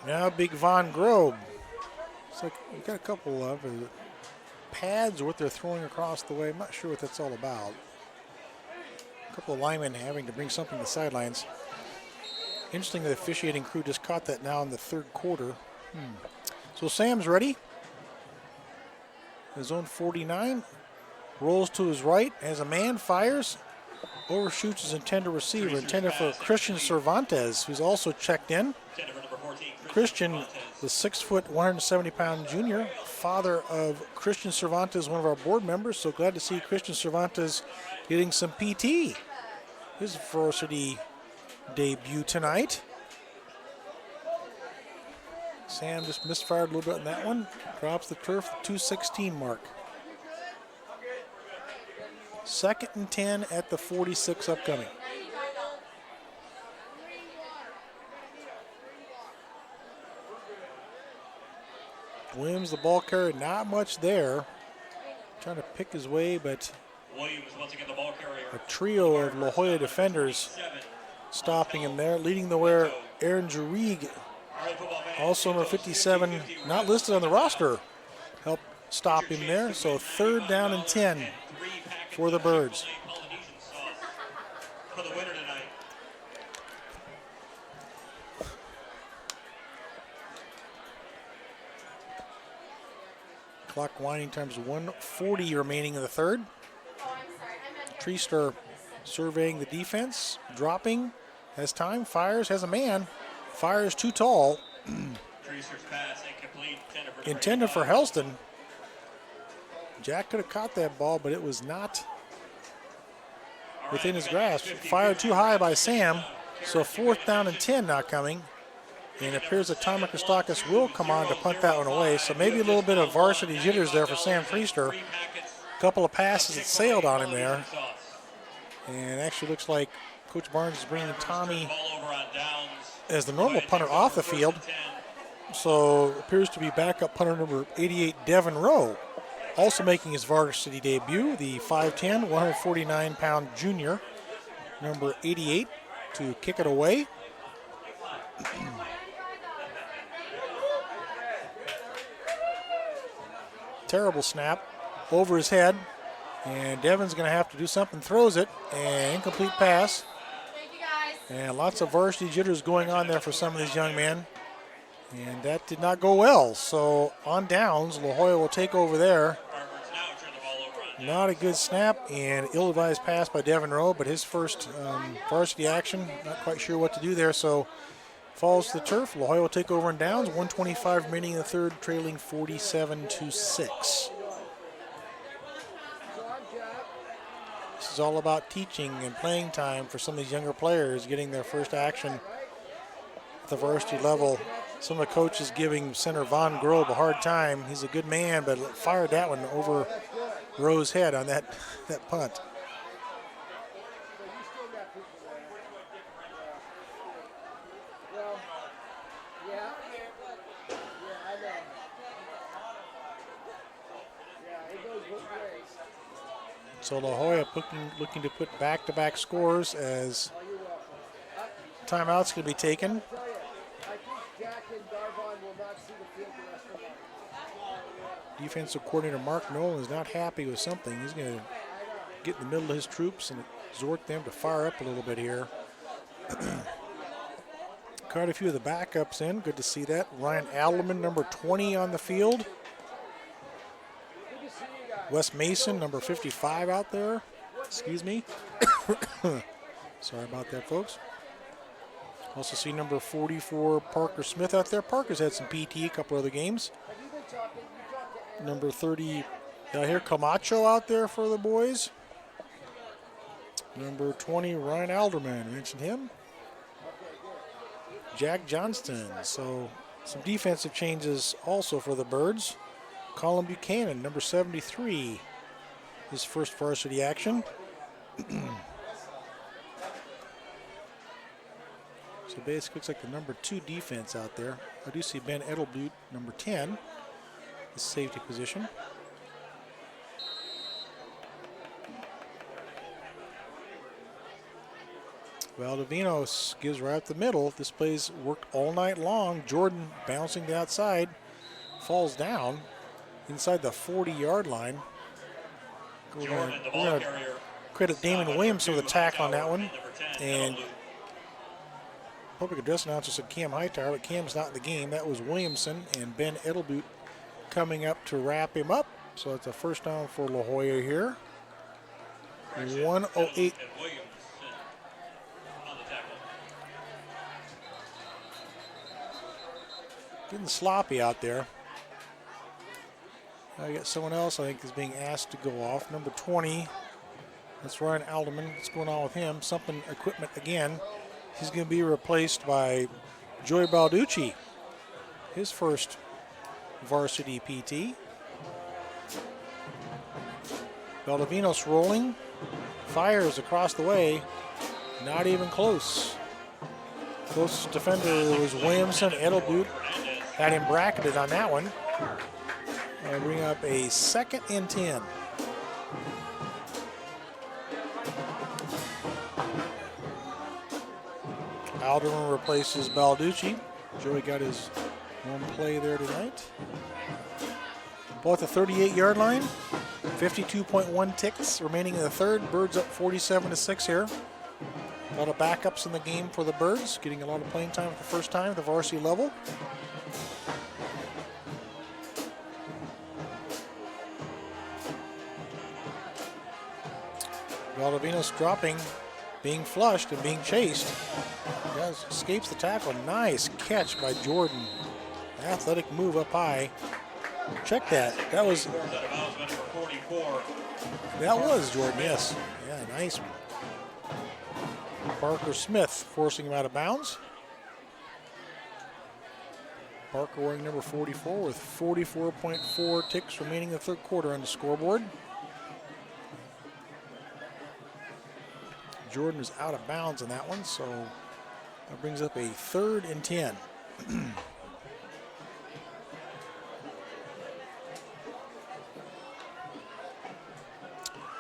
Now Big Von Grobe. It's like you got a couple of pads or what they're throwing across the way. I'm not sure what that's all about. A couple of linemen having to bring something to the sidelines. Interesting, the officiating crew just caught that now in the third quarter. So Sam's ready. His own 49. Rolls to his right as a man, fires. Overshoots his intended receiver, intended for Christian Cervantes, who's also checked in. Christian, the 6', 170-pound junior, father of Christian Cervantes, one of our board members. So glad to see Christian Cervantes getting some PT. His varsity debut tonight. Sam just misfired a little bit on that one. Drops the turf, the 2:16 mark. 2nd and 10 at the 46 upcoming. Williams, the ball carrier, not much there. Trying to pick his way, but Williams once again the ball carrier. a trio of La Jolla defenders stopping him there. Leading the way, Aaron Jurig, also number 57, not listed on the roster, helped stop him there. So 3rd down and 10 for the Birds. For the winner tonight. Clock winding times 1:40 remaining in the third. Treester surveying the defense, dropping, has time, fires, has a man, fires too tall. Treester's pass incomplete. Intended for Helston. Jack could have caught that ball, but it was not within his grasp. Fired too high by Sam, so 4th down and 10 now coming. And it appears that Tom Christakis will come on to punt that one away. So maybe a little bit of varsity jitters there for Sam Treester. A couple of passes that sailed on him there. And actually looks like Coach Barnes is bringing Tommy as the normal punter off the field. So appears to be backup punter number 88, Devin Rowe. Also making his varsity debut, the 5'10", 149-pound junior, number 88, to kick it away. Terrible snap over his head, and Devin's going to have to do something. Throws it, and incomplete pass. Thank you guys. And lots of varsity jitters going on there for some of these young men, and that did not go well. So on downs, La Jolla will take over there. Not a good snap and ill-advised pass by Devin Rowe, but his first varsity action. Not quite sure what to do there, so falls to the turf. La Jolla will take over on downs. 1:25 remaining in the third, trailing 47-6. This is all about teaching and playing time for some of these younger players, getting their first action at the varsity level. Some of the coaches giving center Von Grobe a hard time. He's a good man, but fired that one over Rowe's head on that punt. So La Jolla looking to put back-to-back scores as timeout's going to be taken. Defensive coordinator Mark Nolan is not happy with something. He's going to get in the middle of his troops and exhort them to fire up a little bit here. Quite a few of the backups in. Good to see that. Ryan Adelman, number 20 on the field. Wes Mason, number 55 out there. Excuse me. Sorry about that, folks. Also see number 44, Parker Smith out there. Parker's had some PT, a couple other games. Number 30, I hear Camacho out there for the boys. Number 20, Ryan Alderman, mentioned him. Jack Johnston, so some defensive changes also for the Birds. Colin Buchanan, number 73, his first varsity action. So basically looks like the number 2 defense out there. I do see Ben Edelblut, number 10, the safety position. Valdivinos gives right up the middle. This play's worked all night long. Jordan bouncing the outside, falls down inside the 40-yard line. We're going to credit Damon Williamson with a tackle on that one. And public address announcer said Cam Hightower, but Cam's not in the game. That was Williamson and Ben Edelboot coming up to wrap him up. So it's a first down for La Jolla here. 1:08. Getting sloppy out there. I got someone else I think is being asked to go off. Number 20. That's Ryan Alderman. What's going on with him? Something equipment again. He's going to be replaced by Joey Balducci. His first varsity PT. Valdivinos rolling. Fires across the way. Not even close. Closest defender was Williamson. Edelboot had him bracketed on that one. And bring up a 2nd and 10. Alderman replaces Balducci. Joey got his one play there tonight. Ball at the 38-yard line. 52.1 ticks remaining in the third. Birds up 47-6 here. A lot of backups in the game for the Birds, getting a lot of playing time for the first time at the varsity level. Valdivinos dropping, being flushed and being chased. Guys escapes the tackle. Nice catch by Jordan. Athletic move up high. Check that. That was Jordan, yes. Yeah, nice one. Parker Smith forcing him out of bounds. Parker wearing number 44 with 44.4 ticks remaining in the third quarter on the scoreboard. Jordan is out of bounds on that one, so that brings up a 3rd and 10.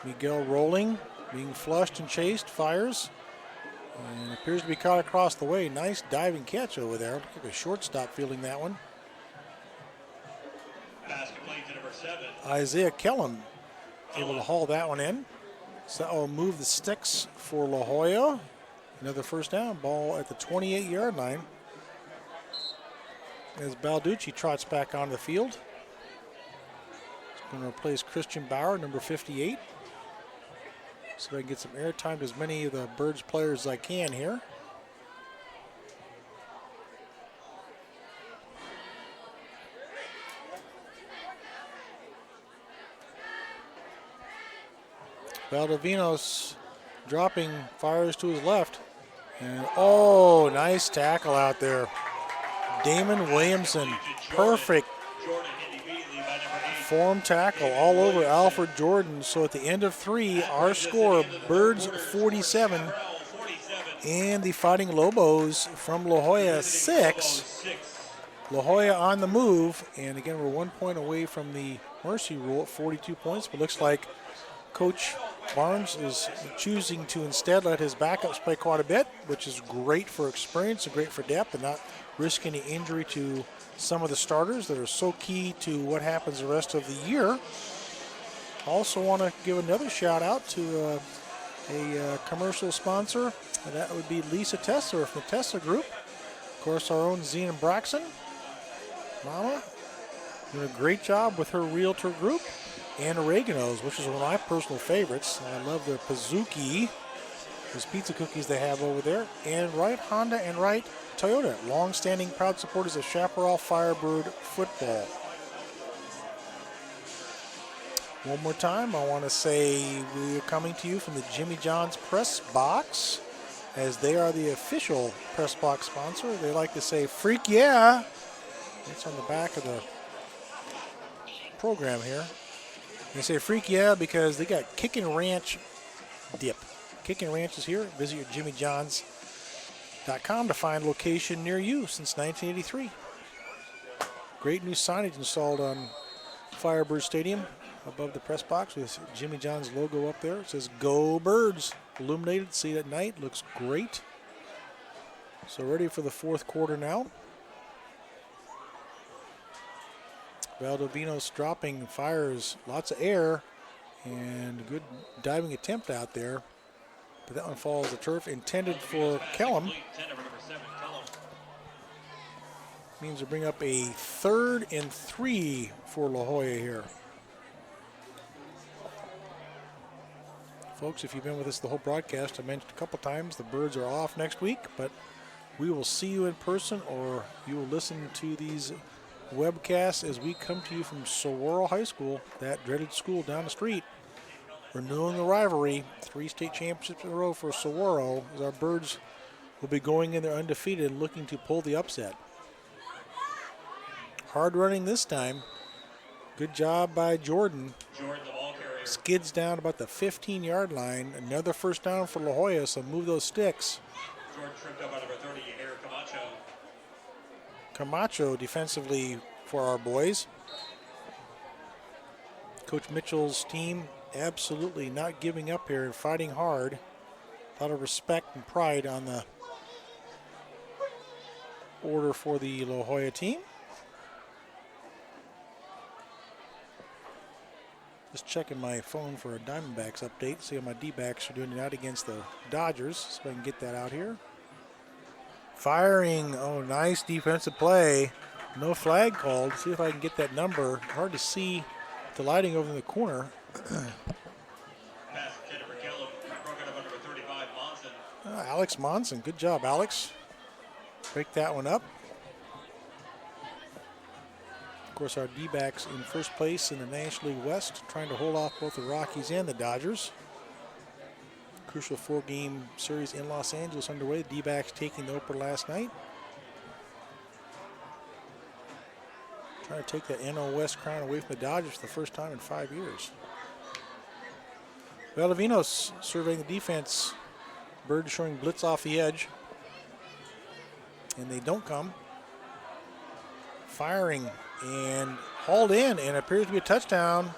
Miguel rolling, being flushed and chased, fires, and appears to be caught across the way. Nice diving catch over there. Looked like a shortstop fielding that one. Pass complete to number 7. Isaiah Kellum able to haul that one in. So that will move the sticks for La Jolla. Another first down. Ball at the 28-yard line. As Balducci trots back onto the field. He's going to replace Christian Bauer, number 58. So I can get some airtime to as many of the Birds players as I can here. Valdivinos dropping, fires to his left. And oh, nice tackle out there. Damon Williamson, perfect form tackle all over Alfred Jordan. So at the end of 3, our score, Birds 47 and the Fighting Lobos from La Jolla 6. La Jolla on the move, and again, we're 1 point away from the mercy rule at 42 points, but looks like Coach Barnes is choosing to instead let his backups play quite a bit, which is great for experience and great for depth and not risk any injury to some of the starters that are so key to what happens the rest of the year. Also want to give another shout out to a commercial sponsor, and that would be Lisa Tessler from the Tessler Group. Of course, our own Zena Braxton, Mama, doing a great job with her realtor group. And Oregano's, which is one of my personal favorites. I love the Pazuki, those pizza cookies they have over there. And Wright Honda and Wright Toyota, long-standing proud supporters of Chaparral Firebird football. One more time, I want to say we are coming to you from the Jimmy John's Press Box, as they are the official Press Box sponsor. They like to say, freak yeah. It's on the back of the program here. They say freak yeah because they got Kickin' Ranch dip. Kickin' Ranch is here. Visit your jimmyjohns.com to find a location near you since 1983. Great new signage installed on Firebird Stadium. above the press box with Jimmy John's logo up there. It says Go Birds. Illuminated, see it at night, looks great. So ready for the fourth quarter now. Valdovinos dropping, fires lots of air, and good diving attempt out there. But that one falls to turf, intended for Kellum. Means to bring up a 3rd and 3 for La Jolla here. Folks, if you've been with us the whole broadcast, I mentioned a couple times the Birds are off next week, but we will see you in person, or you will listen to these webcasts as we come to you from Saguaro High School, that dreaded school down the street. Renewing the rivalry, 3 state championships in a row for Saguaro, as our Birds will be going in there undefeated, looking to pull the upset. Hard running this time. Good job by Jordan. Jordan, the ball carrier. Skids down about the 15-yard line. Another first down for La Jolla, so move those sticks. Jordan tripped up by number 30, Eric Camacho. Camacho defensively for our boys. Coach Mitchell's team absolutely not giving up here and fighting hard. A lot of respect and pride on the order for the La Jolla team. Just checking my phone for a Diamondbacks update, see how my D-backs are doing tonight against the Dodgers, so I can get that out here. Firing, oh, nice defensive play. No flag called. See if I can get that number. Hard to see the lighting over in the corner. Pass intended for Kellum. Broken up by number 35, Monson. Alex Monson, good job, Alex. Break that one up. Of course, our D-backs in first place in the National League West, trying to hold off both the Rockies and the Dodgers. Crucial 4-game series in Los Angeles underway. The D-backs taking the opener last night. Trying to take that NL West crown away from the Dodgers for the first time in 5 years. Valdovinos surveying the defense. Bird showing blitz off the edge. And they don't come. Firing and hauled in, and appears to be a touchdown.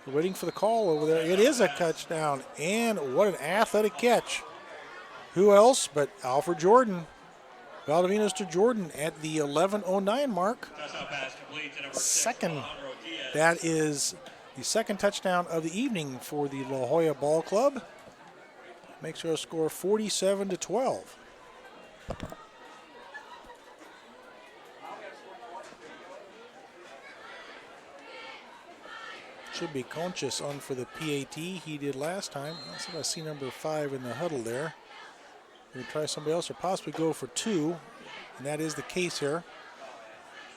We're waiting for the call over there. It is a touchdown, and what an athletic catch. Who else but Alfred Jordan. Valdovinos to Jordan at the 11:09 mark. Second, that is the second touchdown of the evening for the La Jolla Ball Club. Makes our score 47-12. Should be Conchas on for the PAT. He did last time. Let's see if I see number 5 in the huddle there. We're going to try somebody else or possibly go for 2. And that is the case here.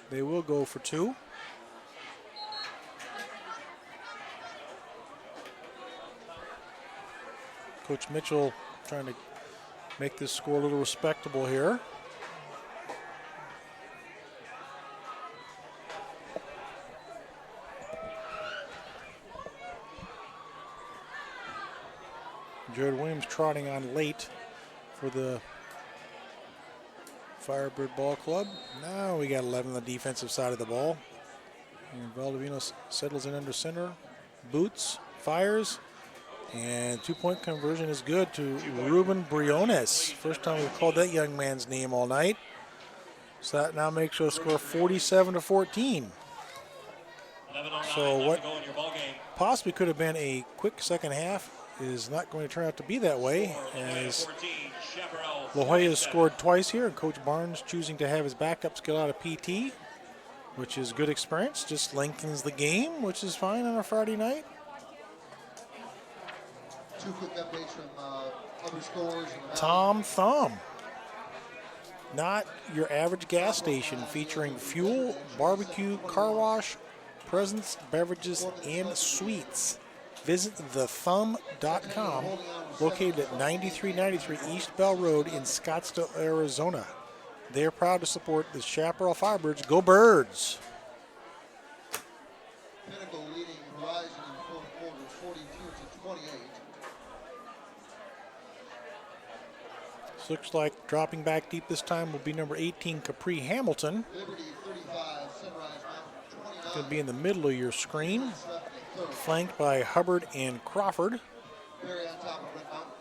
They will go for 2. Coach Mitchell trying to make this score a little respectable here. Jared Williams trotting on late for the Firebird Ball Club. Now we got 11 on the defensive side of the ball. And Valdovinos settles in under center. Boots, fires, and two-point conversion is good to Ruben Briones. First time we've called that young man's name all night. So that now makes our score 47-14. So what possibly could have been a quick second half is not going to turn out to be that way, as La Jolla has scored twice here, and Coach Barnes choosing to have his backups get out of PT, which is good experience, just lengthens the game, which is fine on a Friday night. 2 quick updates from other stores. Tom Thumb. Not your average gas station, featuring fuel, barbecue, car wash, presents, beverages, and sweets. Visit thethumb.com, located at 9393 East Bell Road in Scottsdale, Arizona. They are proud to support the Chaparral Firebirds. Go Birds! Pinnacle leading Horizon in the fourth quarter, 42-28. This looks like dropping back deep this time will be number 18, Capri Hamilton. Liberty 35, Sunrise Mountain 29. Going to be in the middle of your screen. flanked by Hubbard and Crawford. Very on top of Red Mountain,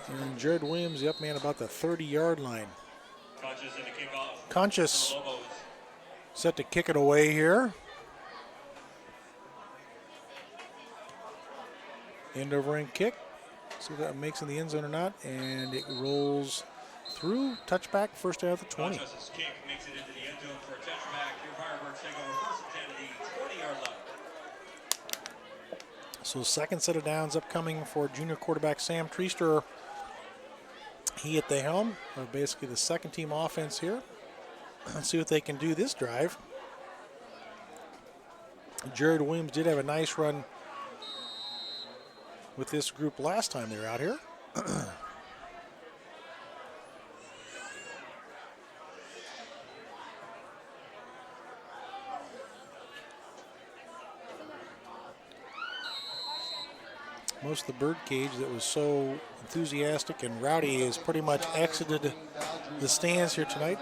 35. And Jared Williams, the up man, about the 30-yard line. Conscious in the kickoff. Conscious Lobos. set to kick it away here. End over end kick. See if that makes in the end zone or not. And it rolls through. Touchback, first down at the 20. Conscious's kick makes it into the end zone for a touchback. Your Firebirds take over first and 10 at the 20-yard line. So second set of downs upcoming for junior quarterback Sam Treaster. He at the helm of basically the second team offense here. Let's see what they can do this drive. Jared Williams did have a nice run with this group last time they were out here. Most of the bird cage that was so enthusiastic and rowdy has pretty much exited the stands here tonight.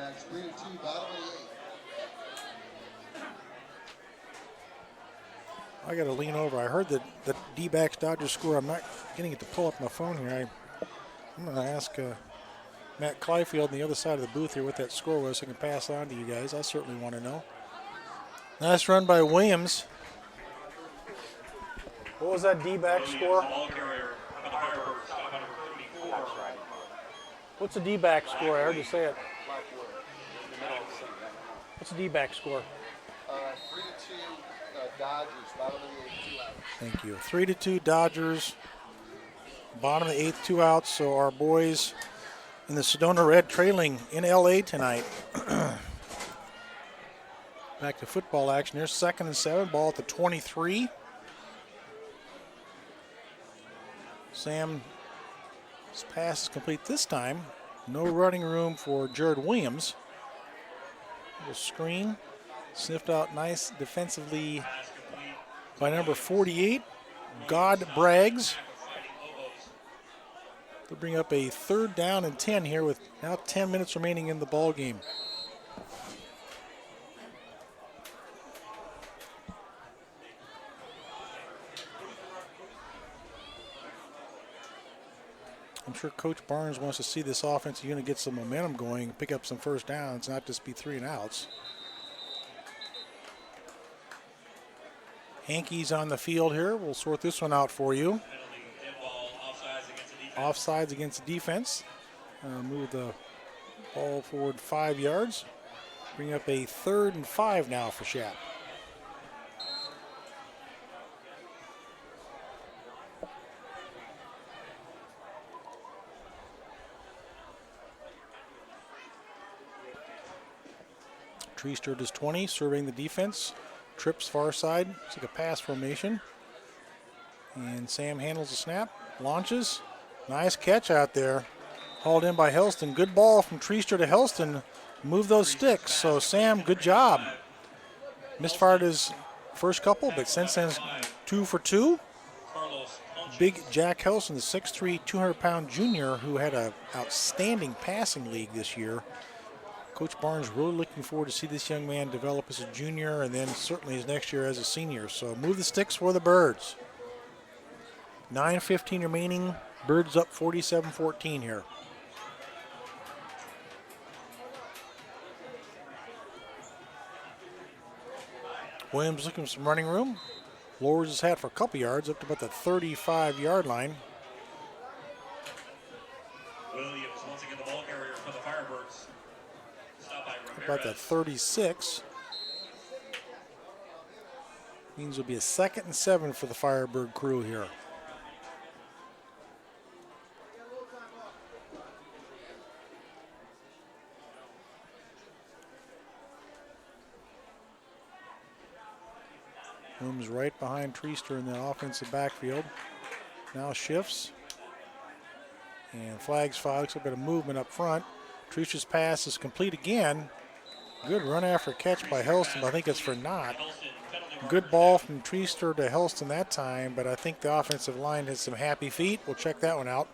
I got to lean over. I heard that the D-backs Dodgers score. I'm not getting it to pull up my phone here. I'm going to ask Matt Clyfield on the other side of the booth here what that score was so I can pass on to you guys. I certainly want to know. Nice run by Williams. What was that D-back score? What's the D-back score? I heard you say it. What's the D-back score? 3-2 Dodgers, bottom of the 8th, 2 outs. Thank you. 3-2 Dodgers, bottom of the 8th, 2 outs. So our boys in the Sedona Red trailing in LA tonight. Back to football action here. 2nd and 7, ball at the 23. Sam's pass is complete this time. No running room for Jared Williams. Little screen. Sniffed out nice defensively by number 48, God Braggs. They'll bring up a 3rd down and 10 here with now 10 minutes remaining in the ball game. I'm sure Coach Barnes wants to see this offensive unit get some momentum going, pick up some first downs, not just be 3 and outs. Hankies on the field here. We'll sort this one out for you. Offsides against the defense. Move the ball forward 5 yards. Bring up a 3rd and 5 now for Shap. Treaster does 20, surveying the defense. Trips far side. It's like a pass formation. And Sam handles the snap. Launches. Nice catch out there. Hauled in by Helston. Good ball from Treaster to Helston. Move those sticks. So Sam, good job. Misfired his first couple, but since then 2 for 2. Big Jack Helston, the 6'3", 200-pound junior who had an outstanding passing league this year. Coach Barnes really looking forward to see this young man develop as a junior and then certainly his next year as a senior. So move the sticks for the Birds. 9:15 remaining. Birds up 47-14 here. Williams looking for some running room. Lowers his hat for a couple yards up to about the 35-yard line. Williams once again the ball carrier for the Firebirds. About the 36. Means it'll be a 2nd and 7 for the Firebird crew here. Williams right behind Treaster in the offensive backfield. Now shifts. And flags fly. Looks like a bit of movement up front. Treaster's pass is complete again. Good run after catch by Helston, but I think it's for naught. Good ball from Treaster to Helston that time, but I think the offensive line has some happy feet. We'll check that one out.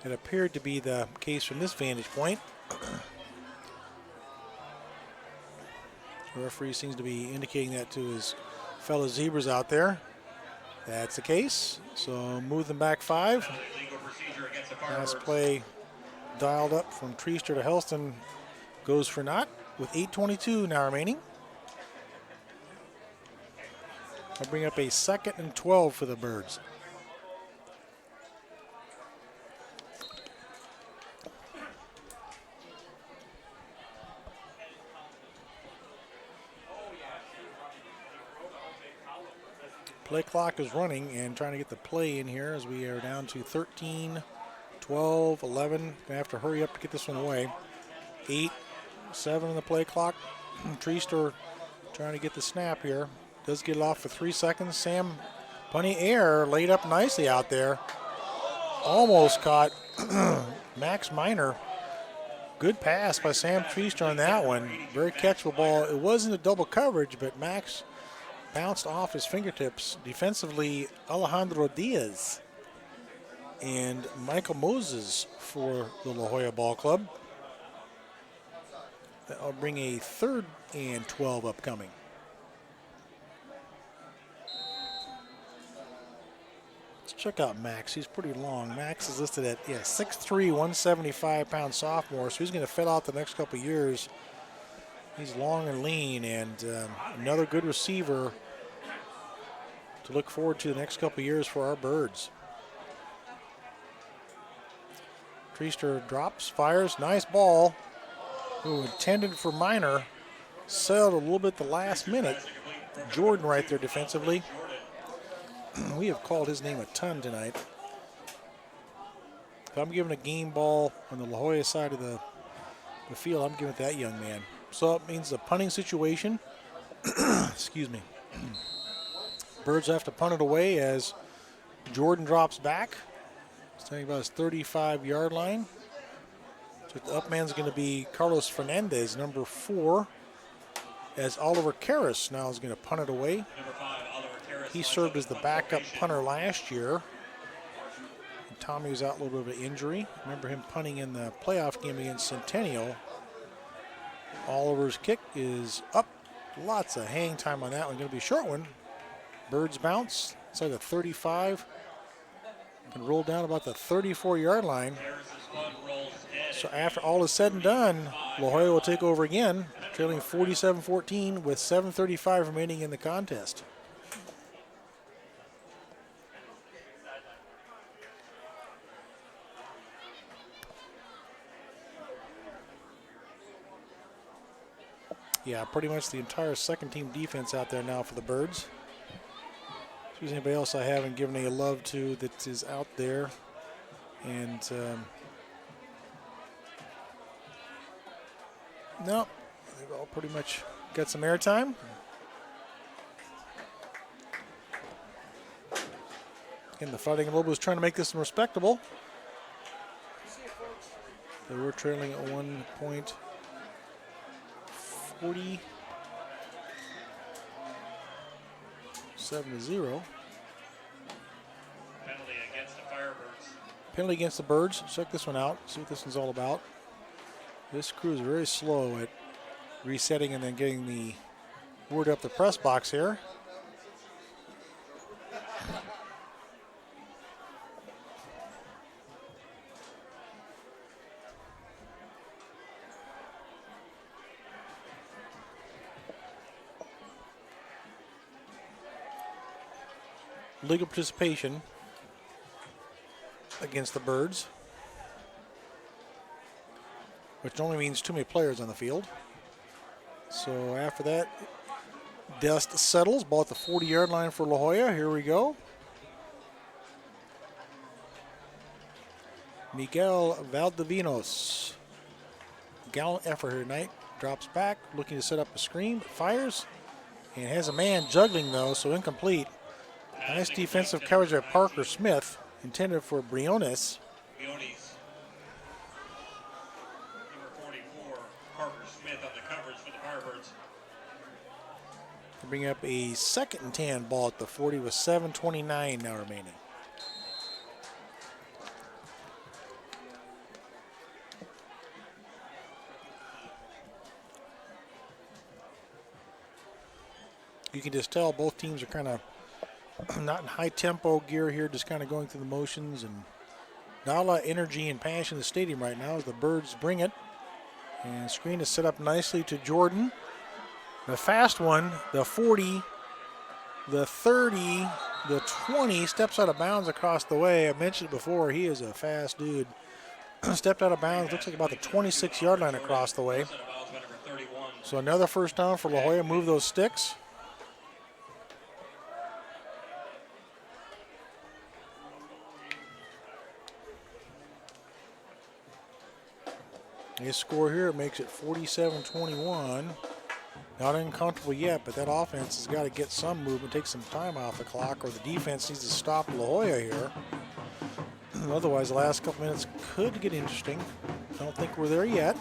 It appeared to be the case from this vantage point. The referee seems to be indicating that to his fellow Zebras out there. That's the case. So move them back 5. Legal procedure against the Last Firebirds. play dialed up from Treaster to Helston goes for naught with 8:22 now remaining. I'll bring up a 2nd and 12 for the Birds. Play clock is running and trying to get the play in here as we are down to 13, 12, 11. Gonna have to hurry up to get this one away. 8, 7 on the play clock. Treaster trying to get the snap here. Does get it off for 3 seconds. Sam, plenty air, laid up nicely out there. Almost caught Max Miner. Good pass by Sam Treaster on that one. Very catchable ball. It wasn't a double coverage, but Max bounced off his fingertips. Defensively, Alejandro Diaz and Michael Moses for the La Jolla Ball Club. That'll bring a 3rd and 12 upcoming. Let's check out Max. He's pretty long. Max is listed at 6'3", 175-pound sophomore, so he's going to fill out the next couple years. He's long and lean, and another good receiver to look forward to the next couple years for our Birds. Treaster drops, fires, nice ball. Ooh, intended for Miner. Sailed a little bit the last minute. Jordan right there defensively. We have called his name a ton tonight. If I'm giving a game ball on the La Jolla side of the field, I'm giving it to that young man. So it means a punting situation. Excuse me. Birds have to punt it away as Jordan drops back. Standing about his 35-yard line. So the up man's going to be Carlos Fernandez, number 4, as Oliver Karras now is going to punt it away. Number 5, Oliver Karras. He served as the backup punter last year. And Tommy was out a little bit of an injury. Remember him punting in the playoff game against Centennial. Oliver's kick is up. Lots of hang time on that one. Going to be a short one. Birds bounce inside the 35. And roll down about the 34-yard line. So after all is said and done, La Jolla will take over again, trailing 47-14 with 7:35 remaining in the contest. Yeah, pretty much the entire second-team defense out there now for the Birds. If there's anybody else I haven't given any love to that is out there. And no, they've all pretty much got some airtime. Again, the Fighting Lobos trying to make this one respectable. They were trailing at 1 point. 47-0. Penalty against the Firebirds. Penalty against the Birds. Check this one out. See what this one's all about. This crew is very slow at resetting and then getting the word up the press box here. Legal participation against the Birds, which only means too many players on the field. So after that, dust settles. Ball at the 40-yard line for La Jolla. Here we go. Miguel Valdivinos. Gallant effort here tonight. Drops back, looking to set up a screen, fires, and has a man juggling though, so incomplete. Nice defensive coverage by Parker Smith, intended for Briones. Briones. Number 44, Parker Smith on the coverage for the Firebirds. Bring up a 2nd and 10 ball at the 40 with 7:29 now remaining. You can just tell both teams are kind of Not in high tempo gear here, just kind of going through the motions, and not a lot of energy and passion in the stadium right now as the Birds bring it. And screen is set up nicely to Jordan. The fast one, the 40, the 30, the 20, steps out of bounds across the way. I mentioned it before, he is a fast dude. Stepped out of bounds, looks like about the 26-yard line across the way. So another first down for La Joya. Move those sticks. They score here, it makes it 47-21. Not uncomfortable yet, but that offense has got to get some movement, take some time off the clock, or the defense needs to stop La Joya here. Otherwise, the last couple minutes could get interesting. Don't think we're there yet.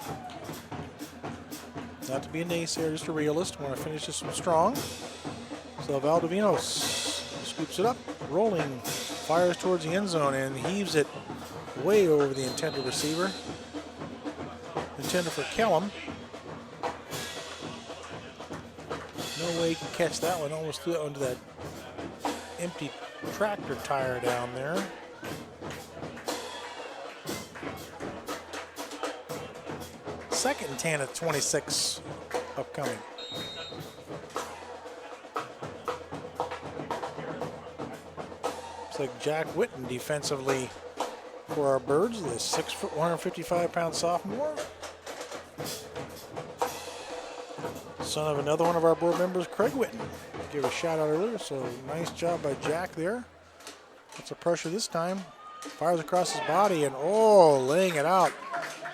Not to be a naysayer, just a realist. Want to finish this one strong. So Valdivino scoops it up, rolling, fires towards the end zone, and heaves it way over the intended receiver. Intended for Kellum. No way he can catch that one. Almost threw it onto that empty tractor tire down there. Second and 10 at 26 upcoming. Looks like Jack Whitten defensively for our Birds, the 6 foot, 155-pound sophomore. Son of another one of our board members, Craig Whitten. Give a shout out earlier, so nice job by Jack there. Gets a pressure this time. Fires across his body and laying it out.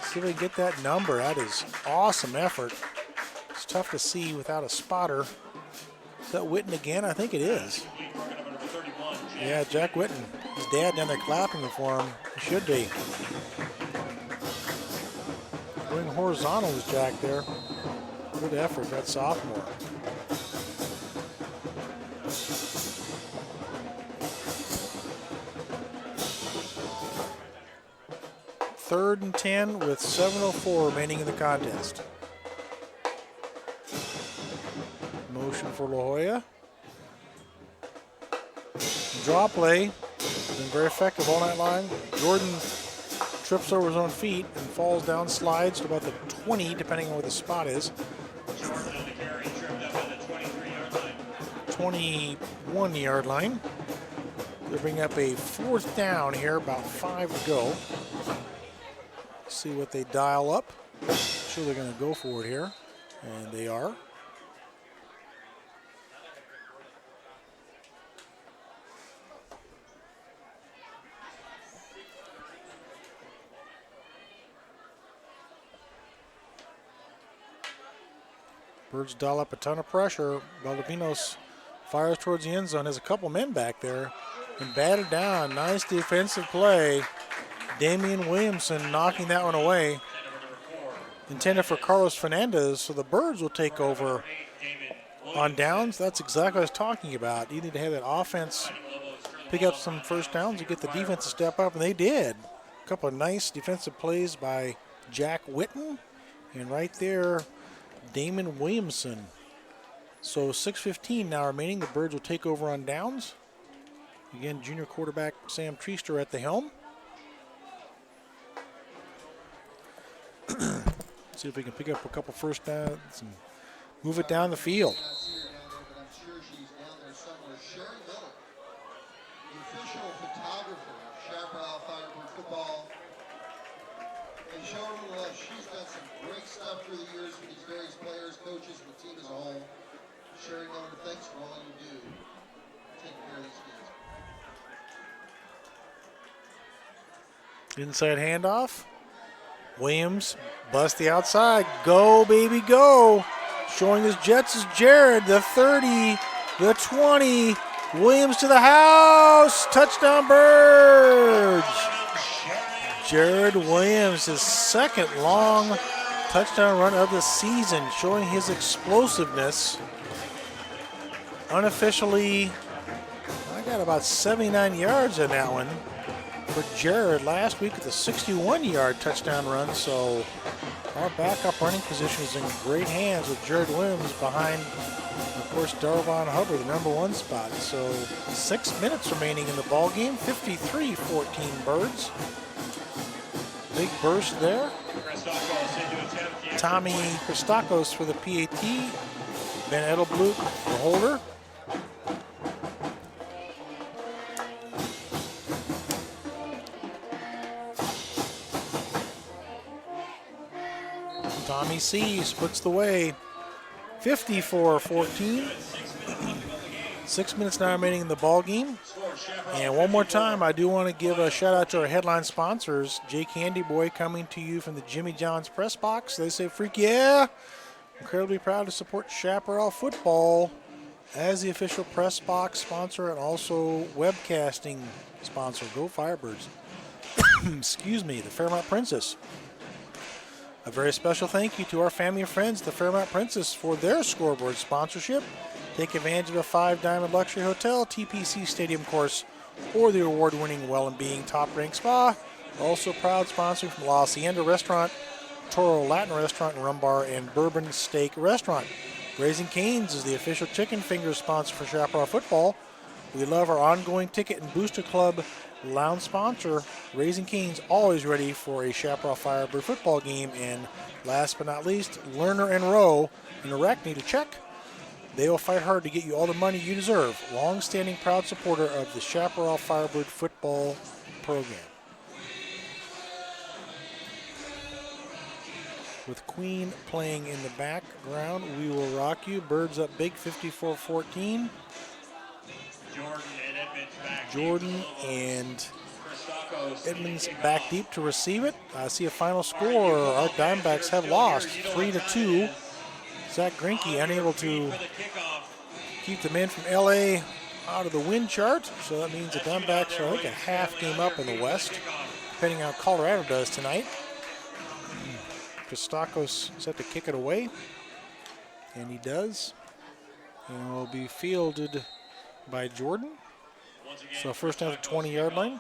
See if we can get that number. That is awesome effort. It's tough to see without a spotter. Is that Whitten again? I think it is. Yeah, Jack Whitten. His dad down there clapping for him. He should be. Going horizontal is Jack there. Good effort, that sophomore. Third and 10 with 7:04 remaining in the contest. Motion for La Joya. Draw play. Been very effective all night long. Jordan trips over his own feet and falls down, slides to about the 20, depending on where the spot is. 21-yard line. They're bringing up a fourth down here, about 5 to go. See what they dial up. Sure they're going to go for it here, and they are. Birds dial up a ton of pressure. Valdivinos fires towards the end zone. Has a couple men back there and batted down. Nice defensive play. Damian Williamson knocking that one away. Intended for Carlos Fernandez, so the Birds will take over on downs. That's exactly what I was talking about. You need to have that offense pick up some first downs and get the defense to step up, and they did. A couple of nice defensive plays by Jack Whitten, and right there, Damon Williamson. So 6:15 now remaining. The Birds will take over on downs. Again, junior quarterback Sam Treaster at the helm. See if we can pick up a couple first downs and move it down the field. I'm sure she's down there somewhere. Sherry Miller, the official photographer of Chaparral Firebird football. And show her a little love. She's done some great stuff through the years for these various players, coaches, and the team as a whole. Sherry Miller, thanks for all you do. Taking care of these kids. Inside handoff. Williams busts the outside. Go, baby, go. Showing his jets is Jared. The 30, the 20. Williams to the house. Touchdown, Birds. Jared Williams, his second long touchdown run of the season, showing his explosiveness. Unofficially, I got about 79 yards in that one for Jared last week with a 61-yard touchdown run. So Our backup running position is in great hands with Jared Williams behind, of course, Darvon Hubbard, the number 1 spot. So 6 minutes remaining in the ball game. 53-14 Birds. Big burst there. Tommy Christakos for the PAT. Ben Edelblut, the holder. Tommy C splits the way. 54-14. 6 minutes now remaining in the ball game. And one more time, I do want to give a shout out to our headline sponsors. Jay Candy Boy coming to you from the Jimmy John's press box. They say, freak yeah. Incredibly proud to support Chaparral football as the official press box sponsor and also webcasting sponsor. Go Firebirds. Excuse me, the Fairmont Princess. A very special thank you to our family and friends, the Fairmont Princess, for their scoreboard sponsorship. Take advantage of a 5-diamond luxury hotel, TPC Stadium course, or the award-winning Well and Being top-ranked spa. Also proud sponsor from La Hacienda Restaurant, Toro Latin Restaurant and Rum Bar, and Bourbon Steak Restaurant. Raising Cane's is the official chicken fingers sponsor for Chaparral football. We love our ongoing ticket and booster club lounge sponsor. Raising Cane's always ready for a Chaparral Firebird football game. And last but not least, Lerner and Rowe in Arachne to check. They will fight hard to get you all the money you deserve. Long-standing proud supporter of the Chaparral Firebird football program. With Queen playing in the background, We Will Rock You. Birds up big, 54-14. Jordan and Edmonds back deep to receive it. I see a final score. Our Diamondbacks have lost 3-2. Zach Greinke unable to keep the men from LA out of the win chart. So that means the Diamondbacks are, I think, a half game up in the West, depending on how Colorado does tonight. Christakos set to kick it away, and he does. And will be fielded by Jordan. So first down to 20-yard line.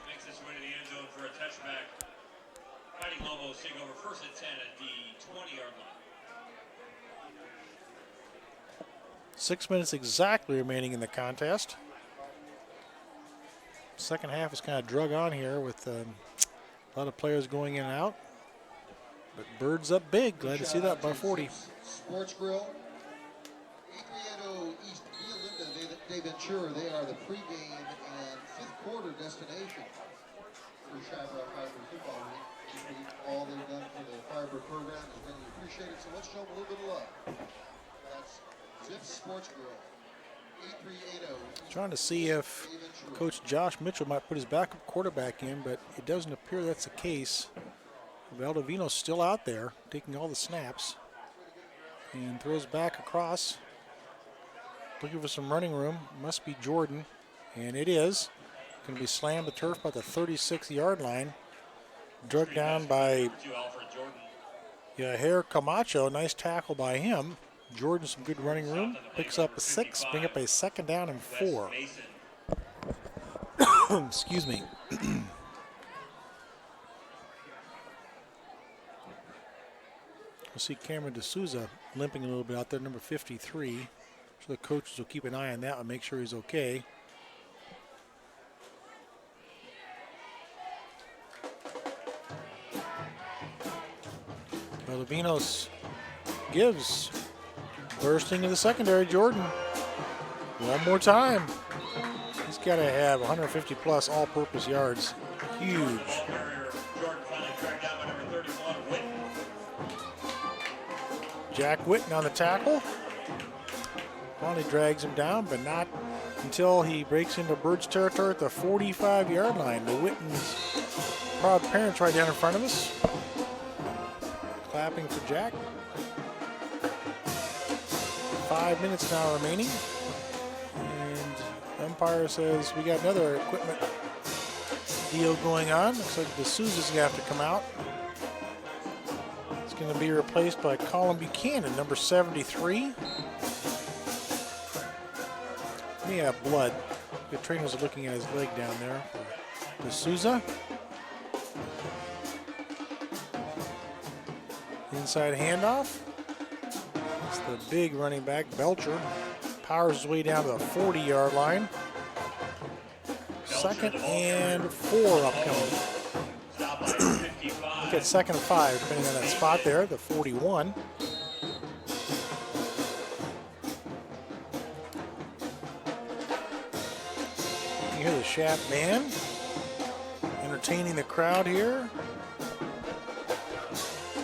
6 minutes exactly remaining in the contest. Second half is kind of drug on here with a lot of players going in and out. But Birds up big. Glad to see that by 40. Sports Grill, 8380 East Via De Ventura. They are the pregame and fifth quarter destination for Chaparral Firebird football week. All they've done for the Firebird program has been appreciated, so let's show them a little bit of love. That's Fifth Sports Grill, 8380. Trying to see if Coach Josh Mitchell might put his backup quarterback in, but it doesn't appear that's the case. Valdivino's still out there, taking all the snaps, and throws back across, looking for some running room. Must be Jordan, and it is. Going to be slammed to turf by the 36-yard line. Drugged down by Yair Camacho. Nice tackle by him. Jordan, some good running room. Picks up a 6, bring up a second down and 4. Excuse me. We'll see Cameron D'Souza limping a little bit out there, number 53. So the coaches will keep an eye on that and make sure he's okay. Valdivinos gives. Bursting in the secondary, Jordan. One more time. He's got to have 150 plus all-purpose yards. Huge. Jack Witten on the tackle. Finally drags him down, but not until he breaks into Birds territory at the 45-yard line. The Witten's proud parents right down in front of us. Clapping for Jack. 5 minutes now remaining. And umpire says we got another equipment deal going on. Looks like D'Souza's going to have to come out. It's going to be replaced by Colin Buchanan, number 73. He had blood. The trainers are looking at his leg down there for D'Souza. Inside handoff. It's the big running back, Belcher. Powers his way down to the 40-yard line. 2nd and 4 upcoming. Look at 2nd and 5, depending on that spot there, the 41. You hear the Shap band entertaining the crowd here.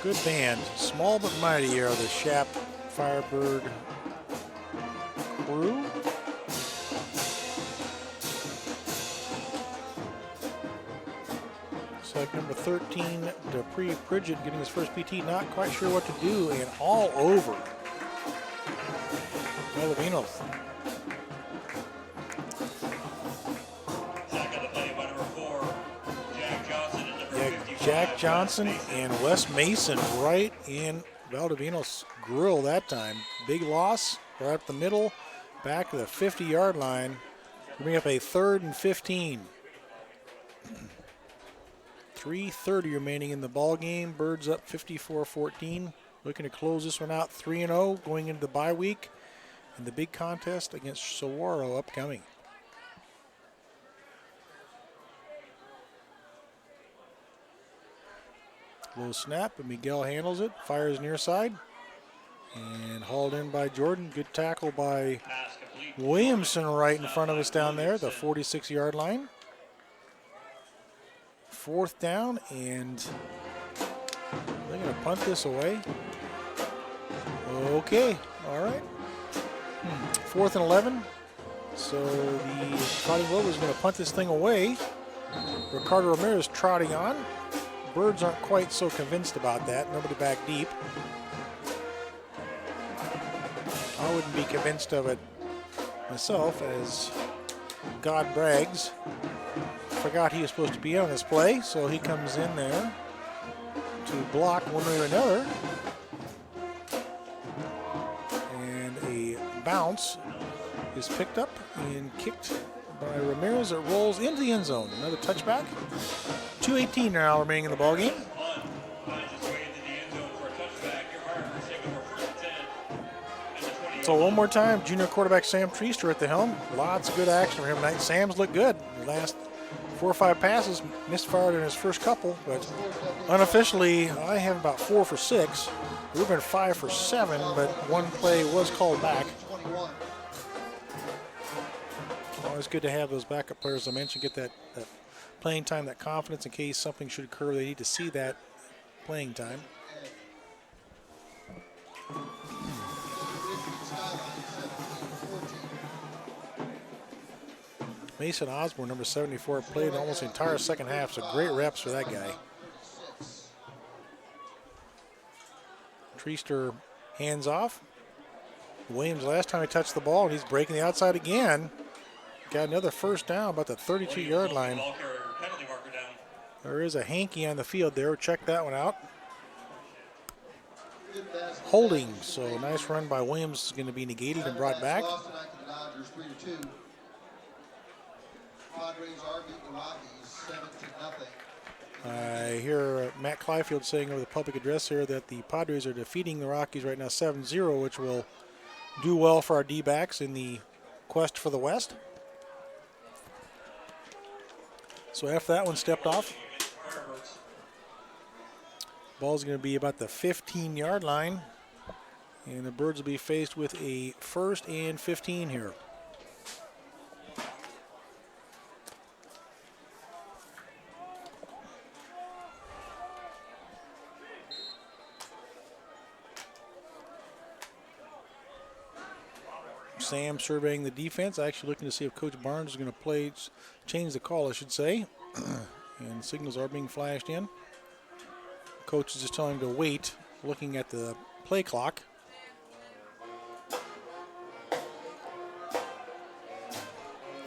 Good band. Small but mighty here, the Shap Firebird crew. Looks like number 13, Dupree Pridgett, getting his first PT, not quite sure what to do, and all over Melavino. Jack Johnson and Wes Mason right in Valdivino's grill that time. Big loss right up the middle, back to the 50-yard line. Bring up a 3rd and 15. 3:30 remaining in the ball game. Birds up 54-14. Looking to close this one out 3-0 going into the bye week. And the big contest against Saguaro upcoming. Low snap, and Miguel handles it. Fires near side. And hauled in by Jordan. Good tackle by Williamson right in front of us down there, the 46-yard line. 4th down, and they're going to punt this away. Okay, all right. 4th and 11. So the Fighting Lobos is going to punt this thing away. Ricardo Ramirez trotting on. Birds aren't quite so convinced about that. Nobody back deep. I wouldn't be convinced of it myself, as God brags. Forgot he was supposed to be on this play, so he comes in there to block one way or another. And a bounce is picked up and kicked by Ramirez. It rolls into the end zone. Another touchback. 2:18 now remaining in the ball game. So one more time, junior quarterback Sam Treaster at the helm. Lots of good action for him tonight. Sam's looked good. The last 4 or 5 passes, misfired in his first couple, but unofficially, I have about 4 for 6. We've been 5 for 7, but one play was called back. Always good to have those backup players, I mentioned, get that playing time, that confidence in case something should occur. They need to see that playing time. Mason Osborne, number 74, played almost the entire second half, so great reps for that guy. Treaster hands off. Williams last time he touched the ball, and he's breaking the outside again. Got another first down, about the 32-yard line. There is a hanky on the field there. Check that one out. Holding, so nice run by Williams is going to be negated and brought back. I hear Matt Clyfield saying over the public address here that the Padres are defeating the Rockies right now 7-0, which will do well for our D-backs in the quest for the West. So after that one stepped off, ball's going to be about the 15-yard line, and the Birds will be faced with a 1st and 15 here. Sam surveying the defense, actually looking to see if Coach Barnes is going to change the call, I should say. And signals are being flashed in. Coach is just telling him to wait, looking at the play clock.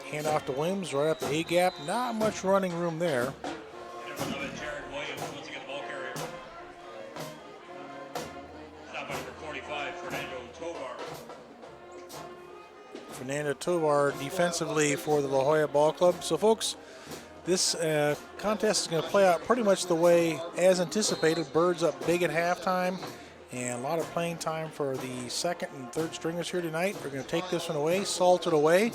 Hand off to Williams, right up the A-gap. Not much running room there. Fernando Tovar defensively for the La Jolla Ball Club. So, folks, This contest is going to play out pretty much the way as anticipated. Birds up big at halftime, and a lot of playing time for the second and third stringers here tonight. We're going to take this one away, salt it away.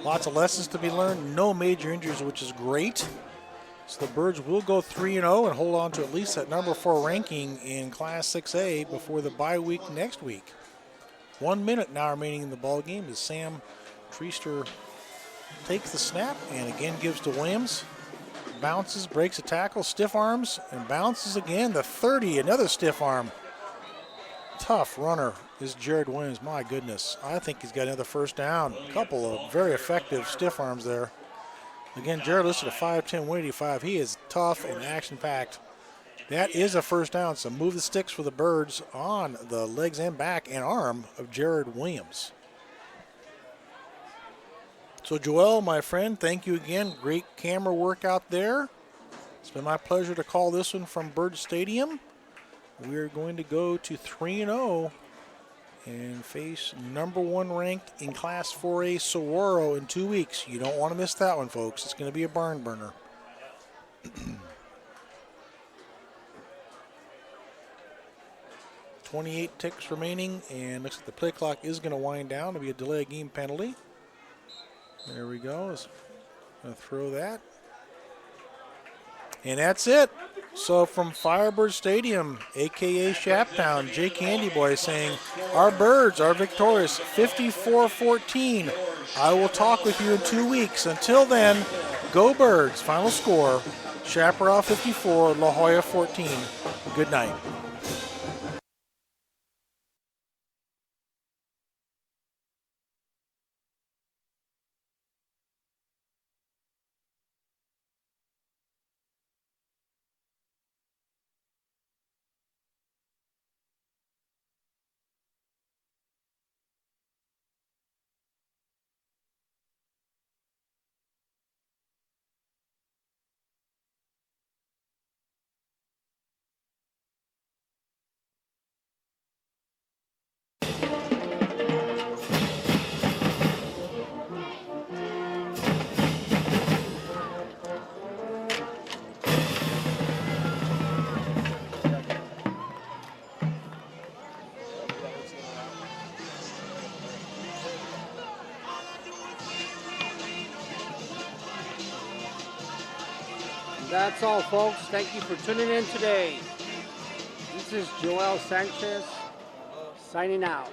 Lots of lessons to be learned. No major injuries, which is great. So the Birds will go 3-0 and hold on to at least that number 4 ranking in Class 6A before the bye week next week. 1 minute now remaining in the ball game as Sam Treaster takes the snap and again gives to Williams. Bounces, breaks a tackle, stiff arms, and bounces again. The 30, another stiff arm. Tough runner is Jared Williams. My goodness, I think he's got another first down. A couple of very effective stiff arms there. Again, Jared listed a 5'10", 185. He is tough and action-packed. That is a first down, so move the sticks for the Birds on the legs and back and arm of Jared Williams. So, Joel, my friend, thank you again. Great camera work out there. It's been my pleasure to call this one from Bird Stadium. We're going to go to 3-0 and face number 1 ranked in Class 4A Saguaro in 2 weeks. You don't want to miss that one, folks. It's going to be a barn burner. 28 ticks remaining, and looks like the play clock is going to wind down. It'll be a delay game penalty. There we go. Going to throw that. And that's it. So from Firebird Stadium, a.k.a. Shaptown, Jay Candyboy saying, our Birds are victorious, 54-14. I will talk with you in 2 weeks. Until then, go Birds. Final score, Chaparral 54, La Joya 14. Good night. That's all, folks. Thank you for tuning in today. This is Joel Sanchez signing out.